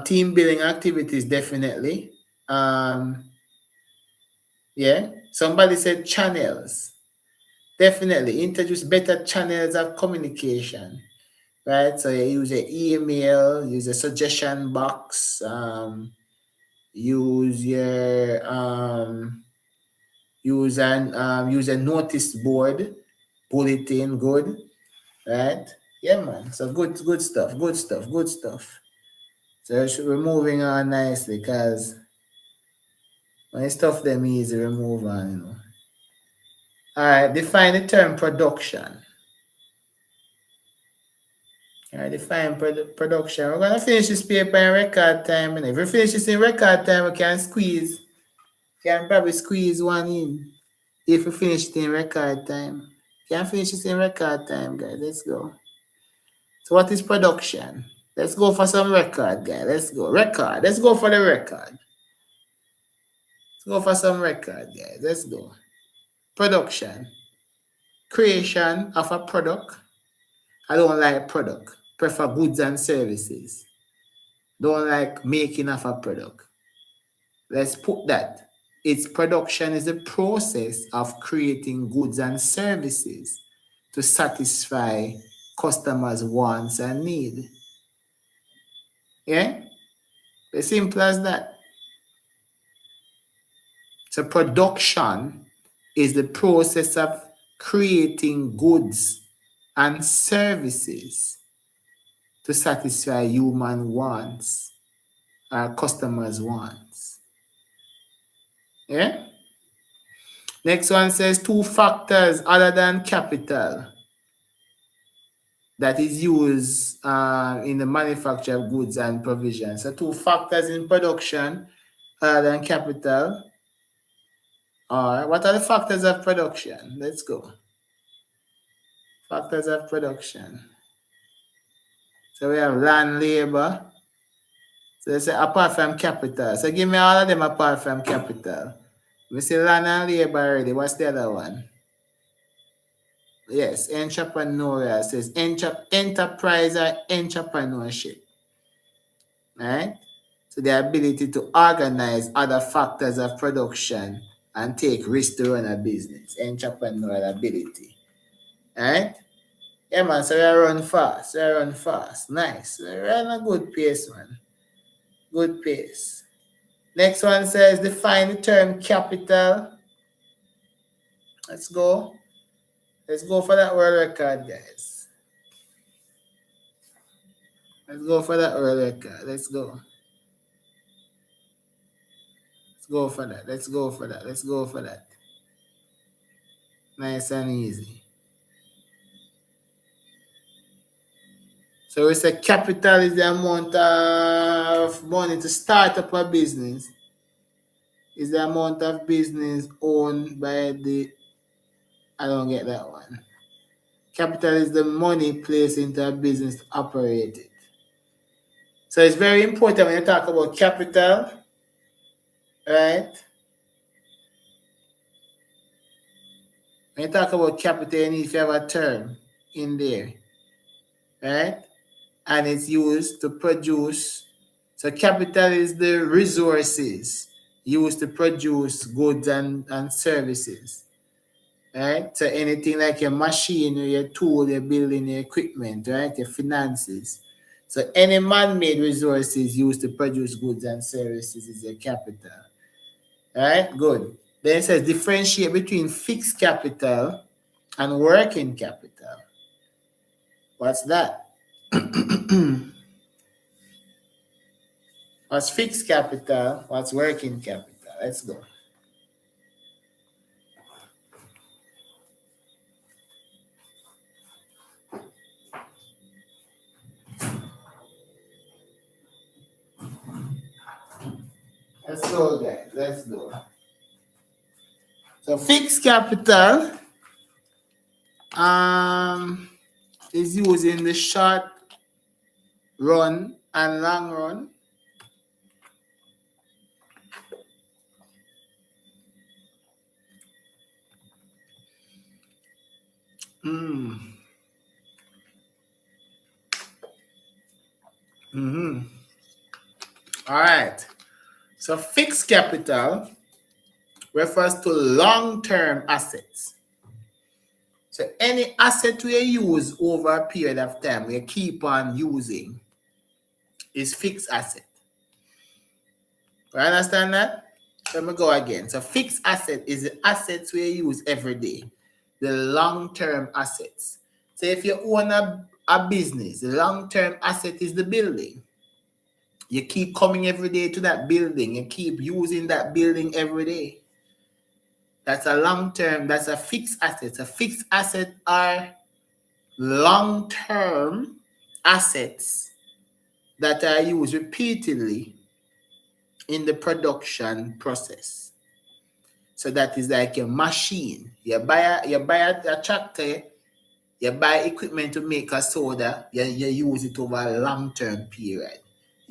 Team building activities, definitely. Yeah. Somebody said channels. Definitely introduce better channels of communication, right? So you use an email, use a suggestion box, use your use a notice board, bulletin, good, right? Yeah, man. So good stuff. So we're moving on nicely because when stuff them easy, we move on, you know. All right, define the term production. All right, define production. We're gonna finish this paper in record time. And if we finish this in record time, we can probably squeeze one in. If we finish it in record time. Can finish this in record time, guys. Let's go. So what is production? Let's go for some record, guys. Let's go. Record. Let's go for the record. Let's go for some record, guys. Let's go. Production. Creation of a product. I don't like product. Prefer goods and services. Don't like making of a product. Let's put that. Its production is the process of creating goods and services to satisfy customers' wants and needs. Yeah? As simple as that. So production is the process of creating goods and services to satisfy human wants, our customers' wants. Yeah? Next one says 2 factors other than capital that is used in the manufacture of goods and provision. So 2 factors in production other than capital are, what are the factors of production? Let's go. Factors of production. So we have land, labor. So they say apart from capital. So give me all of them apart from capital. We say land and labor already. What's the other one? Yes, entrepreneurial. It says enterprise or entrepreneurship. Right? So the ability to organize other factors of production and take risks to run a business. Entrepreneurial ability. Right? Yeah, man. So we run fast. Nice. We're on a good pace, man. Good pace. Next one says define the term capital. Let's go. Let's go for that world record, guys. Let's go for that world record. Let's go. Let's go for that. Let's go for that. Let's go for that. Nice and easy. So we say capital is the amount of money to start up a business. Is the amount of business owned by the... I don't get that one. Capital is the money placed into a business to operate it. So it's very important when you talk about capital, right? When you talk about capital, you need to have a term in there, right? And it's used to produce. So capital is the resources used to produce goods and services, right? So anything like your machine, your tool, your building, your equipment, right? Your finances. So any man-made resources used to produce goods and services is your capital. All right, good. Then it says differentiate between fixed capital and working capital. What's that? What's fixed capital? What's working capital? Let's go. Let's go, guys. Let's go. So fixed capital is used in the short run and long run. All right. So fixed capital refers to long-term assets. So any asset we use over a period of time, we keep on using, is fixed asset. You understand that? Let me go again. So fixed asset is the assets we use every day, the long-term assets. So if you own a business, the long-term asset is the building. You keep coming every day to that building. You keep using that building every day. That's a long-term, that's a fixed asset. A fixed asset are long-term assets that are used repeatedly in the production process. So that is like a machine. You buy a tractor, you buy equipment to make a soda, you use it over a long-term period.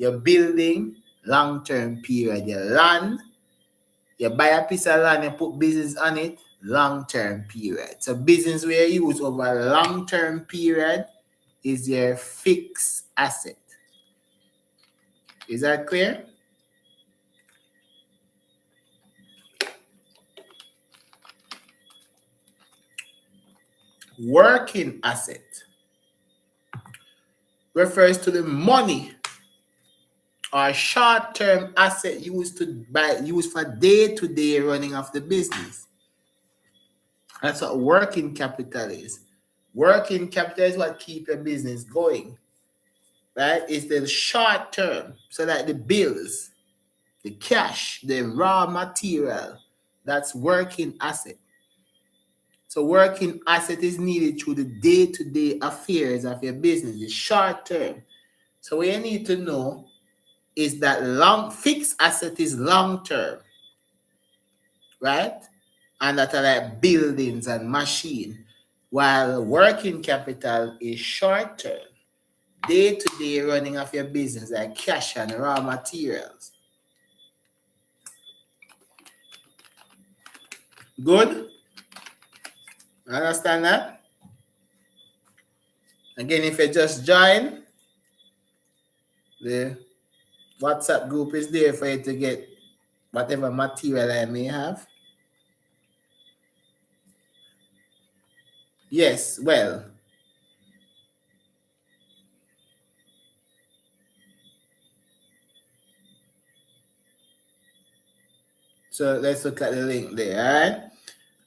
You're building, long-term period. Your land, you buy a piece of land, you put business on it, long-term period. So business we use over a long-term period is your fixed asset. Is that clear? working asset refers to the money or short-term asset used for day-to-day running of the business. That's what working capital is. Working capital is what keeps your business going, right? It's the short term, so like the bills, the cash, the raw material. That's working asset. So working asset is needed through the day-to-day affairs of your business, the short term. So what you need to know is that fixed asset is long term, right? And that are like buildings and machine, while working capital is short term, day-to-day running of your business like cash and raw materials. Good? Understand that? Again, if you just join, the WhatsApp group is there for you to get whatever material I may have. Yes, well, so let's look at the link there,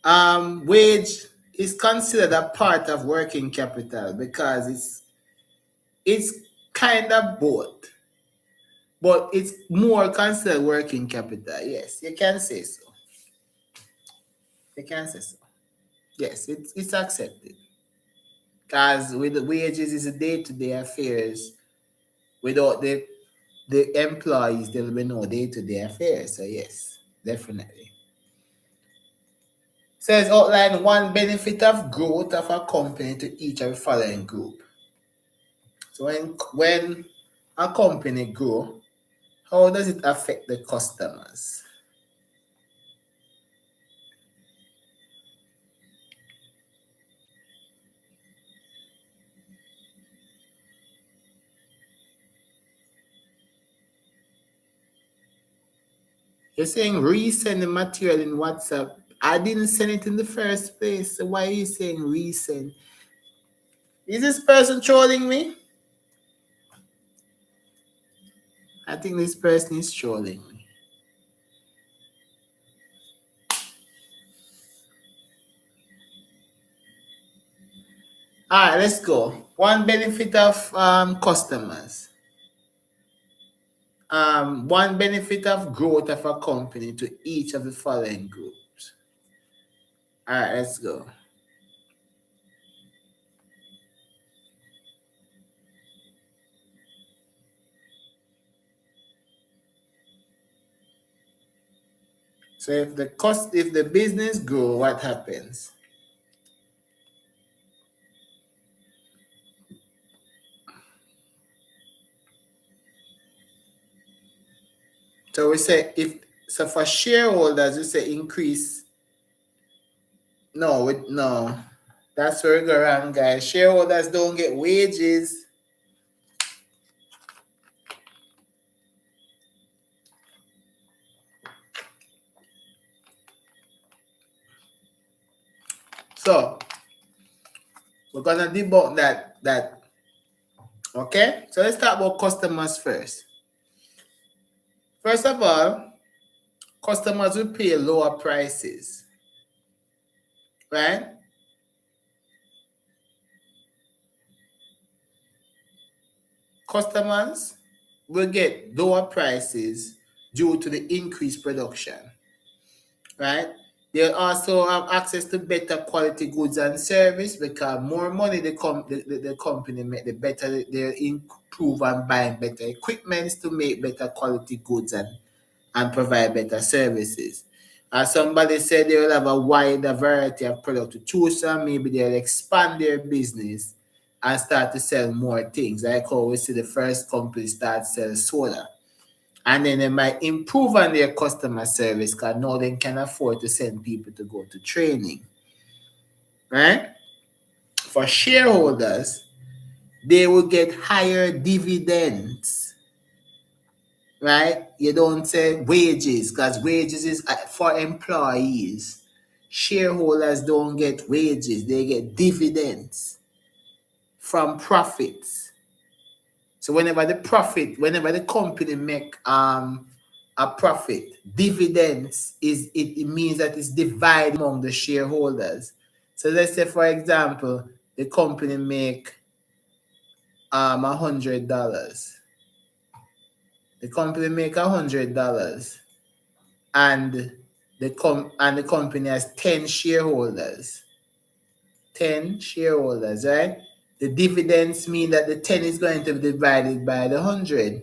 all right? Wage is considered a part of working capital because it's kind of both, but it's more considered working capital. Yes, you can say so. You can say so. Yes, it's accepted. Because with the wages is a day-to-day affairs. Without the employees, there will be no day-to-day affairs. So yes, definitely. Says outline one benefit of growth of a company to each of the following group. So when a company grow, how does it affect the customers? You're saying resend the material in WhatsApp. I didn't send it in the first place. So why are you saying resend? Is this person trolling me? I think this person is trolling me. All right, let's go. One benefit of customers. One benefit of growth of a company to each of the following groups. All right, let's go. So if the business grow, what happens? So we say for shareholders, we say increase. No. That's where we go wrong, guys. Shareholders don't get wages. So we're gonna debunk that. Okay? So let's talk about customers first. First of all, customers will pay lower prices. Right? Customers will get lower prices due to the increased production. Right? They also have access to better quality goods and service because more money the company make, the better they improve and buying better equipment to make better quality goods and provide better services. As somebody said, they will have a wider variety of products to choose from. Maybe they'll expand their business and start to sell more things. Like how we see the first company start selling soda. And then they might improve on their customer service because now they can afford to send people to go to training. Right? For shareholders, they will get higher dividends. Right? You don't say wages because wages is for employees. shareholders don't get wages, they get dividends from profits. So whenever the company make a profit, dividends it means that it's divided among the shareholders. So let's say, for example, the company make $100. The company make $100, and the company has 10 shareholders. 10 shareholders, right? The dividends mean that the 10 is going to be divided by the 100.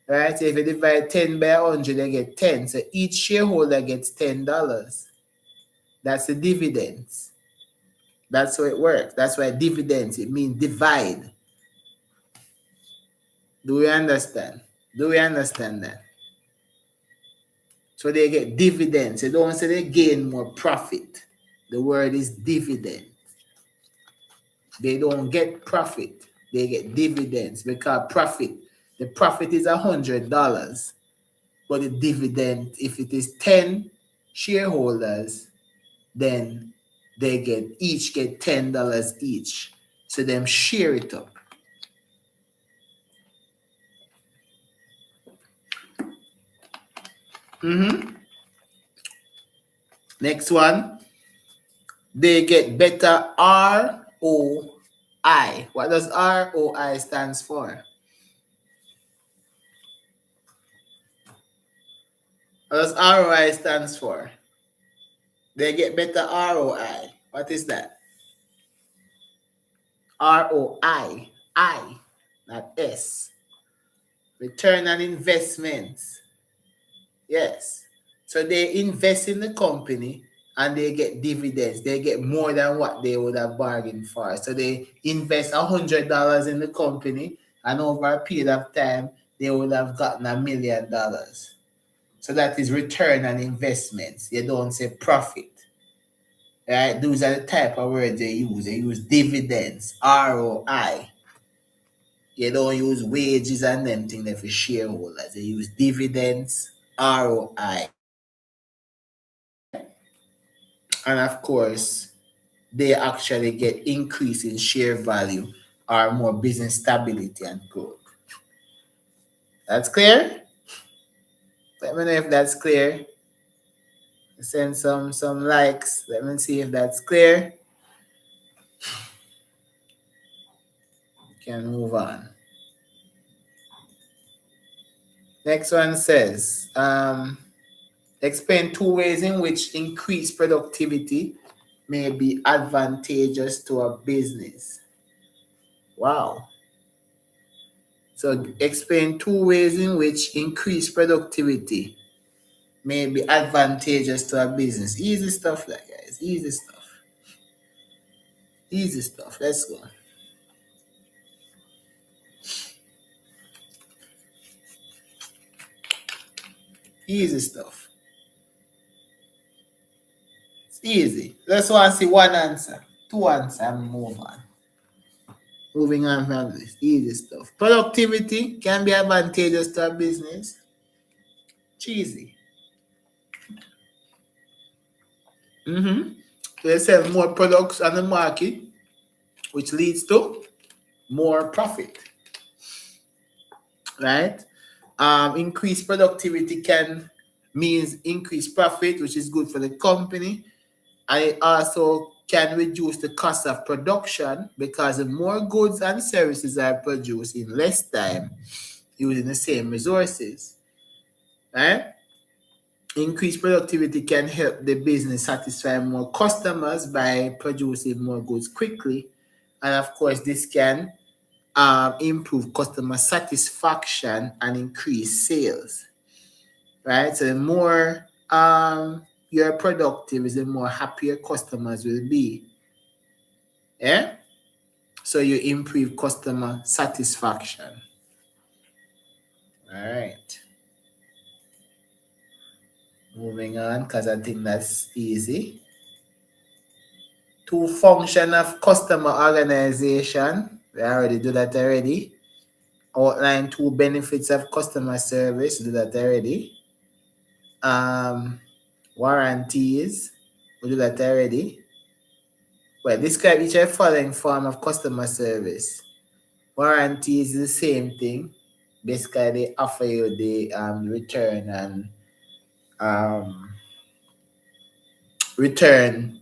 Right? So if you divide 10 by 100, you get 10. So each shareholder gets $10. That's the dividends. That's how it works. That's why dividends, it means divide. Do we understand? Do we understand that? So they get dividends. They don't say they gain more profit. The word is dividend. They don't get profit. They get dividends because the profit is $100. But the dividend, if it is 10 shareholders, then they each get $10 each. So them share it up. Next one, they get better ROI. What does ROI stands for? What does ROI stands for? They get better ROI. What is that? ROI. I, not S. Return on investments. Yes. So they invest in the company and they get dividends. They get more than what they would have bargained for. So they invest $100 in the company, and over a period of time, they would have gotten $1 million. So that is return on investments. You don't say profit. Right? Those are the type of words they use. They use dividends, ROI. You don't use wages and them things there for shareholders. They use dividends, ROI. And of course, they actually get increase in share value or more business stability and growth. That's clear? Let me know if that's clear. Send some likes. Let me see if that's clear. Can move on. Next one says, explain 2 ways in which increased productivity may be advantageous to a business. Wow. So explain 2 ways in which increased productivity may be advantageous to a business. Easy stuff, that guys. Easy stuff. Easy stuff. Let's go. Easy stuff. It's easy. Let's want to see 1 answer. 2 answers and move on. Moving on from this. Easy stuff. Productivity can be advantageous to a business. Cheesy. They sell more products on the market, which leads to more profit. Right? Increased productivity means increased profit, which is good for the company. And it also can reduce the cost of production because the more goods and services are produced in less time using the same resources. Right? Increased productivity can help the business satisfy more customers by producing more goods quickly. And of course, this can improve customer satisfaction and increase sales. Right? So the more you're productive, the more happier customers will be. Yeah? So you improve customer satisfaction. All right. Moving on, because I think that's easy. 2 function of customer organization. We already do that already. Outline 2 benefits of customer service. Do that already. Warranties. We do that already. Well, describe each of the following form of customer service. Warranty is the same thing. Basically, they offer you the return and return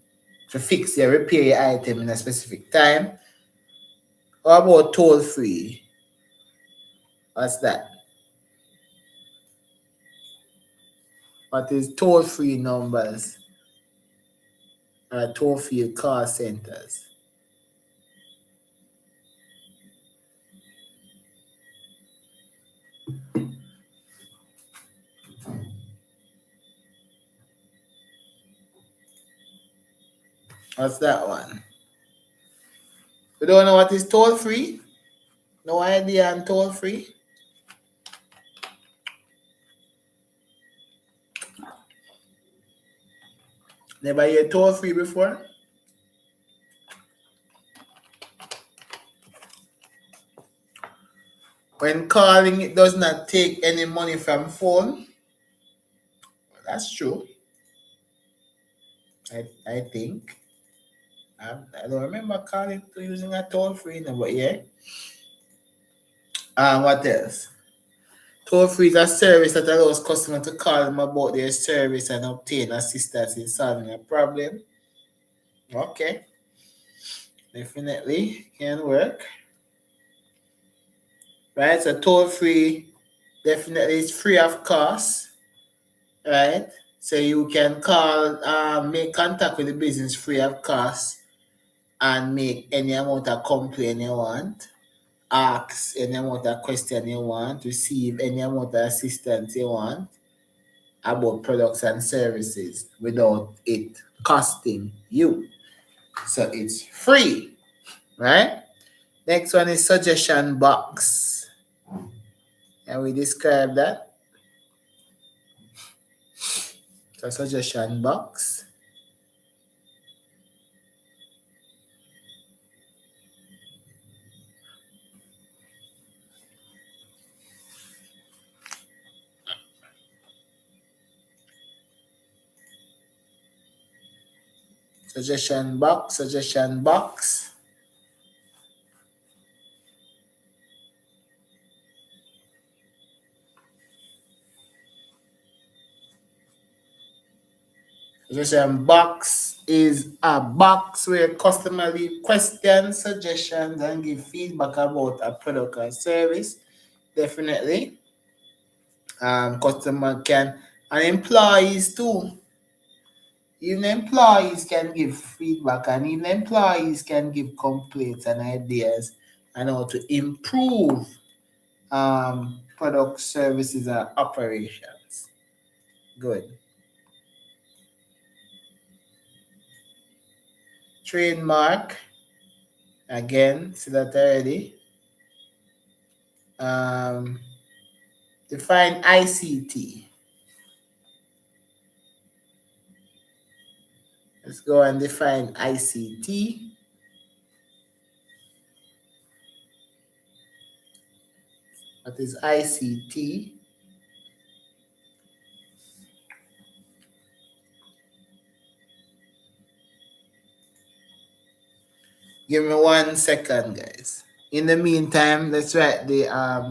to fix your repair your item in a specific time. How about toll free? What's that? What is toll free numbers? Toll free call centers. What's that one? You don't know what is toll free? No idea on toll free? Never hear toll free before? When calling, it does not take any money from phone. Well, that's true. I think. I don't remember calling to using a toll free number, yeah. What else? Toll free is a service that allows customers to call them about their service and obtain assistance in solving a problem. Okay. Definitely can work. Right? So toll free definitely is free of cost. Right? So you can call, make contact with the business free of cost and make any amount of complaint you want, ask any amount of question you want, receive any amount of assistance you want about products and services without it costing you. So it's free, right? Next one is suggestion box. And we describe that. So suggestion box. Suggestion box, suggestion box. Suggestion box is a box where customers leave questions, suggestions, and give feedback about a product or service. Definitely. Customer can, and employees too. Even employees can give feedback, and even employees can give complaints and ideas on how to improve product services and operations. Good. Trademark. Again, see that already. Define ICT. Let's go and define ICT. What is ICT? Give me 1 second, guys. In the meantime, let's write the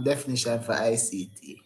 definition for ICT.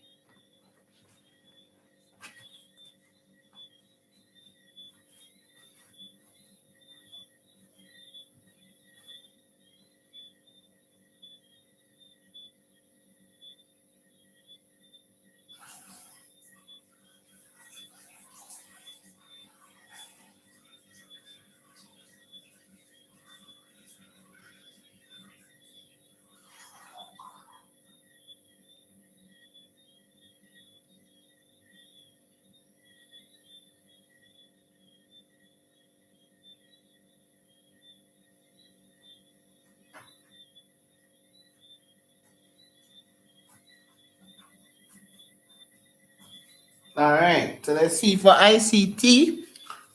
All right, so let's see for ICT.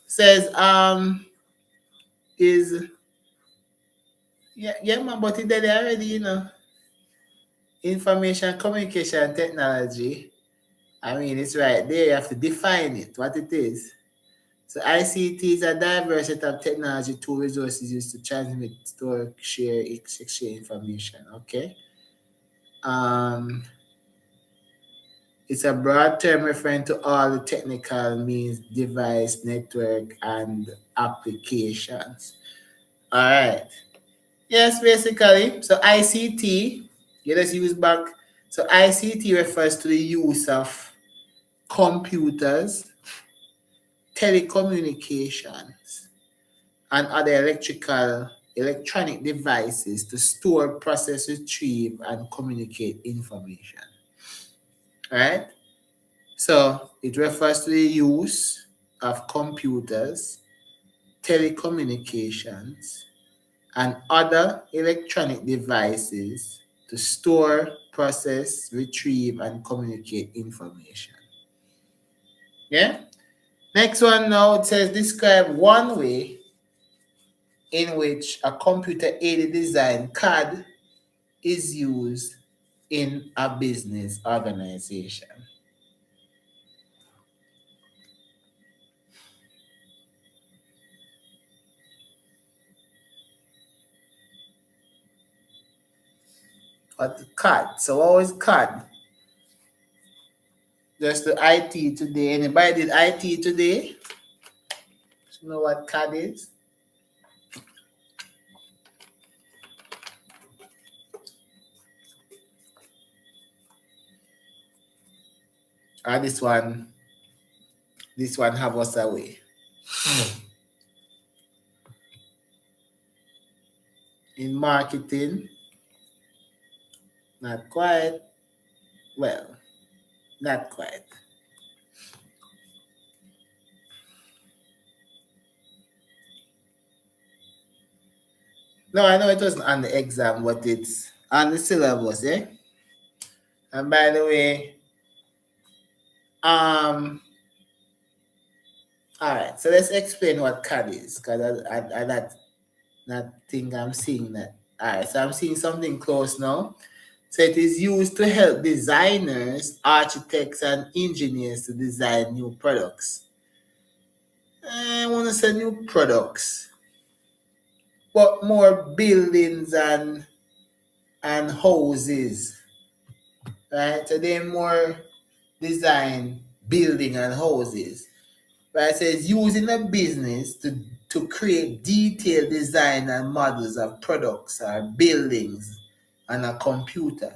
Says is yeah man, but it did already, information communication technology. I mean, it's right there. You have to define it, what it is. So ICT is a diverse set of technology tool resources used to transmit, store, share, exchange information. Okay. Um, it's a broad term referring to all the technical means, device, network, and applications. All right. Yes, basically. So ICT, let's use back. So ICT refers to the use of computers, telecommunications, and other electronic devices to store, process, retrieve, and communicate information. Right? So it refers to the use of computers, telecommunications, and other electronic devices to store, process, retrieve, and communicate information. Yeah? Next one now, it says describe one way in which a computer aided design CAD is used in a business organization. What CAD? So what was CAD? Just the IT today. Anybody did IT today? You know what CAD is? Ah, this one have us away. In marketing, not quite. Well, not quite. No, I know it wasn't on the exam, but it's on the syllabus, eh? And by the way, all right, so let's explain what CAD is, because I not think I'm seeing that. All right, so I'm seeing something close now. So it is used to help designers, architects, and engineers to design new products. I want to say new products, but more buildings and houses, right? So they more design building and houses. Right? So it's used in a business to create detailed design and models of products or buildings on a computer.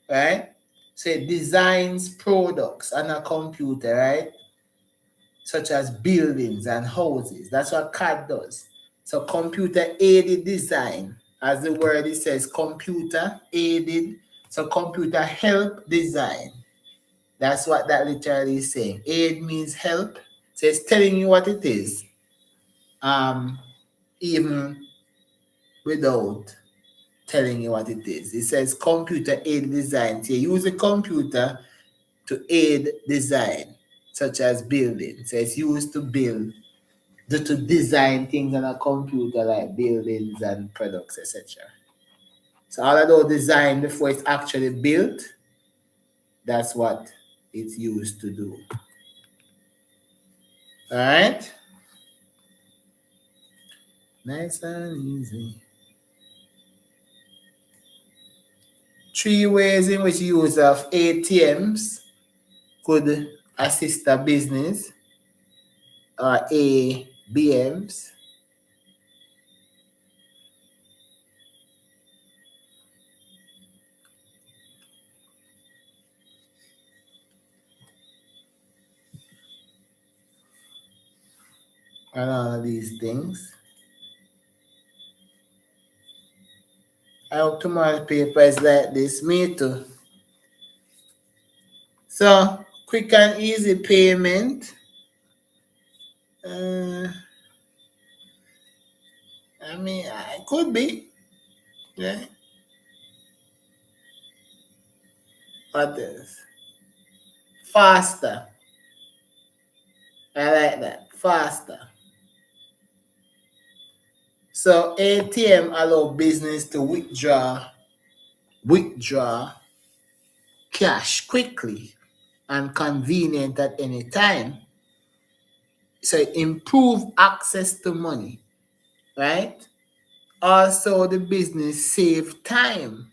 Right? So it designs products on a computer, right? Such as buildings and houses. That's what CAD does. So computer aided design, as the word it says, computer aided. So computer help design. That's what that literally is saying. Aid means help. So it's telling you what it is. Even without telling you what it is. It says computer aid design. So you use a computer to aid design, such as building. So it's used to build, to design things on a computer like buildings and products, etc. So all of those design before it's actually built, that's what it's used to do. All right? Nice and easy. 3 ways in which use of ATMs could assist a business or ABMs. And all of these things. I hope tomorrow's paper is like this. Me too. So, quick and easy payment. I mean, it could be. Yeah. What else? Faster. I like that. Faster. So ATM allow business to withdraw cash quickly and convenient at any time. So improve access to money, right? Also, the business save time.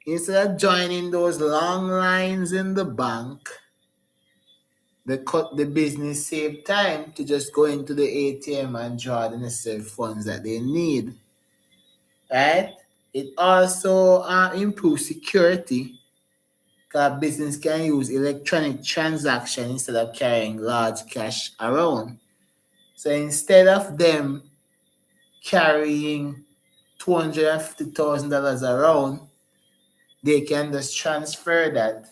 Instead of joining those long lines in the bank, the business save time to just go into the ATM and draw the necessary funds that they need, right? It also improves security because business can use electronic transaction instead of carrying large cash around. So instead of them carrying $250,000 around, they can just transfer that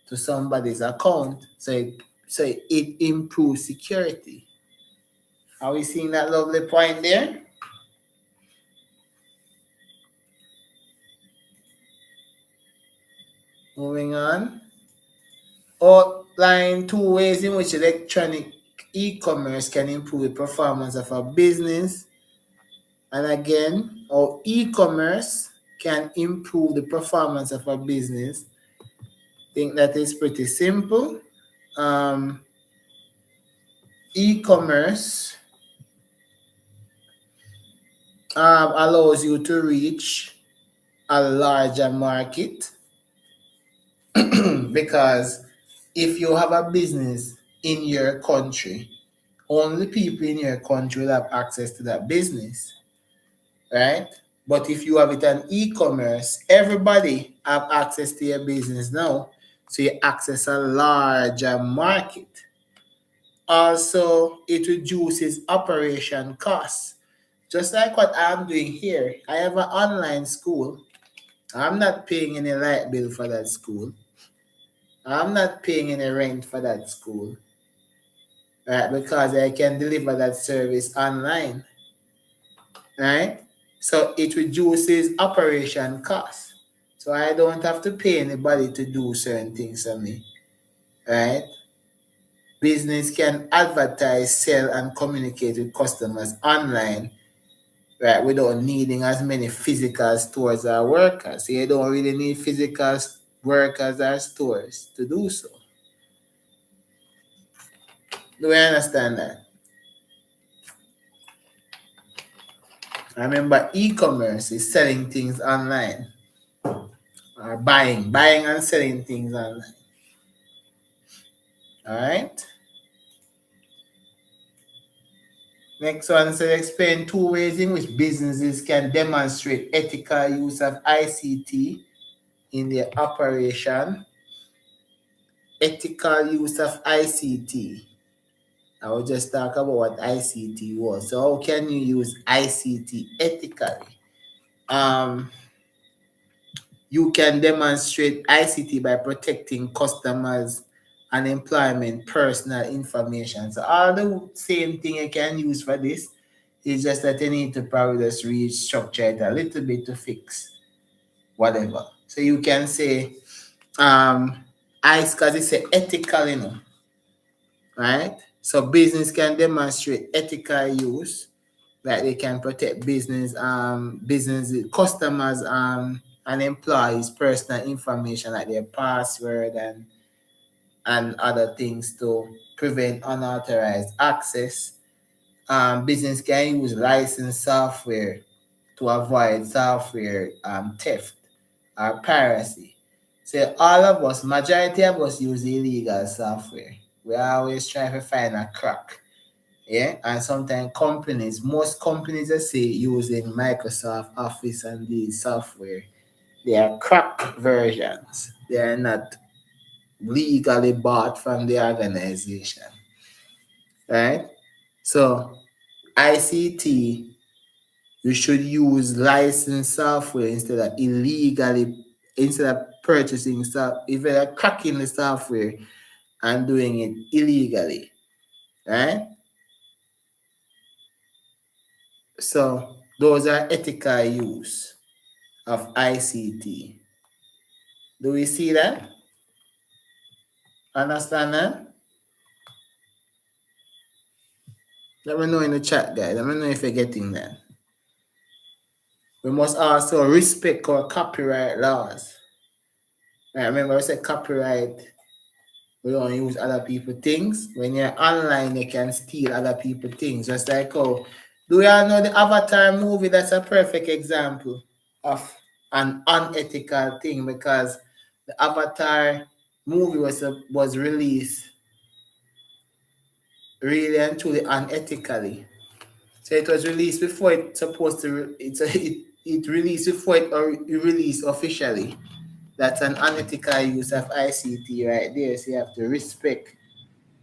to somebody's account. So it improves security. Are we seeing that lovely point there? Moving on. Outline 2 ways in which electronic e-commerce can improve the performance of a business. And again, how e-commerce can improve the performance of a business. I think that is pretty simple. E-commerce allows you to reach a larger market because if you have a business in your country, only people in your country will have access to that business, right? But if you have it on e-commerce, everybody have access to your business now, so you access a larger market. Also, it reduces operation costs. Just like what I'm doing here, I have an online school. I'm not paying any light bill for that school. I'm not paying any rent for that school, right? Because I can deliver that service online, right? So it reduces operation costs. So I don't have to pay anybody to do certain things for me, right? Business can advertise, sell, and communicate with customers online, right, without needing as many physical stores or workers. So you don't really need physical workers or stores to do so. Do we understand that? I remember e-commerce is selling things online or buying and selling things online. All right. Next one says explain 2 ways in which businesses can demonstrate ethical use of ICT in their operation. Ethical use of ICT. I will just talk about what ICT was. So how can you use ICT ethically? You can demonstrate ICT by protecting customers and employment personal information. So all the same thing you can use for this is just that you need to probably just restructure it a little bit to fix whatever. So you can say, because it's ethical, right? So business can demonstrate ethical use, like they can protect business customers and employees' personal information like their password and other things to prevent unauthorized access. Business can use licensed software to avoid software theft or piracy. So all of us, majority of us use illegal software. We always try to find a crack. Yeah, and sometimes most companies that say using Microsoft Office and these software, they are cracked versions. They are not legally bought from the organization, right? So ICT, you should use licensed software instead of purchasing stuff, if you're cracking the software and doing it illegally, right? So those are ethical use of ICT. Do we see that? Understand that? Let me know in the chat, guys. Let me know if you're getting that. We must also respect our copyright laws. Right, remember I said copyright We don't use other people's things. When you're online, you can steal other people's things. Just like how, do you all know the Avatar movie? That's a perfect example of an unethical thing, because the Avatar movie was released really and truly unethically. So it was released before it's supposed to. It released before it or released officially. That's an unethical use of ICT right there. So you have to respect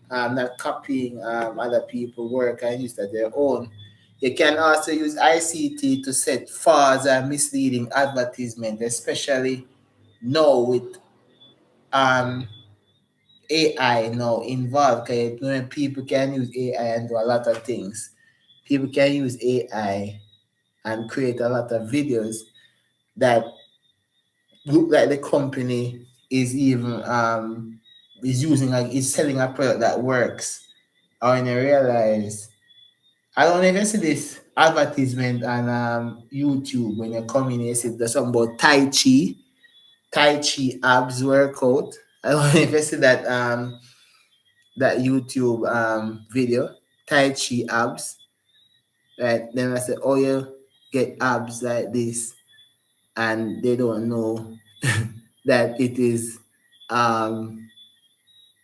not copying other people's work and use that their own. You can also use ICT to set false and misleading advertisement, especially now with AI now involved. Because when people can use AI and do a lot of things. People can use AI and create a lot of videos that look like the company is even is using, like, is selling a product that works. Or when you realize, I don't even see this advertisement on YouTube. When you come in, you see there's something about Tai Chi abs workout. I don't even see that YouTube video, Tai Chi abs. Right? Then I say, oh, you get abs like this, and they don't know that it is an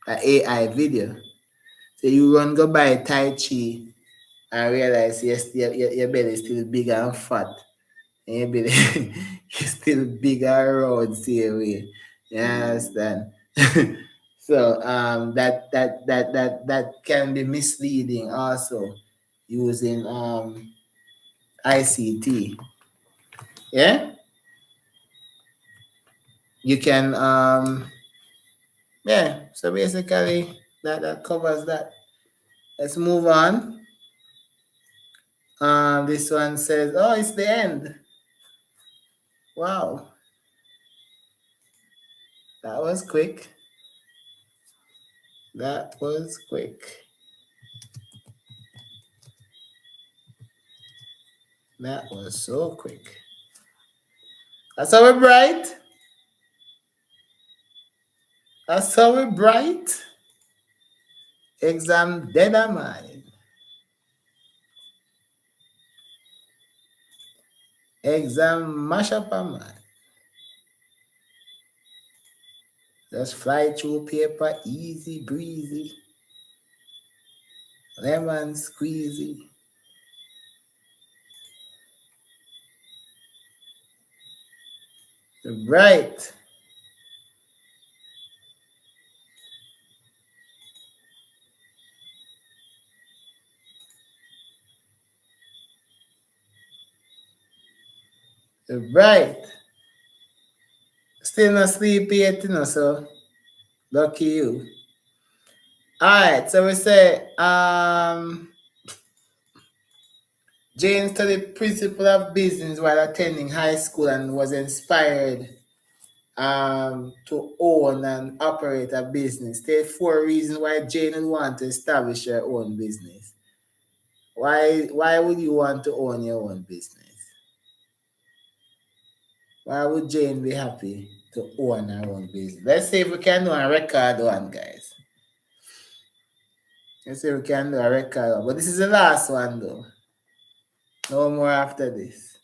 AI video. So you run go buy Tai Chi and realize, yes, your belly is still big and fat, and your belly is still big and round same way. You understand? So that can be misleading also, using ICT. Yeah, you can yeah. So basically that covers that. Let's move on. This one says, oh, it's the end. Wow, that was quick. That was quick. That was so quick. That's how we're bright. That's how we're bright. Exam dead of mind. Exam mash up a mind. Just fly through paper, easy breezy. Lemon squeezy. Right. Right. Still not sleepy yet, so lucky you. Alright, so we say Jane studied principle of business while attending high school and was inspired to own and operate a business. There are 4 reasons why Jane would want to establish her own business. Why would you want to own your own business? Why would Jane be happy to own her own business? Let's see if we can do a record one, guys. Let's see if we can do a record one. But this is the last one, though. No more after this.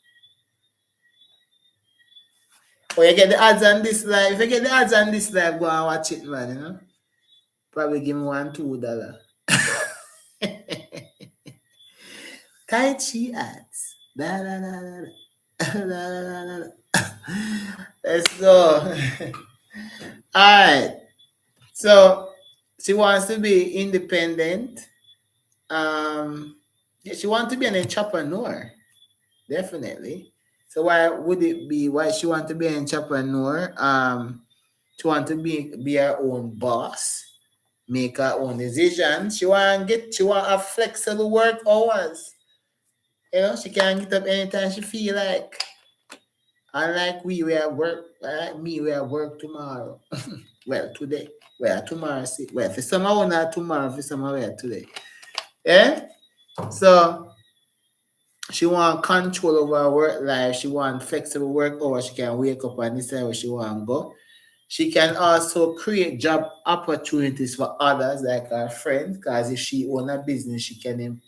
Oh, you get the ads on this live. If you get the ads on this live, go and watch it, man, you know? Probably give me $1-2. Tai Chi ads. Da, da, da, da, da. Da, da, da, da. Let's go. Alright. So she wants to be independent. She wants to be an entrepreneur. Definitely. So why would it be why she want to be an entrepreneur? She want to be her own boss, make her own decisions. She want a flexible work hours. You know, she can get up anytime she feel like. Unlike we at work, like me, we at work tomorrow. Well, today. Well, tomorrow. See. Well, for some I not tomorrow, for some I today. Yeah? So she want control over her work life. She want flexible work hours. She can wake up and decide where she want to go. She can also create job opportunities for others, like her friends, because if she own a business, she can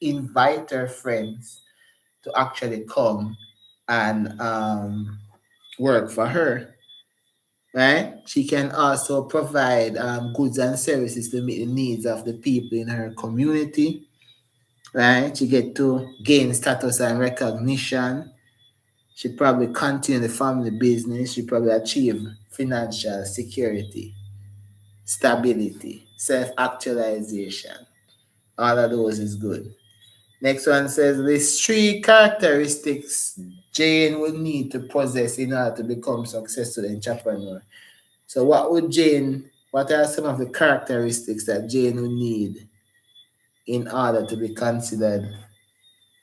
invite her friends to actually come and work for her, right? She can also provide goods and services to meet the needs of the people in her community, right? She get to gain status and recognition. She probably continue the family business. She probably achieve financial security, stability, self-actualization. All of those is good. Next one says these three characteristics Jane would need to possess in order to become successful entrepreneur. So what are some of the characteristics that Jane would need in order to be considered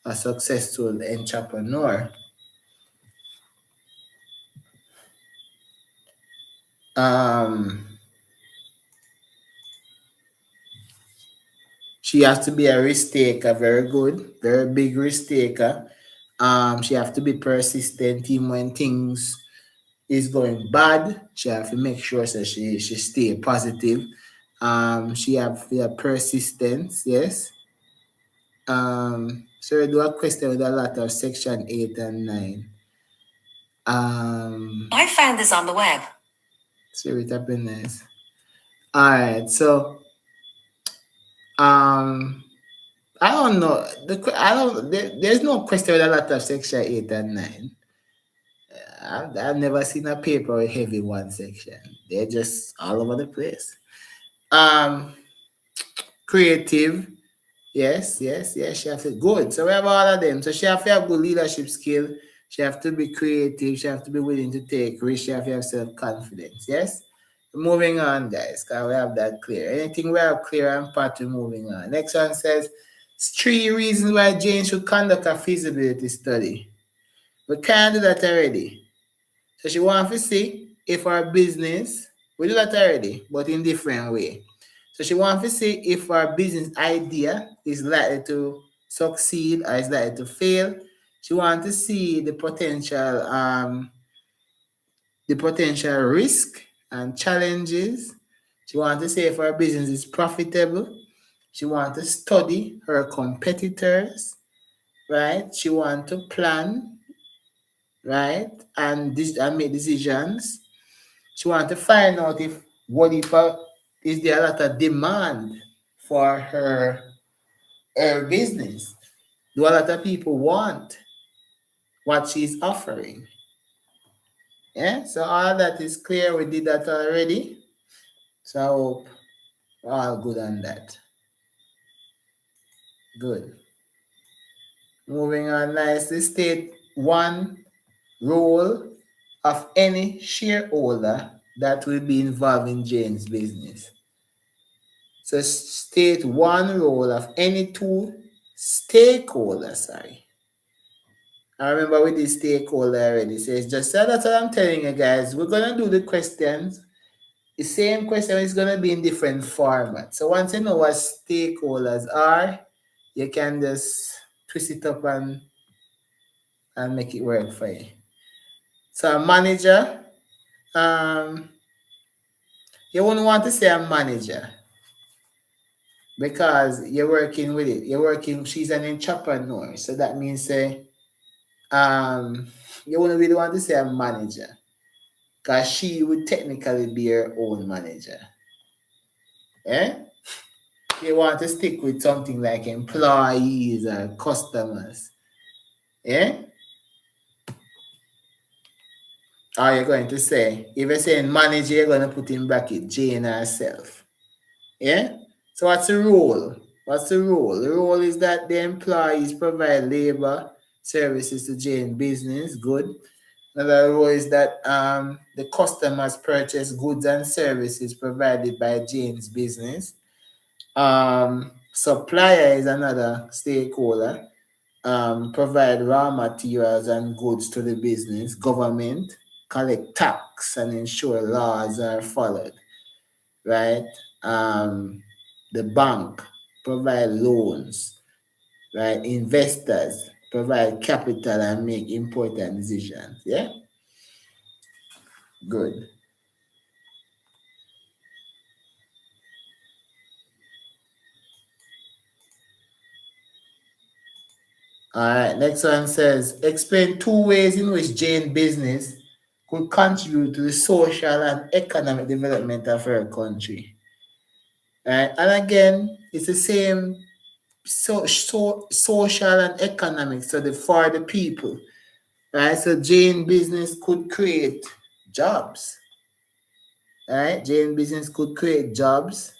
a successful entrepreneur? Um, she has to be a risk taker, very good, very big risk taker. She have to be persistent even when things is going bad. She have to make sure that she stay positive. She have persistence, yes. So we do a question with a lot of section 8 and 9. I found this on the web. See it happiness. Alright, so I don't know. There's no question with a lot of section 8 and 9. I've never seen a paper with heavy one section. They're just all over the place. Creative. Yes. She have to good. So we have all of them. So she have to have good leadership skill. She have to be creative. She have to be willing to take risks. She have to have self-confidence. Yes. Moving on, guys. Because we have that clear. Anything we have clear and part to moving on. Next one says 3 reasons why Jane should conduct a feasibility study. We can't do that already. So she wants to see if our business, we do that already, but in different way. So she wants to see if our business idea is likely to succeed or is likely to fail. She wants to see the potential risk and challenges. She wants to see if our business is profitable. She wants to study her competitors, right? She wants to plan, right, and make decisions. She wants to find out if is there a lot of demand for her business. Do a lot of people want what she's offering? Yeah, so all that is clear. We did that already. So I hope we're all good on that. Good. Moving on nicely. State one role of any shareholder that will be involved in Jane's business. So state one role of any two stakeholders. Sorry. I remember with this stakeholder already. So it's just that's what I'm telling you guys. We're gonna do the questions. The same question is gonna be in different formats. So once you know what stakeholders are, you can just twist it up and make it work for you. So a manager, you wouldn't want to say a manager because you're working with it. She's an entrepreneur. So that means say you wouldn't really want to say a manager because she would technically be her own manager. Eh? You want to stick with something like employees or customers. Yeah? Or you're going to say, if you're saying manager, you're going to put in bracket Jane herself. Yeah? So what's the role? The role is that the employees provide labor services to Jane business. Good. Another role is that the customers purchase goods and services provided by Jane's business. Supplier is another stakeholder. Provide raw materials and goods to the business. Government collect tax and ensure laws are followed. Right? The bank provide loans. Right? Investors provide capital and make important decisions. Yeah. Good. All right, next one says explain two ways in which Jane business could contribute to the social and economic development of her country. Right, and again, it's the same social and economic, so for the people. Right, so Jane business could create jobs. Right, Jane business could create jobs,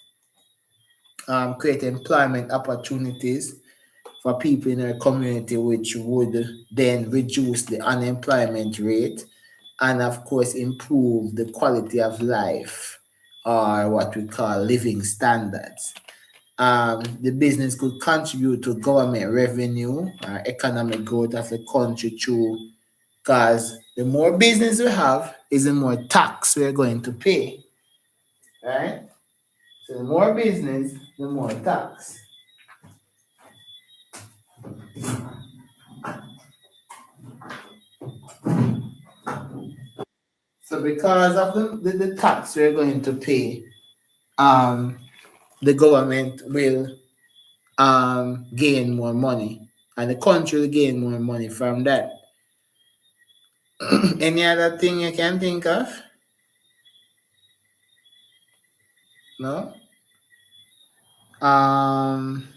create employment opportunities for people in our community, which would then reduce the unemployment rate and, of course, improve the quality of life or what we call living standards. The business could contribute to government revenue or economic growth of the country through, because the more business we have is the more tax we're going to pay, right? So the more business, the more tax. So because of the tax we're going to pay, um, the government will gain more money and the country will gain more money from that. Any other thing you can think of? No? Um,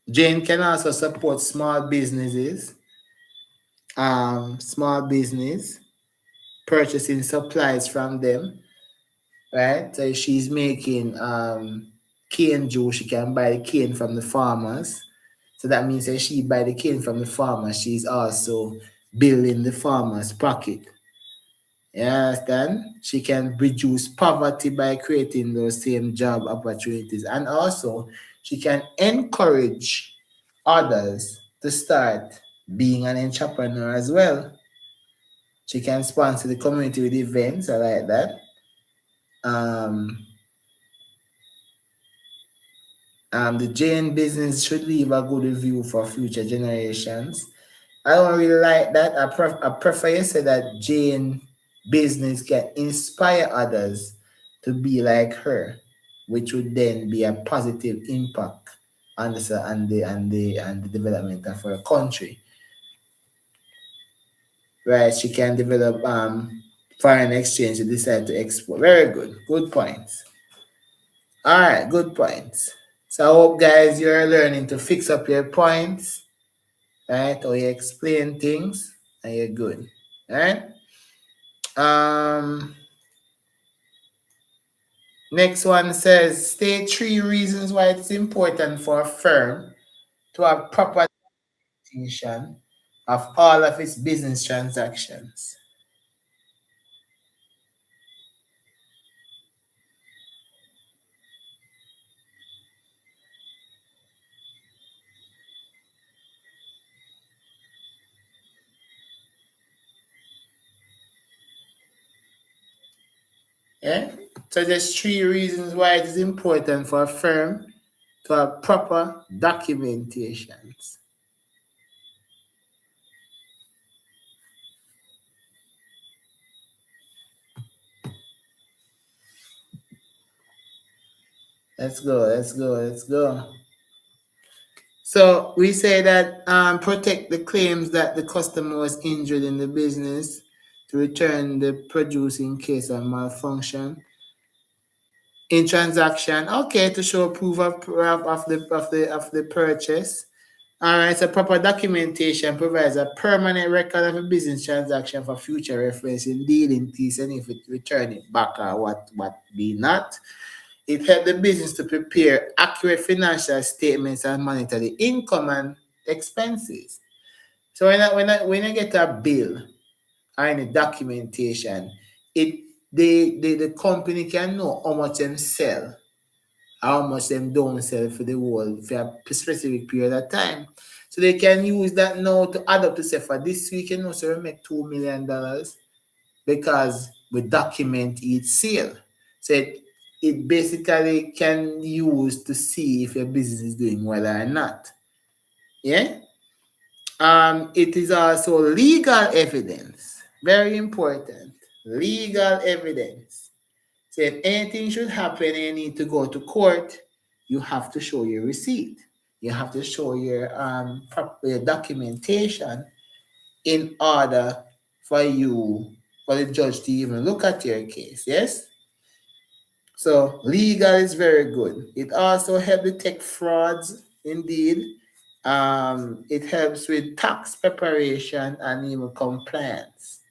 Jane can also support small businesses, small business, purchasing supplies from them, right? So if she's making cane juice, she can buy the cane from the farmers. So that means that she buy the cane from the farmer, she's also building the farmer's pocket. You understand? She can reduce poverty by creating those same job opportunities. And also, she can encourage others to start being an entrepreneur as well. She can sponsor the community with events or like that. Um, the Jane business should leave a good review for future generations. I don't really like that. I prefer you say that Jane business can inspire others to be like her, which would then be a positive impact on the development of her country. Right? She can develop foreign exchange to decide to export. Very good. Good points. All right, good points. So I hope guys you're learning to fix up your points, right? Or you explain things and you're good. All right. Um, Next one says state 3 reasons why it's important for a firm to have proper documentation of all of its business transactions. Yeah. So there's 3 reasons why it is important for a firm to have proper documentations. Let's go, let's go, let's go. So we say that protect the claims that the customer was injured in the business, to return the produce in case of malfunction. In transaction, okay, to show proof of the purchase. All right, so proper documentation provides a permanent record of a business transaction for future reference in dealing case, and if it return it back or what be not. It helps the business to prepare accurate financial statements and monitor the income and expenses. So when I get a bill or any documentation, it the company can know how much them sell, how much them don't sell for the whole for a specific period of time. So they can use that now to add up to say for this week, so we make $2 million because we document each sale. So it basically can use to see if your business is doing well or not. Yeah. It is also legal evidence. Very important. Legal evidence. So if anything should happen and you need to go to court, you have to show your receipt. You have to show your proper documentation in order for the judge to even look at your case. Yes? So legal is very good. It also helps detect frauds, indeed. It helps with tax preparation and even compliance.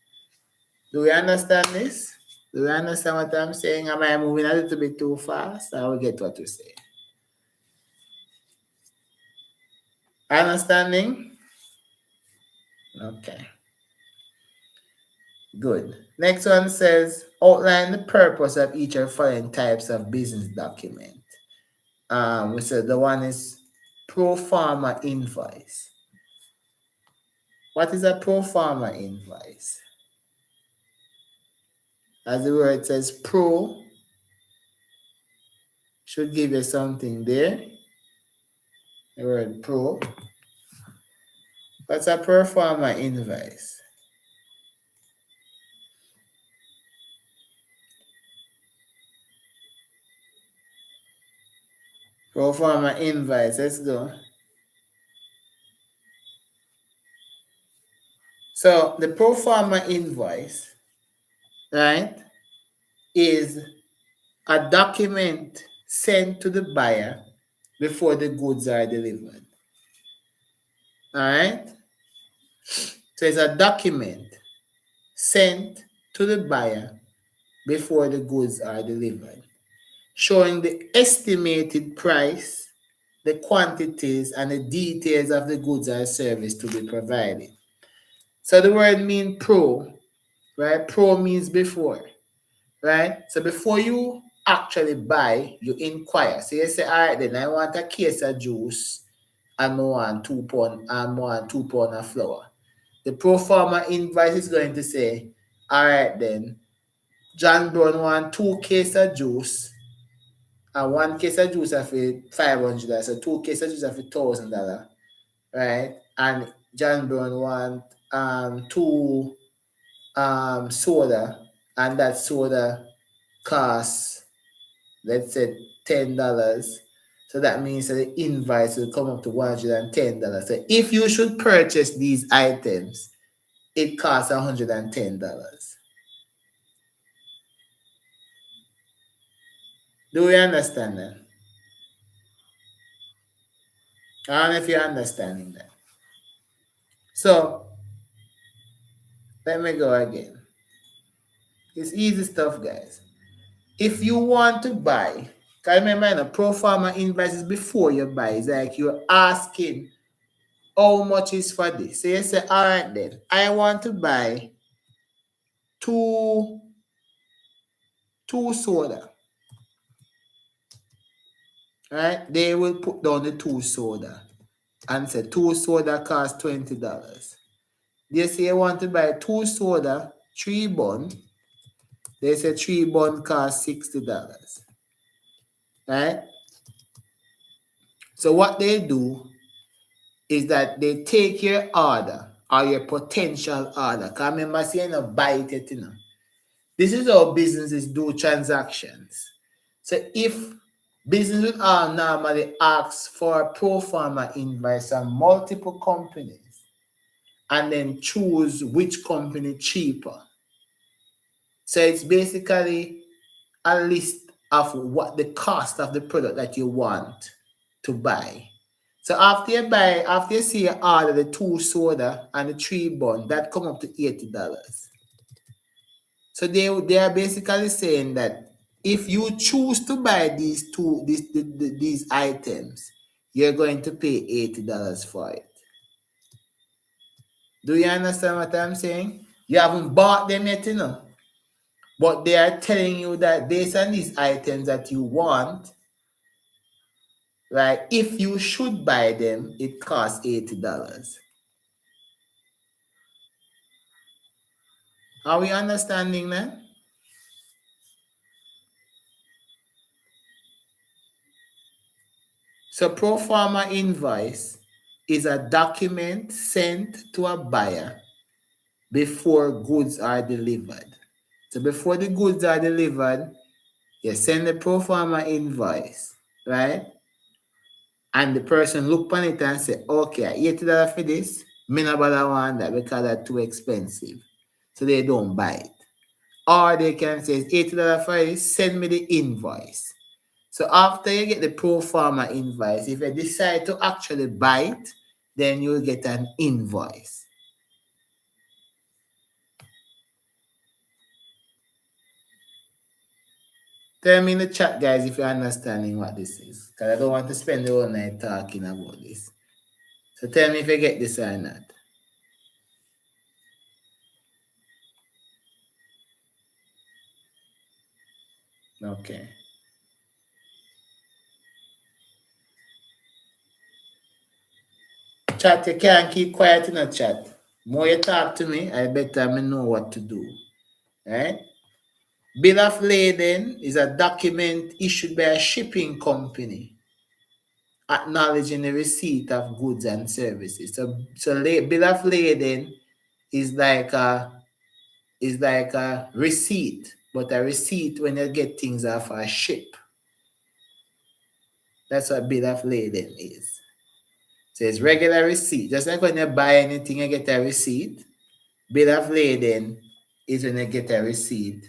Do we understand this? Do we understand what I'm saying? Am I moving a little bit too fast? I will get what you say. Understanding? Okay. Good. Next one says outline the purpose of each of the following types of business document. We said the one is pro forma invoice. What is a pro forma invoice? As the word says pro, should give you something there. The word pro. What's a pro forma invoice? Pro forma invoice, let's go. So the pro forma invoice, right, is a document sent to the buyer before the goods are delivered. All right? So it's a document sent to the buyer before the goods are delivered, showing the estimated price, the quantities, and the details of the goods or service to be provided. So the word means pro, right? Pro means before, right? So before you actually buy, you inquire. So you say, all right, then I want a case of juice and I want 2 pounds of flour. The pro forma invoice is going to say, all right, then John Brown want 2 cases of juice and 1 case of juice of $500, so 2 cases of juice of $1,000, right? And John Brown want 2 soda, and that soda costs, let's say, $10. So that means that the invoice will come up to $110. So if you should purchase these items, it costs $110. Do we understand that? I don't know if you're understanding that. So let me go again. It's easy stuff, guys. If you want to buy, because remember, pro forma invoice is before you buy. It's like you're asking how much is for this. So you say, all right, then I want to buy two soda. Right? They will put down the 2 soda and say 2 soda cost $20. They say you want to buy 2 soda, 3 bun. They say 3 bun cost $60. Right? So what they do is that they take your order or your potential order. Because remember saying no buy it, you know. This is how businesses do transactions. So if businesses are normally ask for a pro forma invoice from multiple companies and then choose which company cheaper. So it's basically a list of what the cost of the product that you want to buy. So after you see you order the 2 soda and the 3 bun, that come up to $80. So they are basically saying that if you choose to buy these items, you're going to pay $80 for it. Do you understand what I'm saying? You haven't bought them yet, you know. But they are telling you that based on these items that you want, right, if you should buy them, it costs $80. Are we understanding that? So pro forma invoice is a document sent to a buyer before goods are delivered. So before the goods are delivered, You send the pro forma invoice, right? And the person look on it and say, okay, $80 for this, me no bother want that because that's too expensive. So they don't buy it. Or they can say $80 for this, send me the invoice. So after you get the pro forma invoice, if you decide to actually buy it, then you'll get an invoice. Tell me in the chat, guys, if you're understanding what this is. Because I don't want to spend the whole night talking about this. So tell me if you get this or not. Okay. Chat, you can't keep quiet in the chat. More you talk to me, I better me know what to do. Right? Bill of lading is a document issued by a shipping company acknowledging the receipt of goods and services. So bill of lading is like a receipt, but a receipt when you get things off a ship. That's what bill of lading is. So it's regular receipt. Just like when you buy anything, you get a receipt. Bill of lading is when you get a receipt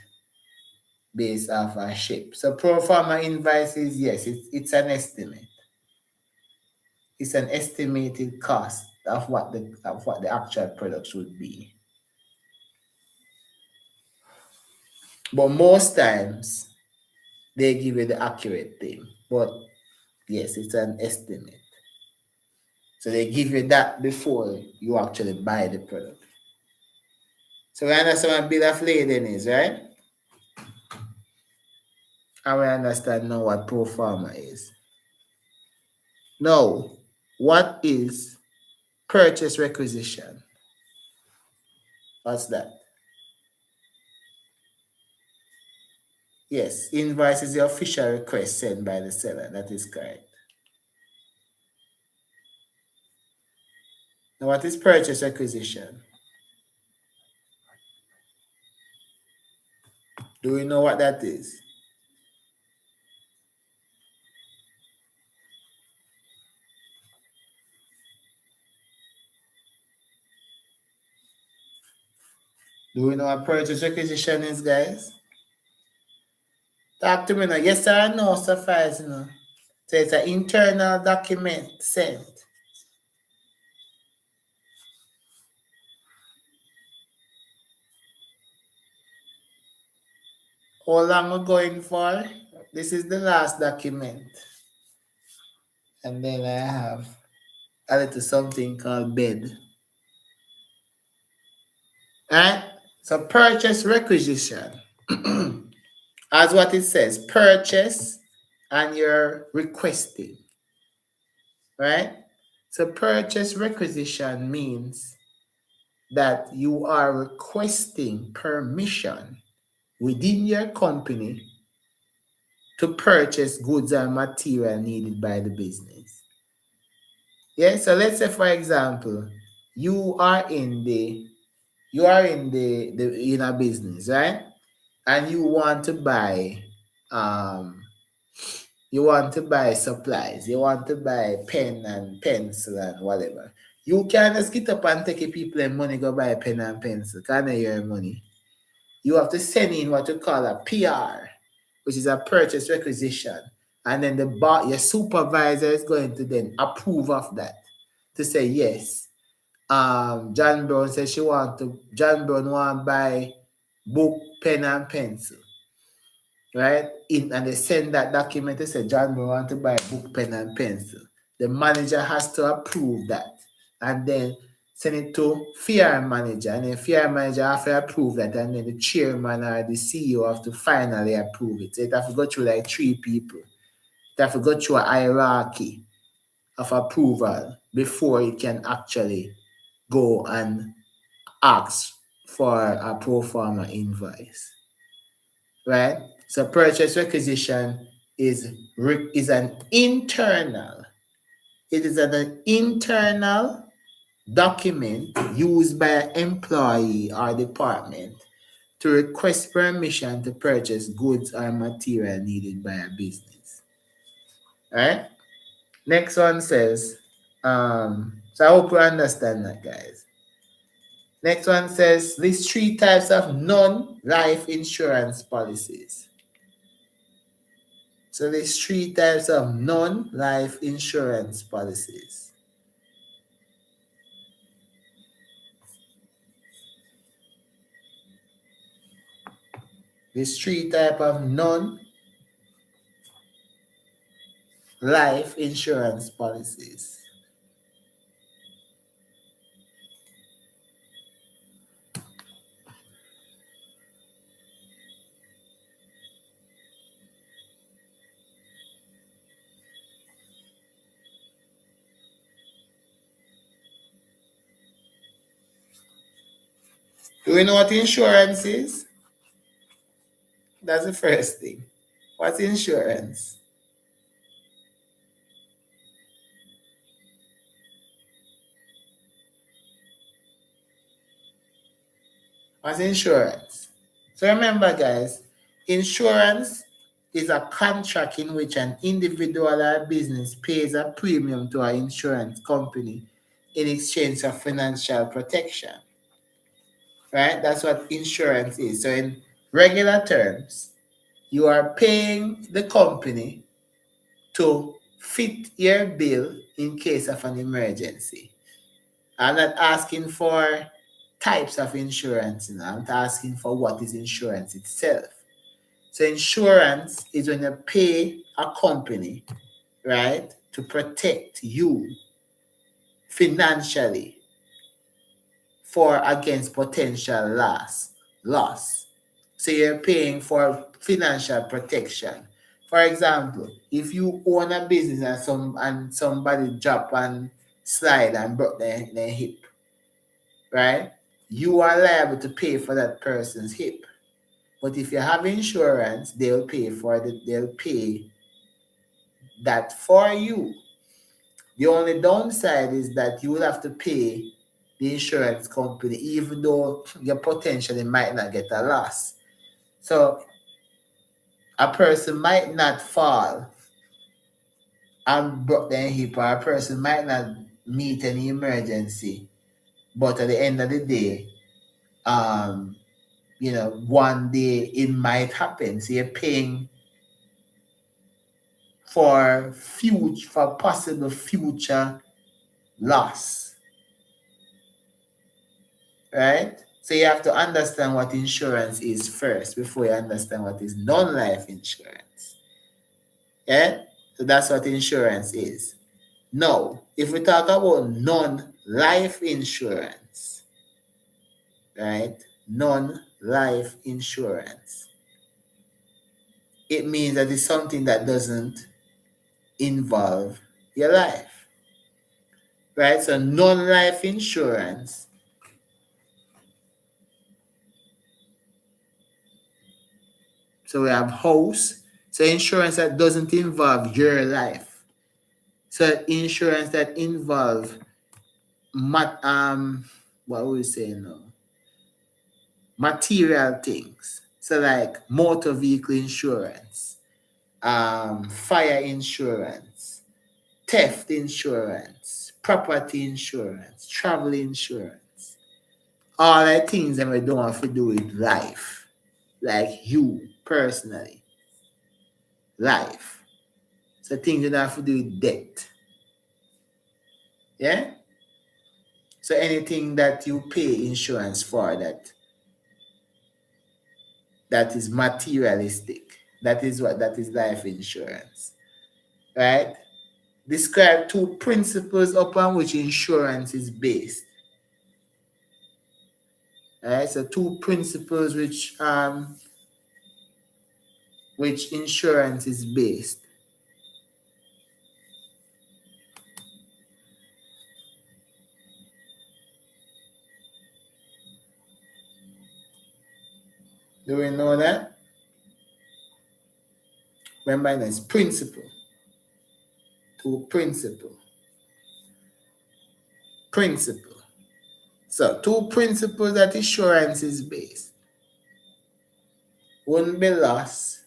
based off a ship. So pro forma invoices, yes, it's an estimate. It's an estimated cost of what the actual products would be. But most times they give you the accurate thing. But yes, it's an estimate. So they give you that before you actually buy the product. So we understand what bill of lading is, right? And we understand now what pro forma is. Now, what is purchase requisition? What's that? Yes, invoice is the official request sent by the seller. That is correct. Now, what is purchase requisition? Do we know what that is? Do we know what purchase requisition is, guys? Talk to me now. Yes or no suffice, you know. So it's an internal document sent. How long we're going for? This is the last document. And then I have a little something called bid. Alright? So purchase requisition. As what it says, purchase and you're requesting. Right? So purchase requisition means that you are requesting permission within your company to purchase goods and material needed by the business. Yeah, so let's say for example, you are in a business, right? And you want to buy supplies, you want to buy pen and pencil and whatever. You can't just get up and take people and money go buy pen and pencil. Can't your money. You have to send in what you call a PR, which is a purchase requisition. And then your supervisor is going to then approve of that to say yes. John Brown says John Brown want to buy book, pen and pencil. Right? And they send that document, they say John Brown want to buy book, pen and pencil. The manager has to approve that. And then send it to fair manager, and then fair manager have to approve that, and then the chairman or the CEO have to finally approve it. So it have to go through like 3 people. It have to go through a hierarchy of approval before it can actually go and ask for a pro forma invoice. Right? So purchase requisition is an internal. It is an internal document used by an employee or department to request permission to purchase goods or material needed by a business. All right. Next one says, so I hope you understand that, guys. Next one says, list 3 types of non-life insurance policies. So there's 3 types of non-life insurance policies. There's 3 types of non-life insurance policies. Do we know what insurance is? That's the first thing. What's insurance? What's insurance? So remember, guys, insurance is a contract in which an individual or business pays a premium to an insurance company in exchange for financial protection. Right? That's what insurance is. So in regular terms, you are paying the company to fit your bill in case of an emergency. I'm not asking for types of insurance, I'm not asking for what is insurance itself. So insurance is when you pay a company, right, to protect you financially for against potential loss. So you're paying for financial protection. For example, if you own a business and somebody drop and slide and broke their hip, right? You are liable to pay for that person's hip. But if you have insurance, they'll pay that for you. The only downside is that you will have to pay the insurance company, even though you potentially might not get a loss. So a person might not fall and broke their hip, or a person might not meet any emergency. But at the end of the day, one day it might happen. So you're paying for possible future loss. Right? So you have to understand what insurance is first before you understand what is non-life insurance. Yeah? So that's what insurance is. Now, if we talk about non-life insurance, right? Non-life insurance, it means that it's something that doesn't involve your life. Right? So non-life insurance So we have house. So insurance that doesn't involve your life. So insurance that involve what would we say now? Material things. So like motor vehicle insurance, fire insurance, theft insurance, property insurance, travel insurance. All the things that we don't have to do with life. Like you personally. Life. So things you don't have to do with debt. Yeah? So anything that you pay insurance for that is materialistic. That is life insurance. Right? Describe 2 principles upon which insurance is based. Right? So 2 principles which insurance is based. Do we know that? Remember, it's principle. 2 principle. So 2 principles that insurance is based. wouldn't be loss.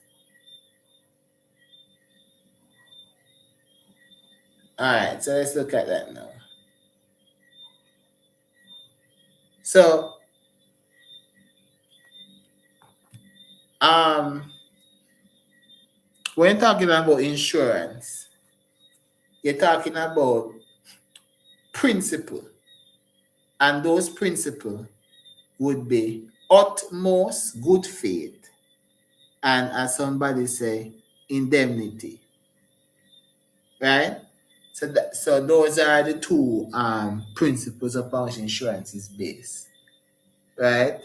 Alright, so let's look at that now. So when you're talking about insurance, you're talking about principle. And those principles would be utmost good faith and, as somebody say, indemnity. Right? So those are the two principles upon which insurance is based. Right?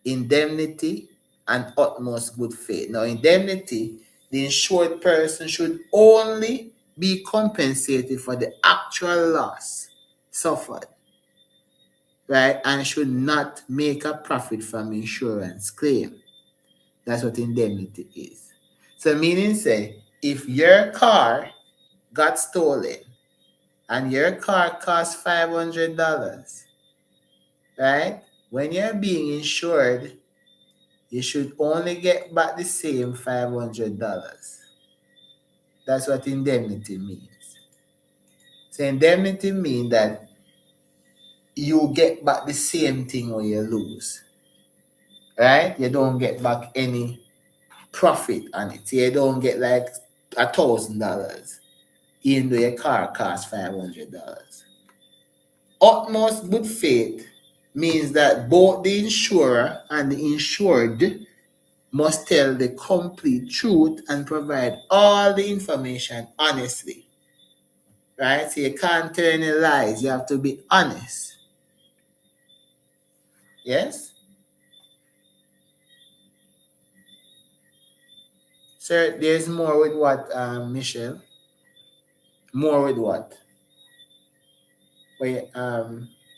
Indemnity and utmost good faith. Now, indemnity, the insured person should only be compensated for the actual loss suffered, right? And should not make a profit from insurance claim. That's what indemnity is. So meaning say, if your car got stolen and your car cost $500, right? When you're being insured, you should only get back the same $500. That's what indemnity means. So indemnity means that you get back the same thing when you lose. Right? You don't get back any profit on it. So you don't get like $1,000, even though your car costs $500. Utmost good faith means that both the insurer and the insured must tell the complete truth and provide all the information honestly. Right? So you can't tell any lies. You have to be honest. Yes? Sir, there's more with what, Michelle? More with what? Wait,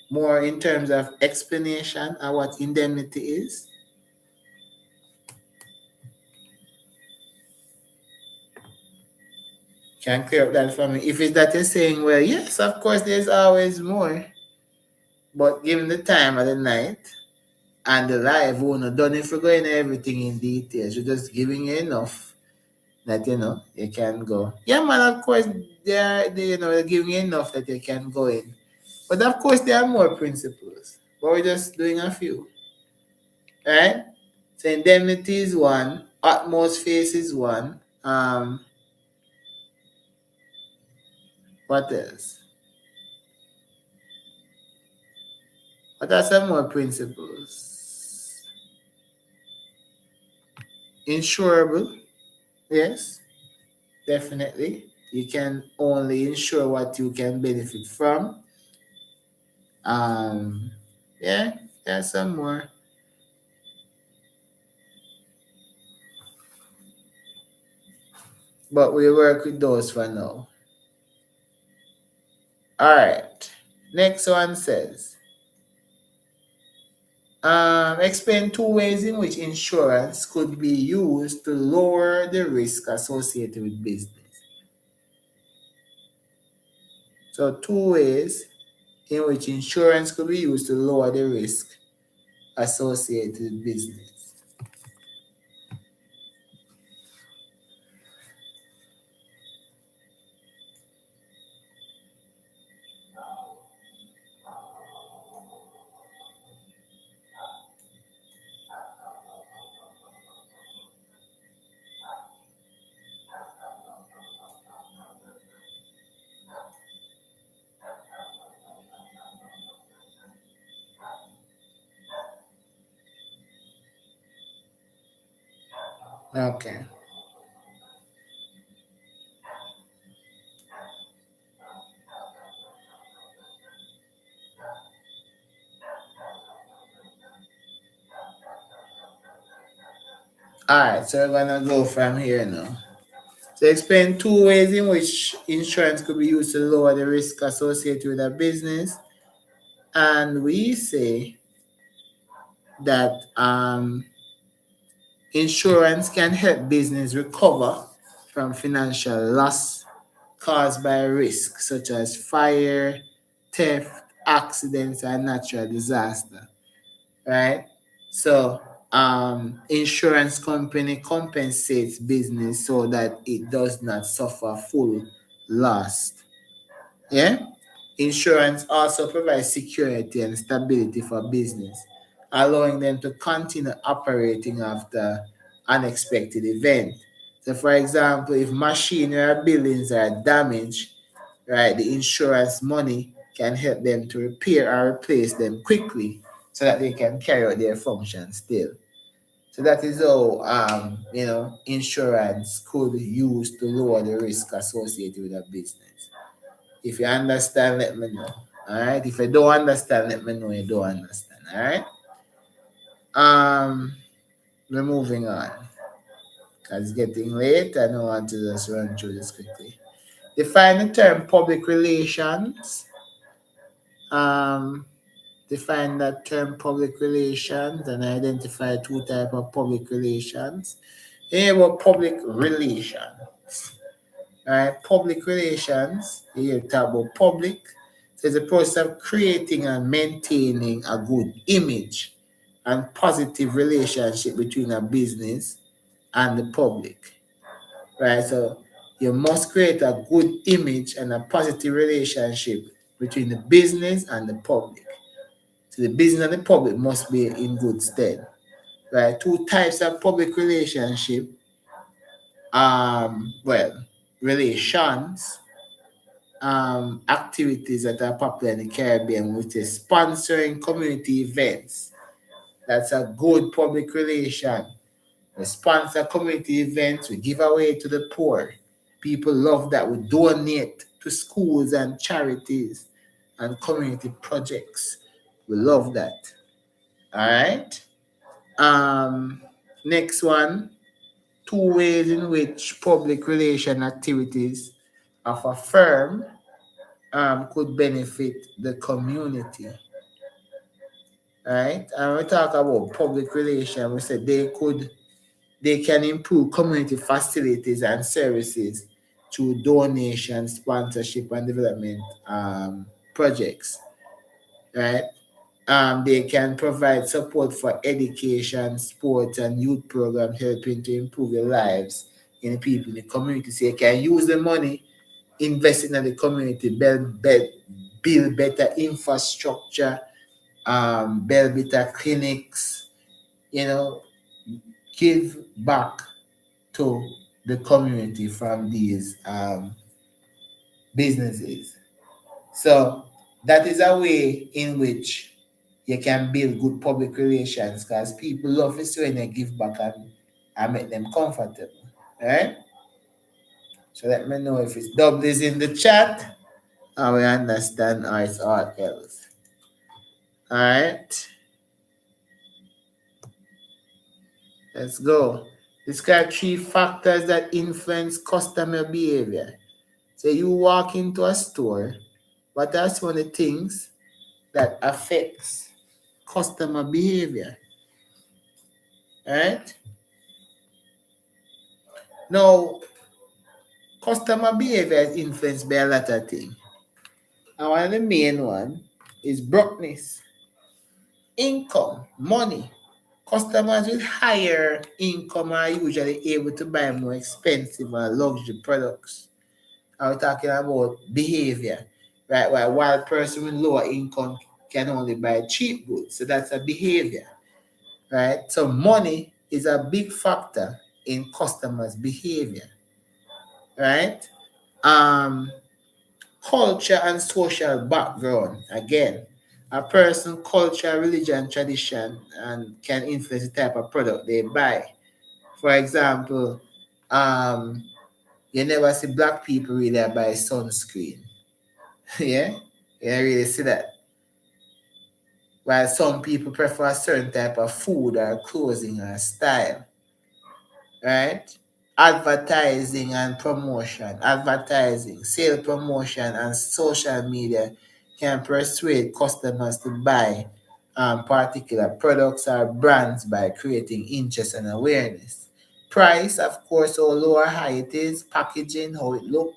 more in terms of explanation of what indemnity is? Can clear up that for me? If it's that you're saying, well, yes, of course, there's always more. But given the time of the night and the live, we're not done if we're going everything in details. We're just giving you enough that, you can go. Yeah, man, of course, they're giving you enough that you can go in. But of course, there are more principles. But we're just doing a few. Right? So indemnity is one. Utmost face is one. What else? What are some more principles? Insurable. Yes, definitely. You can only insure what you can benefit from. Yeah, there's some more. But we work with those for now. All right. Next one says, explain two ways in which insurance could be used to lower the risk associated with business. So two ways in which insurance could be used to lower the risk associated with business. Okay. All right, so we're gonna go from here now. So explain two ways in which insurance could be used to lower the risk associated with a business. And we say that insurance can help business recover from financial loss caused by risk such as fire, theft, accidents, and natural disaster. Right? So insurance company compensates business so that it does not suffer full loss. Yeah. Insurance also provides security and stability for business, allowing them to continue operating after unexpected event. So, for example, if machinery or buildings are damaged, right, the insurance money can help them to repair or replace them quickly so that they can carry out their function still. So that is how insurance could be used to lower the risk associated with a business. If you understand, let me know. All right. If you don't understand, let me know you don't understand. All right. We're moving on because it's getting late. I don't want to just run through this quickly. Define the term public relations. Um, Define that term public relations and identify two types of public relations. Here about public relations. All right, public relations. Here talk about public. So it's a process of creating and maintaining a good image and positive relationship between a business and the public. Right, so you must create a good image and a positive relationship between the business and the public. So the business and the public must be in good stead. Right, two types of public relationship. Well, relations, activities that are popular in the Caribbean, which is sponsoring community events. That's a good public relation. We sponsor community events, we give away to the poor. People love that. We donate to schools and charities and community projects. We love that. All right. Next one, two ways in which public relation activities of a firm could benefit the community. Right? And we talk about public relations, we said they can improve community facilities and services through donation, sponsorship, and development projects. Right? They can provide support for education, sports, and youth programs, helping to improve the lives in the people in the community. So you can use the money, invest in the community, build better infrastructure, build better clinics, give back to the community from these businesses. So that is a way in which you can build good public relations because people love it when you give back and make them comfortable. Right? So let me know if it's doubles in the chat and we understand how it's all else. All right. Let's go. Describe three factors that influence customer behavior. So you walk into a store, but that's one of the things that affects customer behavior. Right? Now, customer behavior is influenced by a lot of things. And one of the main one is brokenness, income, money. Customers with higher income are usually able to buy more expensive and luxury products. I'm talking about behavior, right? While a person with lower income can only buy cheap goods. So that's a behavior, right? So money is a big factor in customers' behavior, right? Culture and social background. Again, a person, culture, religion, tradition, and can influence the type of product they buy. For example, you never see black people really buy sunscreen. Yeah, you really see that. While some people prefer a certain type of food or clothing or style, right? Advertising and promotion, advertising, sale promotion, and social media can persuade customers to buy particular products or brands by creating interest and awareness. Price, of course, how low or high it is, packaging, how it look,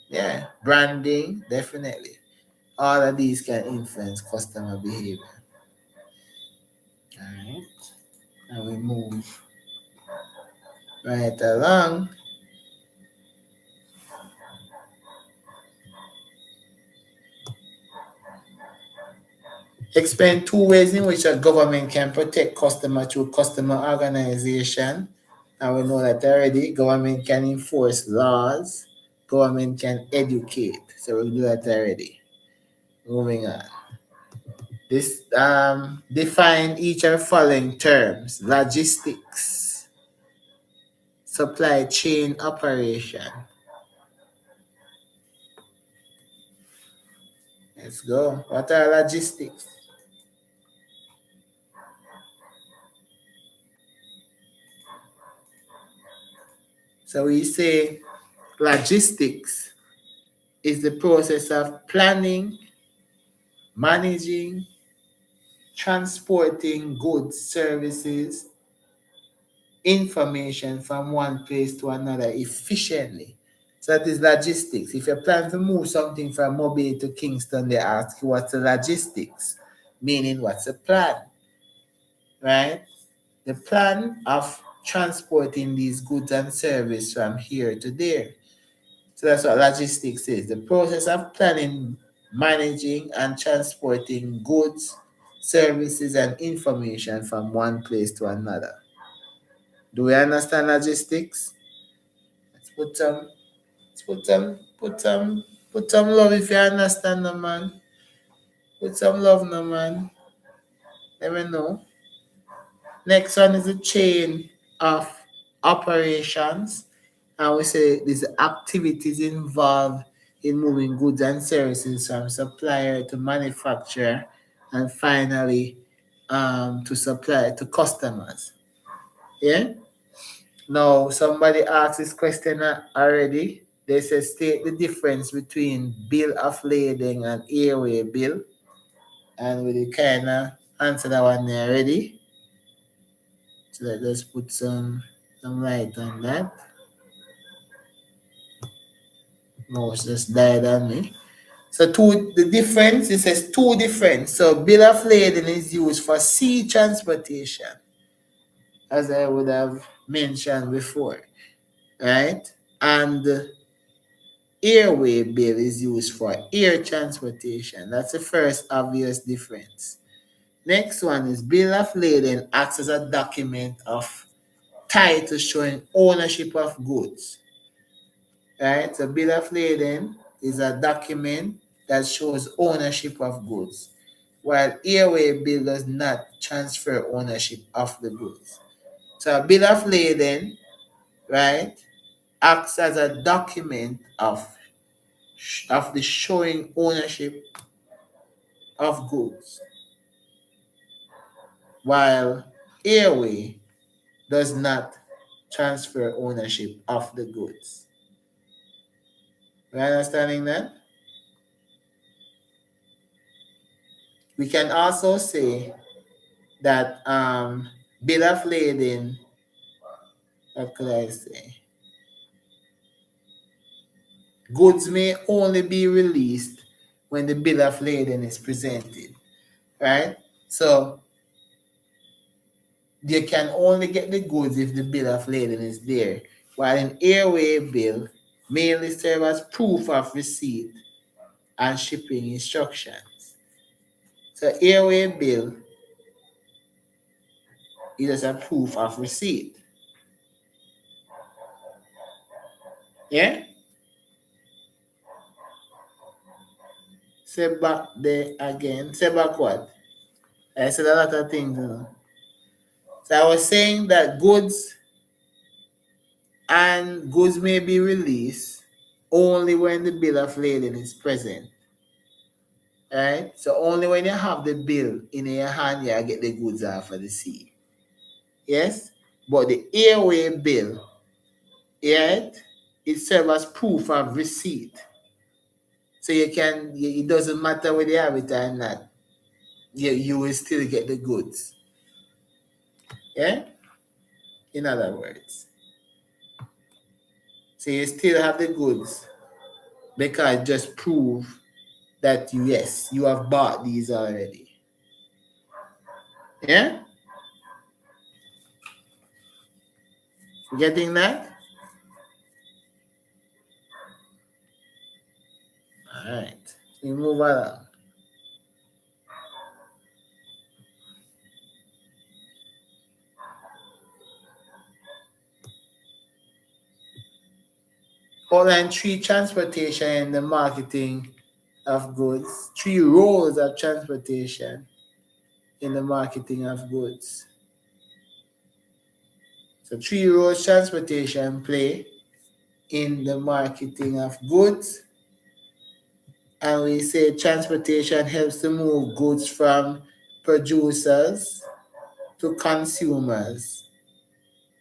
yeah, branding, definitely. All of these can influence customer behavior. Alright. And we move right along. Explain two ways in which a government can protect customer through customer organization. And we know that already. Government can enforce laws. Government can educate. So we do that already. Moving on. This define each of the following terms: logistics, supply chain operation. Let's go. What are logistics? So we say logistics is the process of planning, managing, transporting goods, services, information from one place to another efficiently. So that is logistics. If you plan to move something from Mobile to Kingston, they ask you what's the logistics, meaning what's the plan, right? The plan of transporting these goods and service from here to there. So that's what logistics is. The process of planning, managing, and transporting goods, services, and information from one place to another. Do we understand logistics? Let's put some love if you understand, no man. Put some love, no man. Let me know. Next one is the chain of operations. And we say these activities involved in moving goods and services from supplier to manufacturer and finally to supply to customers. Yeah. Now somebody asked this question already. They say state the difference between bill of lading and airway bill. And we kind of answer that one there already. So let's put some light on that. Mouse just died on me. So the difference, it says two difference. So bill of lading is used for sea transportation, as I would have mentioned before, right? And the airway bill is used for air transportation. That's the first obvious difference. Next one is bill of lading acts as a document of title showing ownership of goods. Right? So bill of lading is a document that shows ownership of goods, while airway bill does not transfer ownership of the goods. So a bill of lading, right, acts as a document of the showing ownership of goods, while airway does not transfer ownership of the goods. You understanding that? We can also say that bill of lading, what could I say? Goods may only be released when the bill of lading is presented, right? So you can only get the goods if the bill of lading is there, while an airway bill mainly serves as proof of receipt and shipping instructions. So airway bill is a proof of receipt. Yeah? Say back there again. Say back what? I said a lot of things. So I was saying that goods may be released only when the bill of lading is present. Right? So only when you have the bill in your hand, you get the goods off of the sea. Yes? But the airway bill, right, it serves as proof of receipt. So it doesn't matter whether you have it or not. You will still get the goods. Yeah? In other words. So you still have the goods because just prove that you have bought these already. Yeah? Getting that? All right. We move along. Outline 3 transportation in the marketing of goods. 3 roles of transportation in the marketing of goods. So 3 roles transportation play in the marketing of goods. And we say transportation helps to move goods from producers to consumers,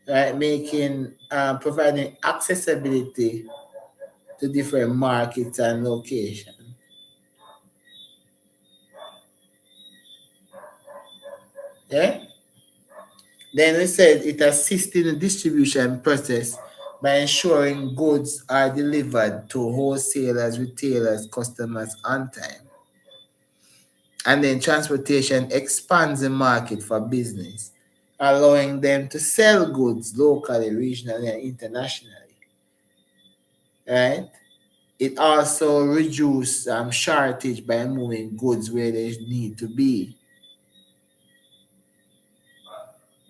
right? Providing accessibility to different markets and locations. Yeah? Then we said it assists in the distribution process by ensuring goods are delivered to wholesalers, retailers, customers on time. And then transportation expands the market for business, allowing them to sell goods locally, regionally, and internationally. Right? It also reduces shortage by moving goods where they need to be.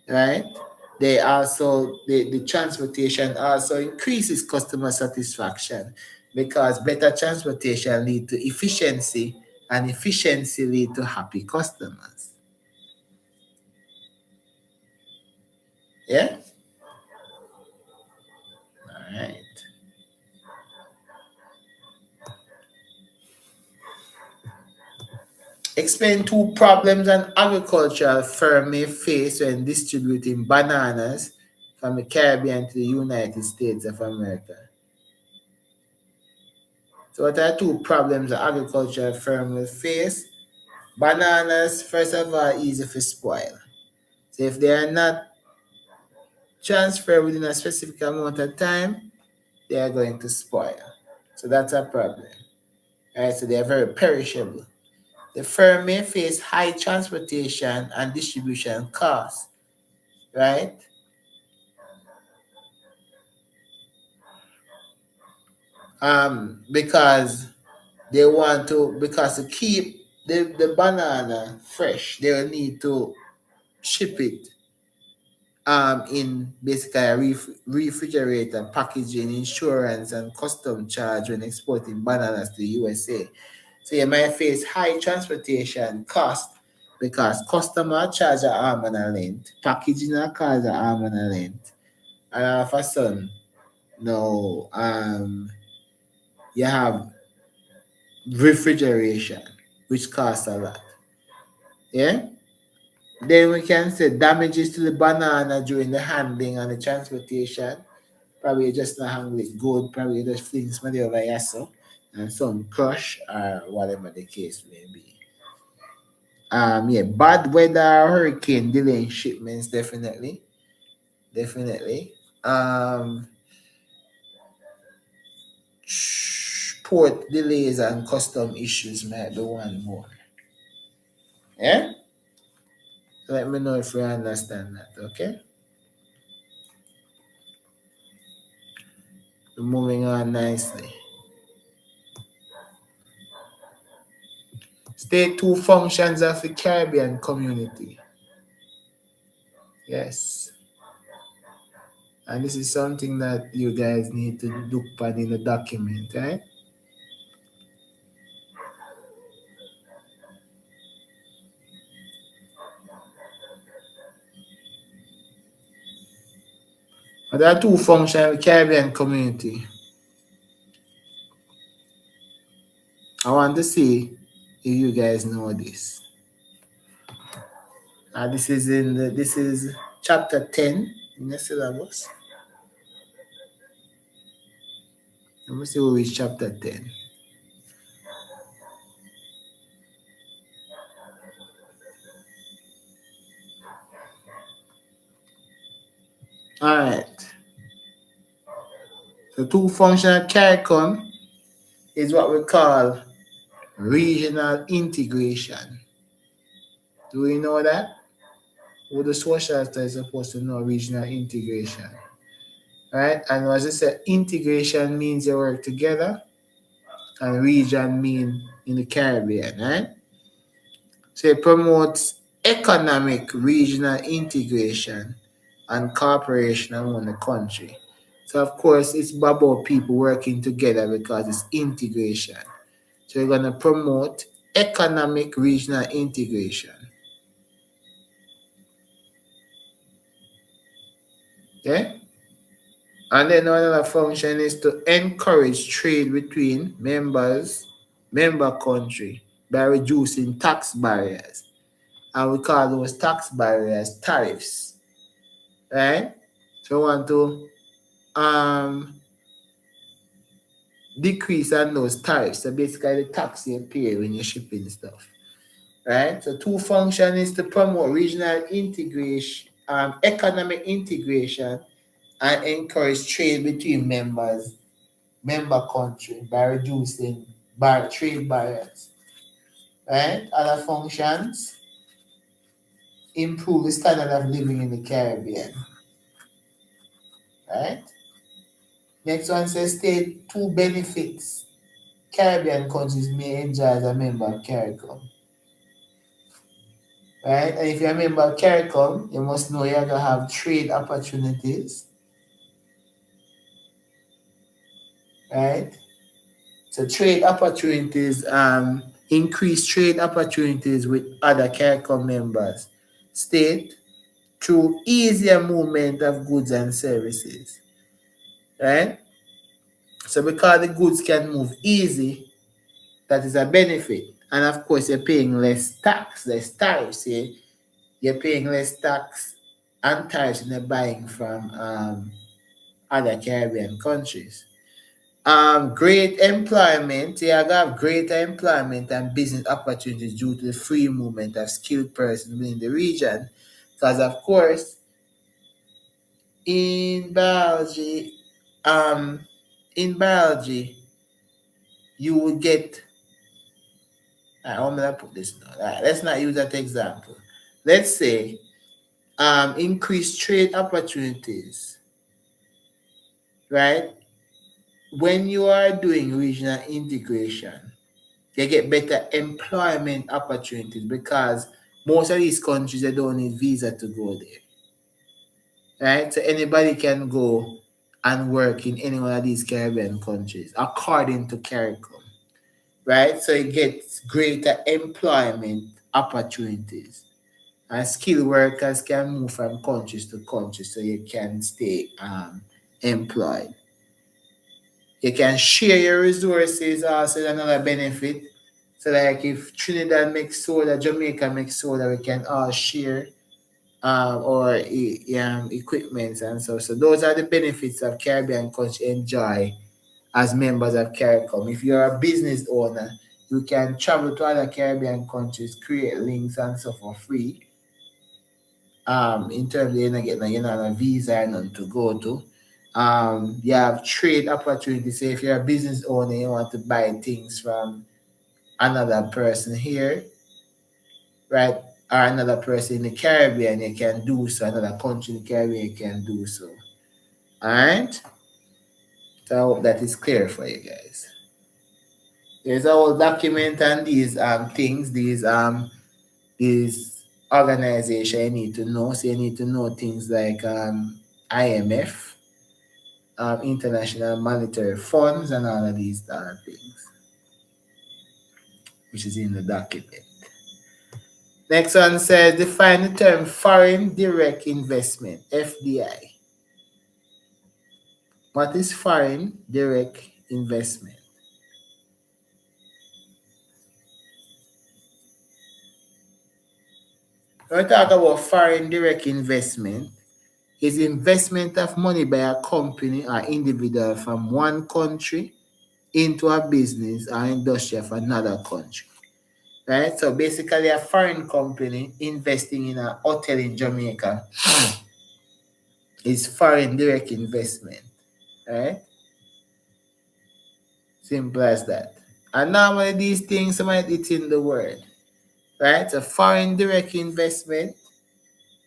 Right? The transportation also increases customer satisfaction because better transportation leads to efficiency, and efficiency leads to happy customers. Yeah? All right. Explain 2 problems an agricultural firm may face when distributing bananas from the Caribbean to the United States of America. So what are 2 problems an agricultural firm will face? Bananas, first of all, easy to spoil. So if they are not transferred within a specific amount of time, they are going to spoil. So that's a problem. All right, so they are very perishable. The firm may face high transportation and distribution costs, right? Because to keep the banana fresh, they will need to ship it in basically a refrigerator, packaging, insurance, and custom charge when exporting bananas to the USA. So you might face high transportation cost because customer charge an arm and a length, packaging a cost an arm and a length, and all of a sudden, no, you have refrigeration, which costs a lot. Yeah. Then we can say damages to the banana during the handling and the transportation. Probably just not handle it good, probably just fling somebody over here so, and some crush or whatever the case may be. Bad weather, hurricane delaying shipments, definitely. Port delays and custom issues might be one more. Yeah? Let me know if you understand that, okay? We're moving on nicely. State 2 functions of the Caribbean community. Yes. And this is something that you guys need to look at in the document, right? But there are 2 functions of the Caribbean community. I want to see if you guys know this. This is chapter 10 in the syllabus. Let me see who is chapter 10. All right. The 2 functional CARICOM is what we call regional integration. Do we know that? Well, the social studies is supposed to know regional integration. right? And as I said, integration means you work together, and region mean in the Caribbean, right? So it promotes economic regional integration and cooperation among the country. So of course it's about people working together because it's integration. So we're gonna promote economic regional integration. Okay? And then another function is to encourage trade between member country by reducing tax barriers. And we call those tax barriers tariffs. Right? So we want to decrease on those tariffs. So basically the tax you pay when you're shipping stuff. Right? So two function is to promote regional integration, economic integration, and encourage trade between member country by reducing trade barriers. Right? Other functions improve the standard of living in the Caribbean. Right? Next one says state two benefits Caribbean countries may enjoy as a member of CARICOM. Right? And if you're a member of CARICOM, you must know you're gonna have trade opportunities. Right? So trade opportunities, increase trade opportunities with other CARICOM members. State through easier movement of goods and services. Right? So because the goods can move easy, that is a benefit. And of course, you're paying less tax, less tariffs. You're paying less tax and tariffs when you're buying from other Caribbean countries. Great employment. You have greater employment and business opportunities due to the free movement of skilled persons within the region. Because of course, in biology, um, you will get. How am I gonna put this now? Let's not use that example. Let's say increased trade opportunities, right? When you are doing regional integration, you get better employment opportunities because most of these countries they don't need visa to go there, right? So anybody can go and work in any one of these Caribbean countries according to CARICOM, right? So it gets greater employment opportunities. And skilled workers can move from countries to countries so you can stay employed. You can share your resources also another benefit. So like if Trinidad makes soda, Jamaica makes soda, we can all share our equipment and so. So those are the benefits of Caribbean country enjoy as members of CARICOM. If you're a business owner, you can travel to other Caribbean countries, create links and stuff for free. In terms of you're not getting a visa and none to go to. You have trade opportunities. Say if you're a business owner, you want to buy things from another person here, right? Or another person in the Caribbean, you can do so. Another country in the Caribbean, you can do so. All right. So I hope that is clear for you guys. There's a whole document and these things, these organization you need to know. So you need to know things like IMF, International Monetary Funds, and all of these things, which is in the document. Next one says define the term foreign direct investment, FDI. What is foreign direct investment? When we talk about foreign direct investment, is investment of money by a company or individual from one country into a business or industry of another country. Right? So basically a foreign company investing in a hotel in Jamaica is foreign direct investment. Right? Simple as that. And normally these things might it's in the word. Right? So foreign direct investment,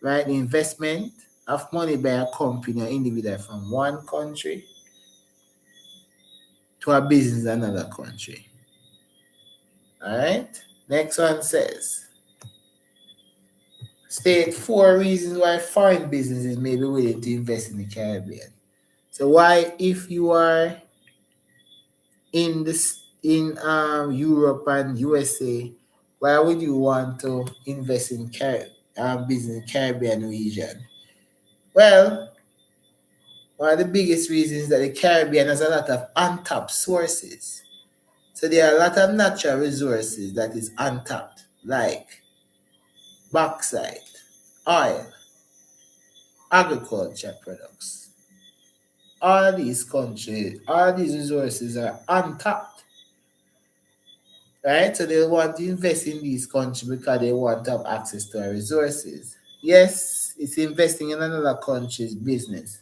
right? Investment of money by a company or individual from one country to a business in another country. Alright? Next one says, state 4 reasons why foreign businesses may be willing to invest in the Caribbean. So why, if you are in Europe and USA, why would you want to invest in business in the Caribbean region? Well, one of the biggest reasons is that the Caribbean has a lot of untapped sources. So there are a lot of natural resources that is untapped, like bauxite, oil, agriculture products. All these countries, all these resources are untapped, right? So they want to invest in these countries because they want to have access to our resources. Yes, it's investing in another country's business,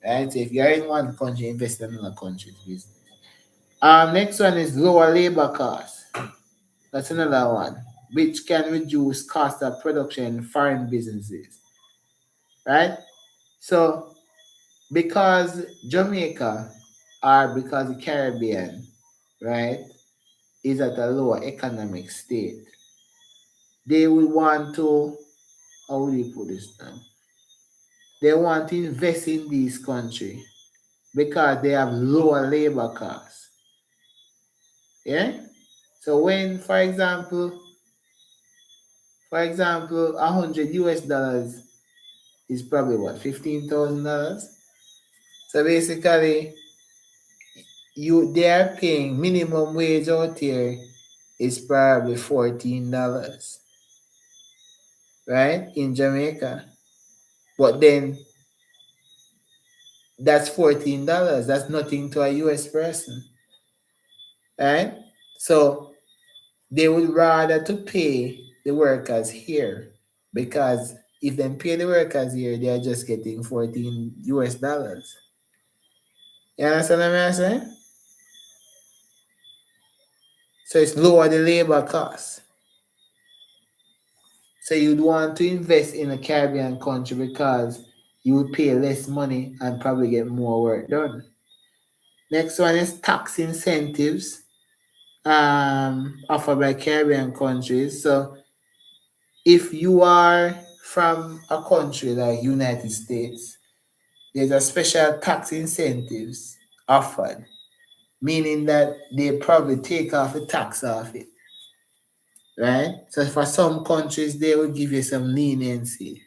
right? So if you're in one country, invest in another country's business. Next one is lower labor costs. That's another one, which can reduce cost of production in foreign businesses, right? So because Jamaica or because the Caribbean, right, is at a lower economic state, they will want to, how would you put this now? They want to invest in these countries because they have lower labor costs. Yeah? So when, for example, 100 US dollars is probably what, $15,000? So basically, they are paying minimum wage out here is probably $14, right? In Jamaica. But then that's $14. That's nothing to a US person. Right? So they would rather to pay the workers here, because if they pay the workers here, they are just getting 14 US dollars. You understand what I'm saying? So it's lower the labor cost. So you'd want to invest in a Caribbean country because you would pay less money and probably get more work done. Next one is tax incentives offered by Caribbean countries. So if you are from a country like United States, there's a special tax incentives offered, meaning that they probably take off the tax off it, right? So for some countries, they will give you some leniency,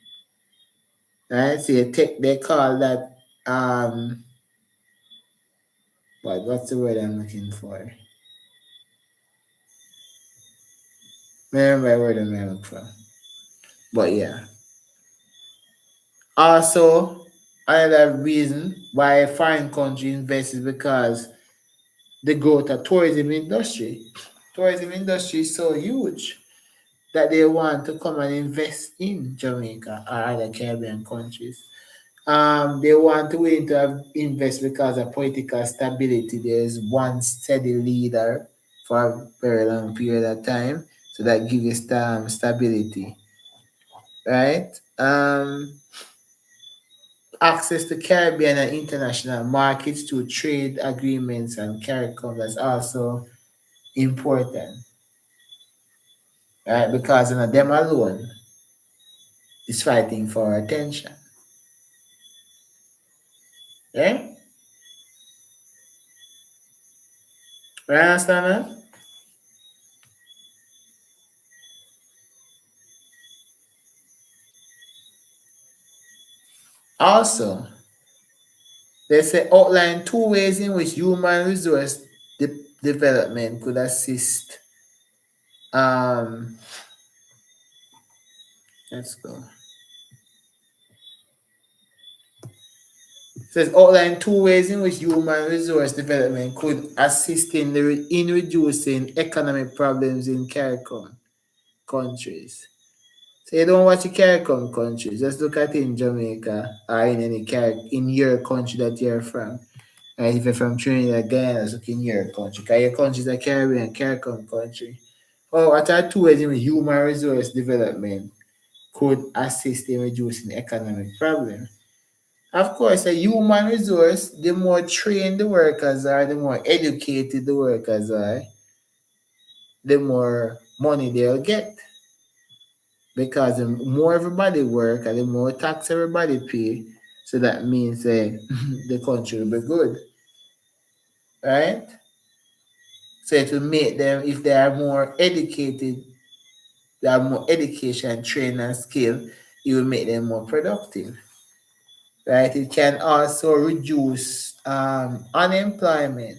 right? So they call that what's the word I'm looking for? Remember the word I'm looking for. But yeah. Also, another reason why a foreign country invests is because the growth of tourism industry. Tourism industry is so huge that they want to come and invest in Jamaica or other Caribbean countries. They want to wait to invest because of political stability. There's one steady leader for a very long period of time, so that gives you stability, right? Access to Caribbean and international markets through trade agreements and CARICOM, that's also important, right? Because them alone is fighting for our attention. Yeah? You understand that? Also, they say outline 2 ways in which human resource development could assist. Let's go. It says outline 2 ways in which human resource development could assist in reducing economic problems in CARICOM countries. So you don't watch the CARICOM countries. Just look at it in Jamaica or in in your country that you're from. And if you're from Trinidad, Guyana, look in your country. Because your country is a Caribbean, CARICOM country. Oh, what are 2 ways in which human resource development could assist in reducing economic problems? Of course, a human resource, the more trained the workers are, the more educated the workers are, the more money they'll get. Because the more everybody work and the more tax everybody pay, so that means the country will be good, right? So it will make them, if they are more educated, they have more education, training, and skill, it will make them more productive, right? It can also reduce unemployment.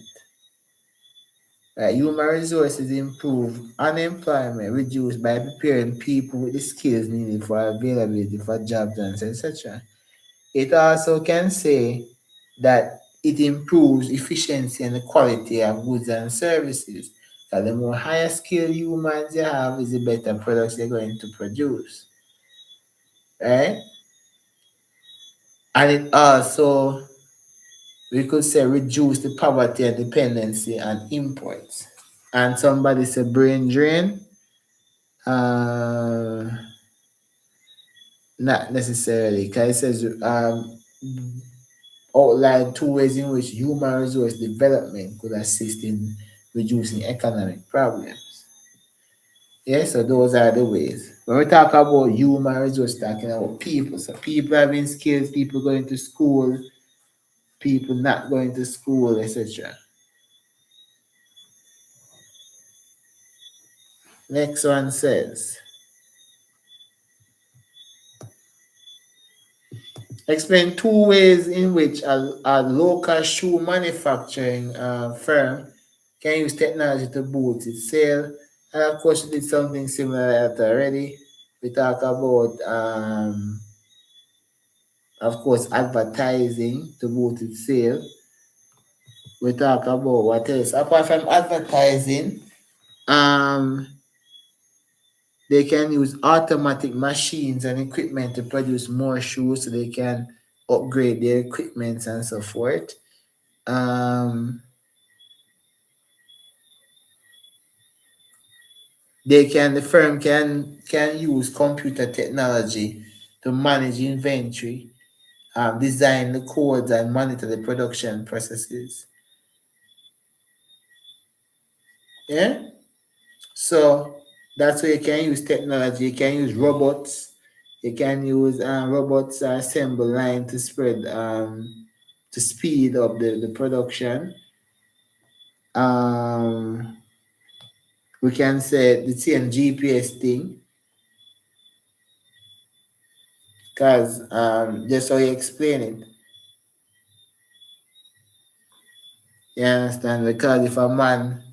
Right? Human resources improve unemployment, reduced by preparing people with the skills needed for availability for jobs and etc. It also can say that it improves efficiency and the quality of goods and services. So the more higher skilled humans you have, is the better products they're going to produce, right? And it also, we could say, reduce the poverty and dependency on imports. And somebody said brain drain. Uh, Not necessarily, because it says outline two ways in which human resource development could assist in reducing economic problems. Yeah, so those are the ways. When we talk about human resource, talking about people, so people having skills, people going to school, people not going to school, etc. Next one says, explain two ways in which a local shoe manufacturing firm can use technology to boost its sale. And of course, we did something similar to that already. We talk about, of course, advertising to boost its sale. We talk about what else? Apart from advertising, um, they can use automatic machines and equipment to produce more shoes so they can upgrade their equipment and so forth. Um, the firm can use computer technology to manage inventory, design the codes and monitor the production processes. Yeah, so that's where you can use technology. You can use robots. You can use robots assemble line to spread to speed up the production. Um, we can say the same GPS thing, because just how you explain it. You understand? Because if a man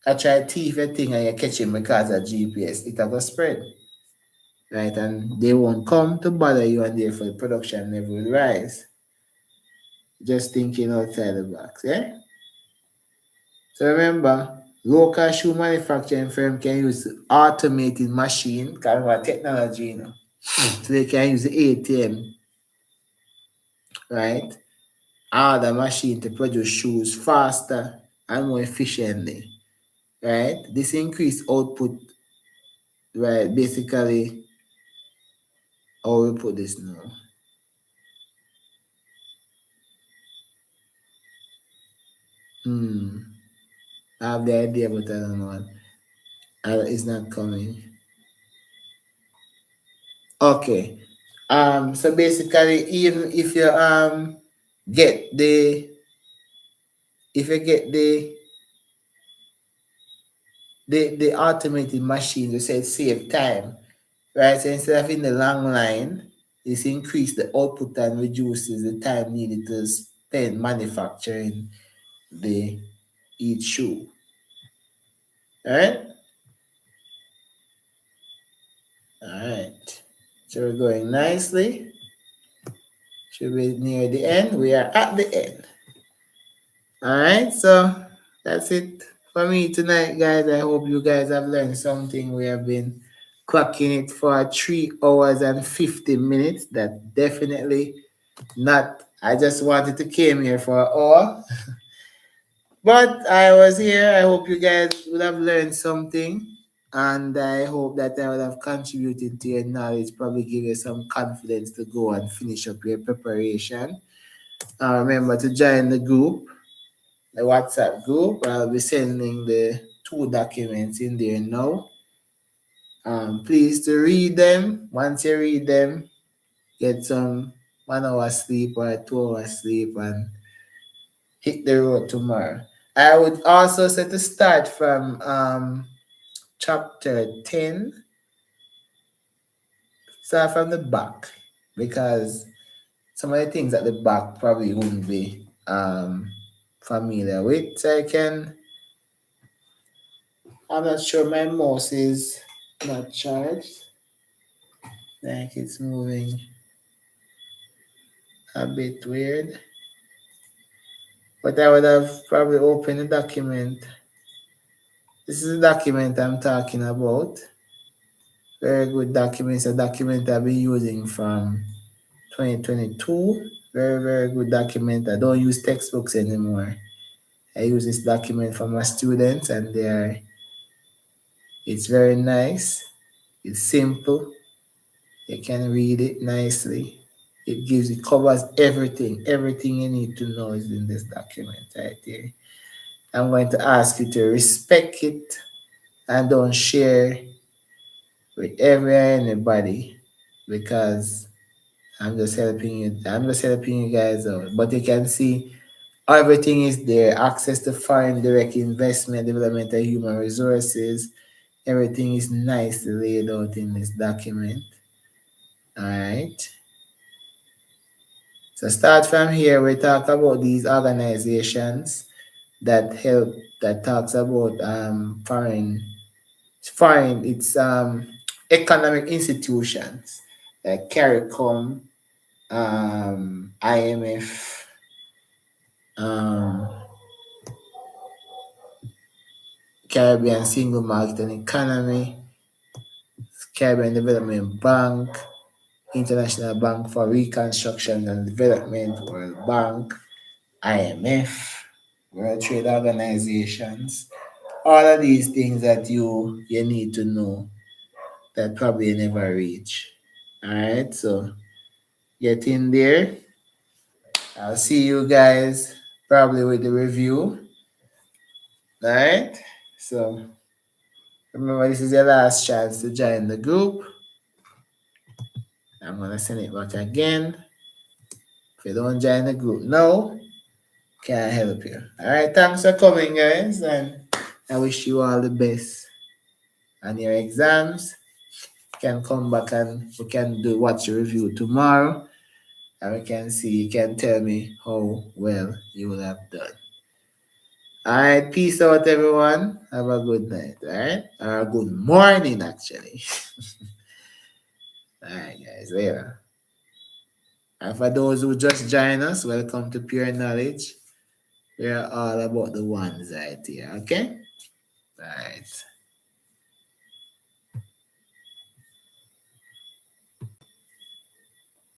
I try thief a thing and you catch him because of GPS, it will spread. Right? And they won't come to bother you and therefore the production level will rise. Just thinking outside the box, yeah? So remember, local shoe manufacturing firm can use automated machine, kind of a technology, So they can use the ATM, right? Order machine to produce shoes faster and more efficiently. Right? This increased output, right? Basically, how we put this now? I have the idea, but I don't know. It's not coming. Okay. So basically, even if you get the if you get the automated machine, you say save time, right? So instead of in the long line, this increase the output and reduces the time needed to spend manufacturing the each shoe. All right. All right. So we're going nicely. Should be near the end. We are at the end. All right. So that's it for me tonight, guys. I hope you guys have learned something. We have been clocking it for 3 hours and 50 minutes. That definitely not. I just wanted to came here for an hour, but I was here. I hope you guys would have learned something. And I hope that I would have contributed to your knowledge, probably give you some confidence to go and finish up your preparation. Remember to join the group, the WhatsApp group. I'll be sending the 2 documents in there now. Please to read them. Once you read them, get some 1 hour sleep or 2 hours sleep and hit the road tomorrow. I would also say to start from chapter 10, start from the back, because some of the things at the back probably wouldn't be familiar with. So I'm not sure my mouse is not charged. Like it's moving a bit weird. But I would have probably opened the document. This is the document I'm talking about. Very good document. It's a document I've been using from 2022. Very, very good document. I don't use textbooks anymore. I use this document for my students, and it's very nice. It's simple. You can read it nicely. It covers everything. Everything you need to know is in this document right here. I'm going to ask you to respect it and don't share with anybody, because I'm just helping you. I'm just helping you guys out. But you can see everything is there. Access to foreign direct investment, development of human resources. Everything is nicely laid out in this document. All right. So start from here. We talk about these organizations that help. That talks about foreign. It's economic institutions like CARICOM, IMF, um, Caribbean Single Market and Economy, Caribbean Development Bank, International Bank for Reconstruction and Development, World Bank, IMF, World Trade Organizations. All of these things that you need to know that probably you never reach. All right, so get in there. I'll see you guys probably with the review. All right, so remember, this is your last chance to join the group. I'm gonna send it back again. If you don't join the group now, can't help you. All right, thanks for coming, guys, and I wish you all the best on your exams. You can come back and we can watch the review tomorrow, and we can see. You can tell me how well you will have done. All right, peace out, everyone. Have a good night. All right, or a good morning, actually. All right, guys. Later. And for those who just join us, welcome to Pure Knowledge. We're all about the ones right here, okay? All right.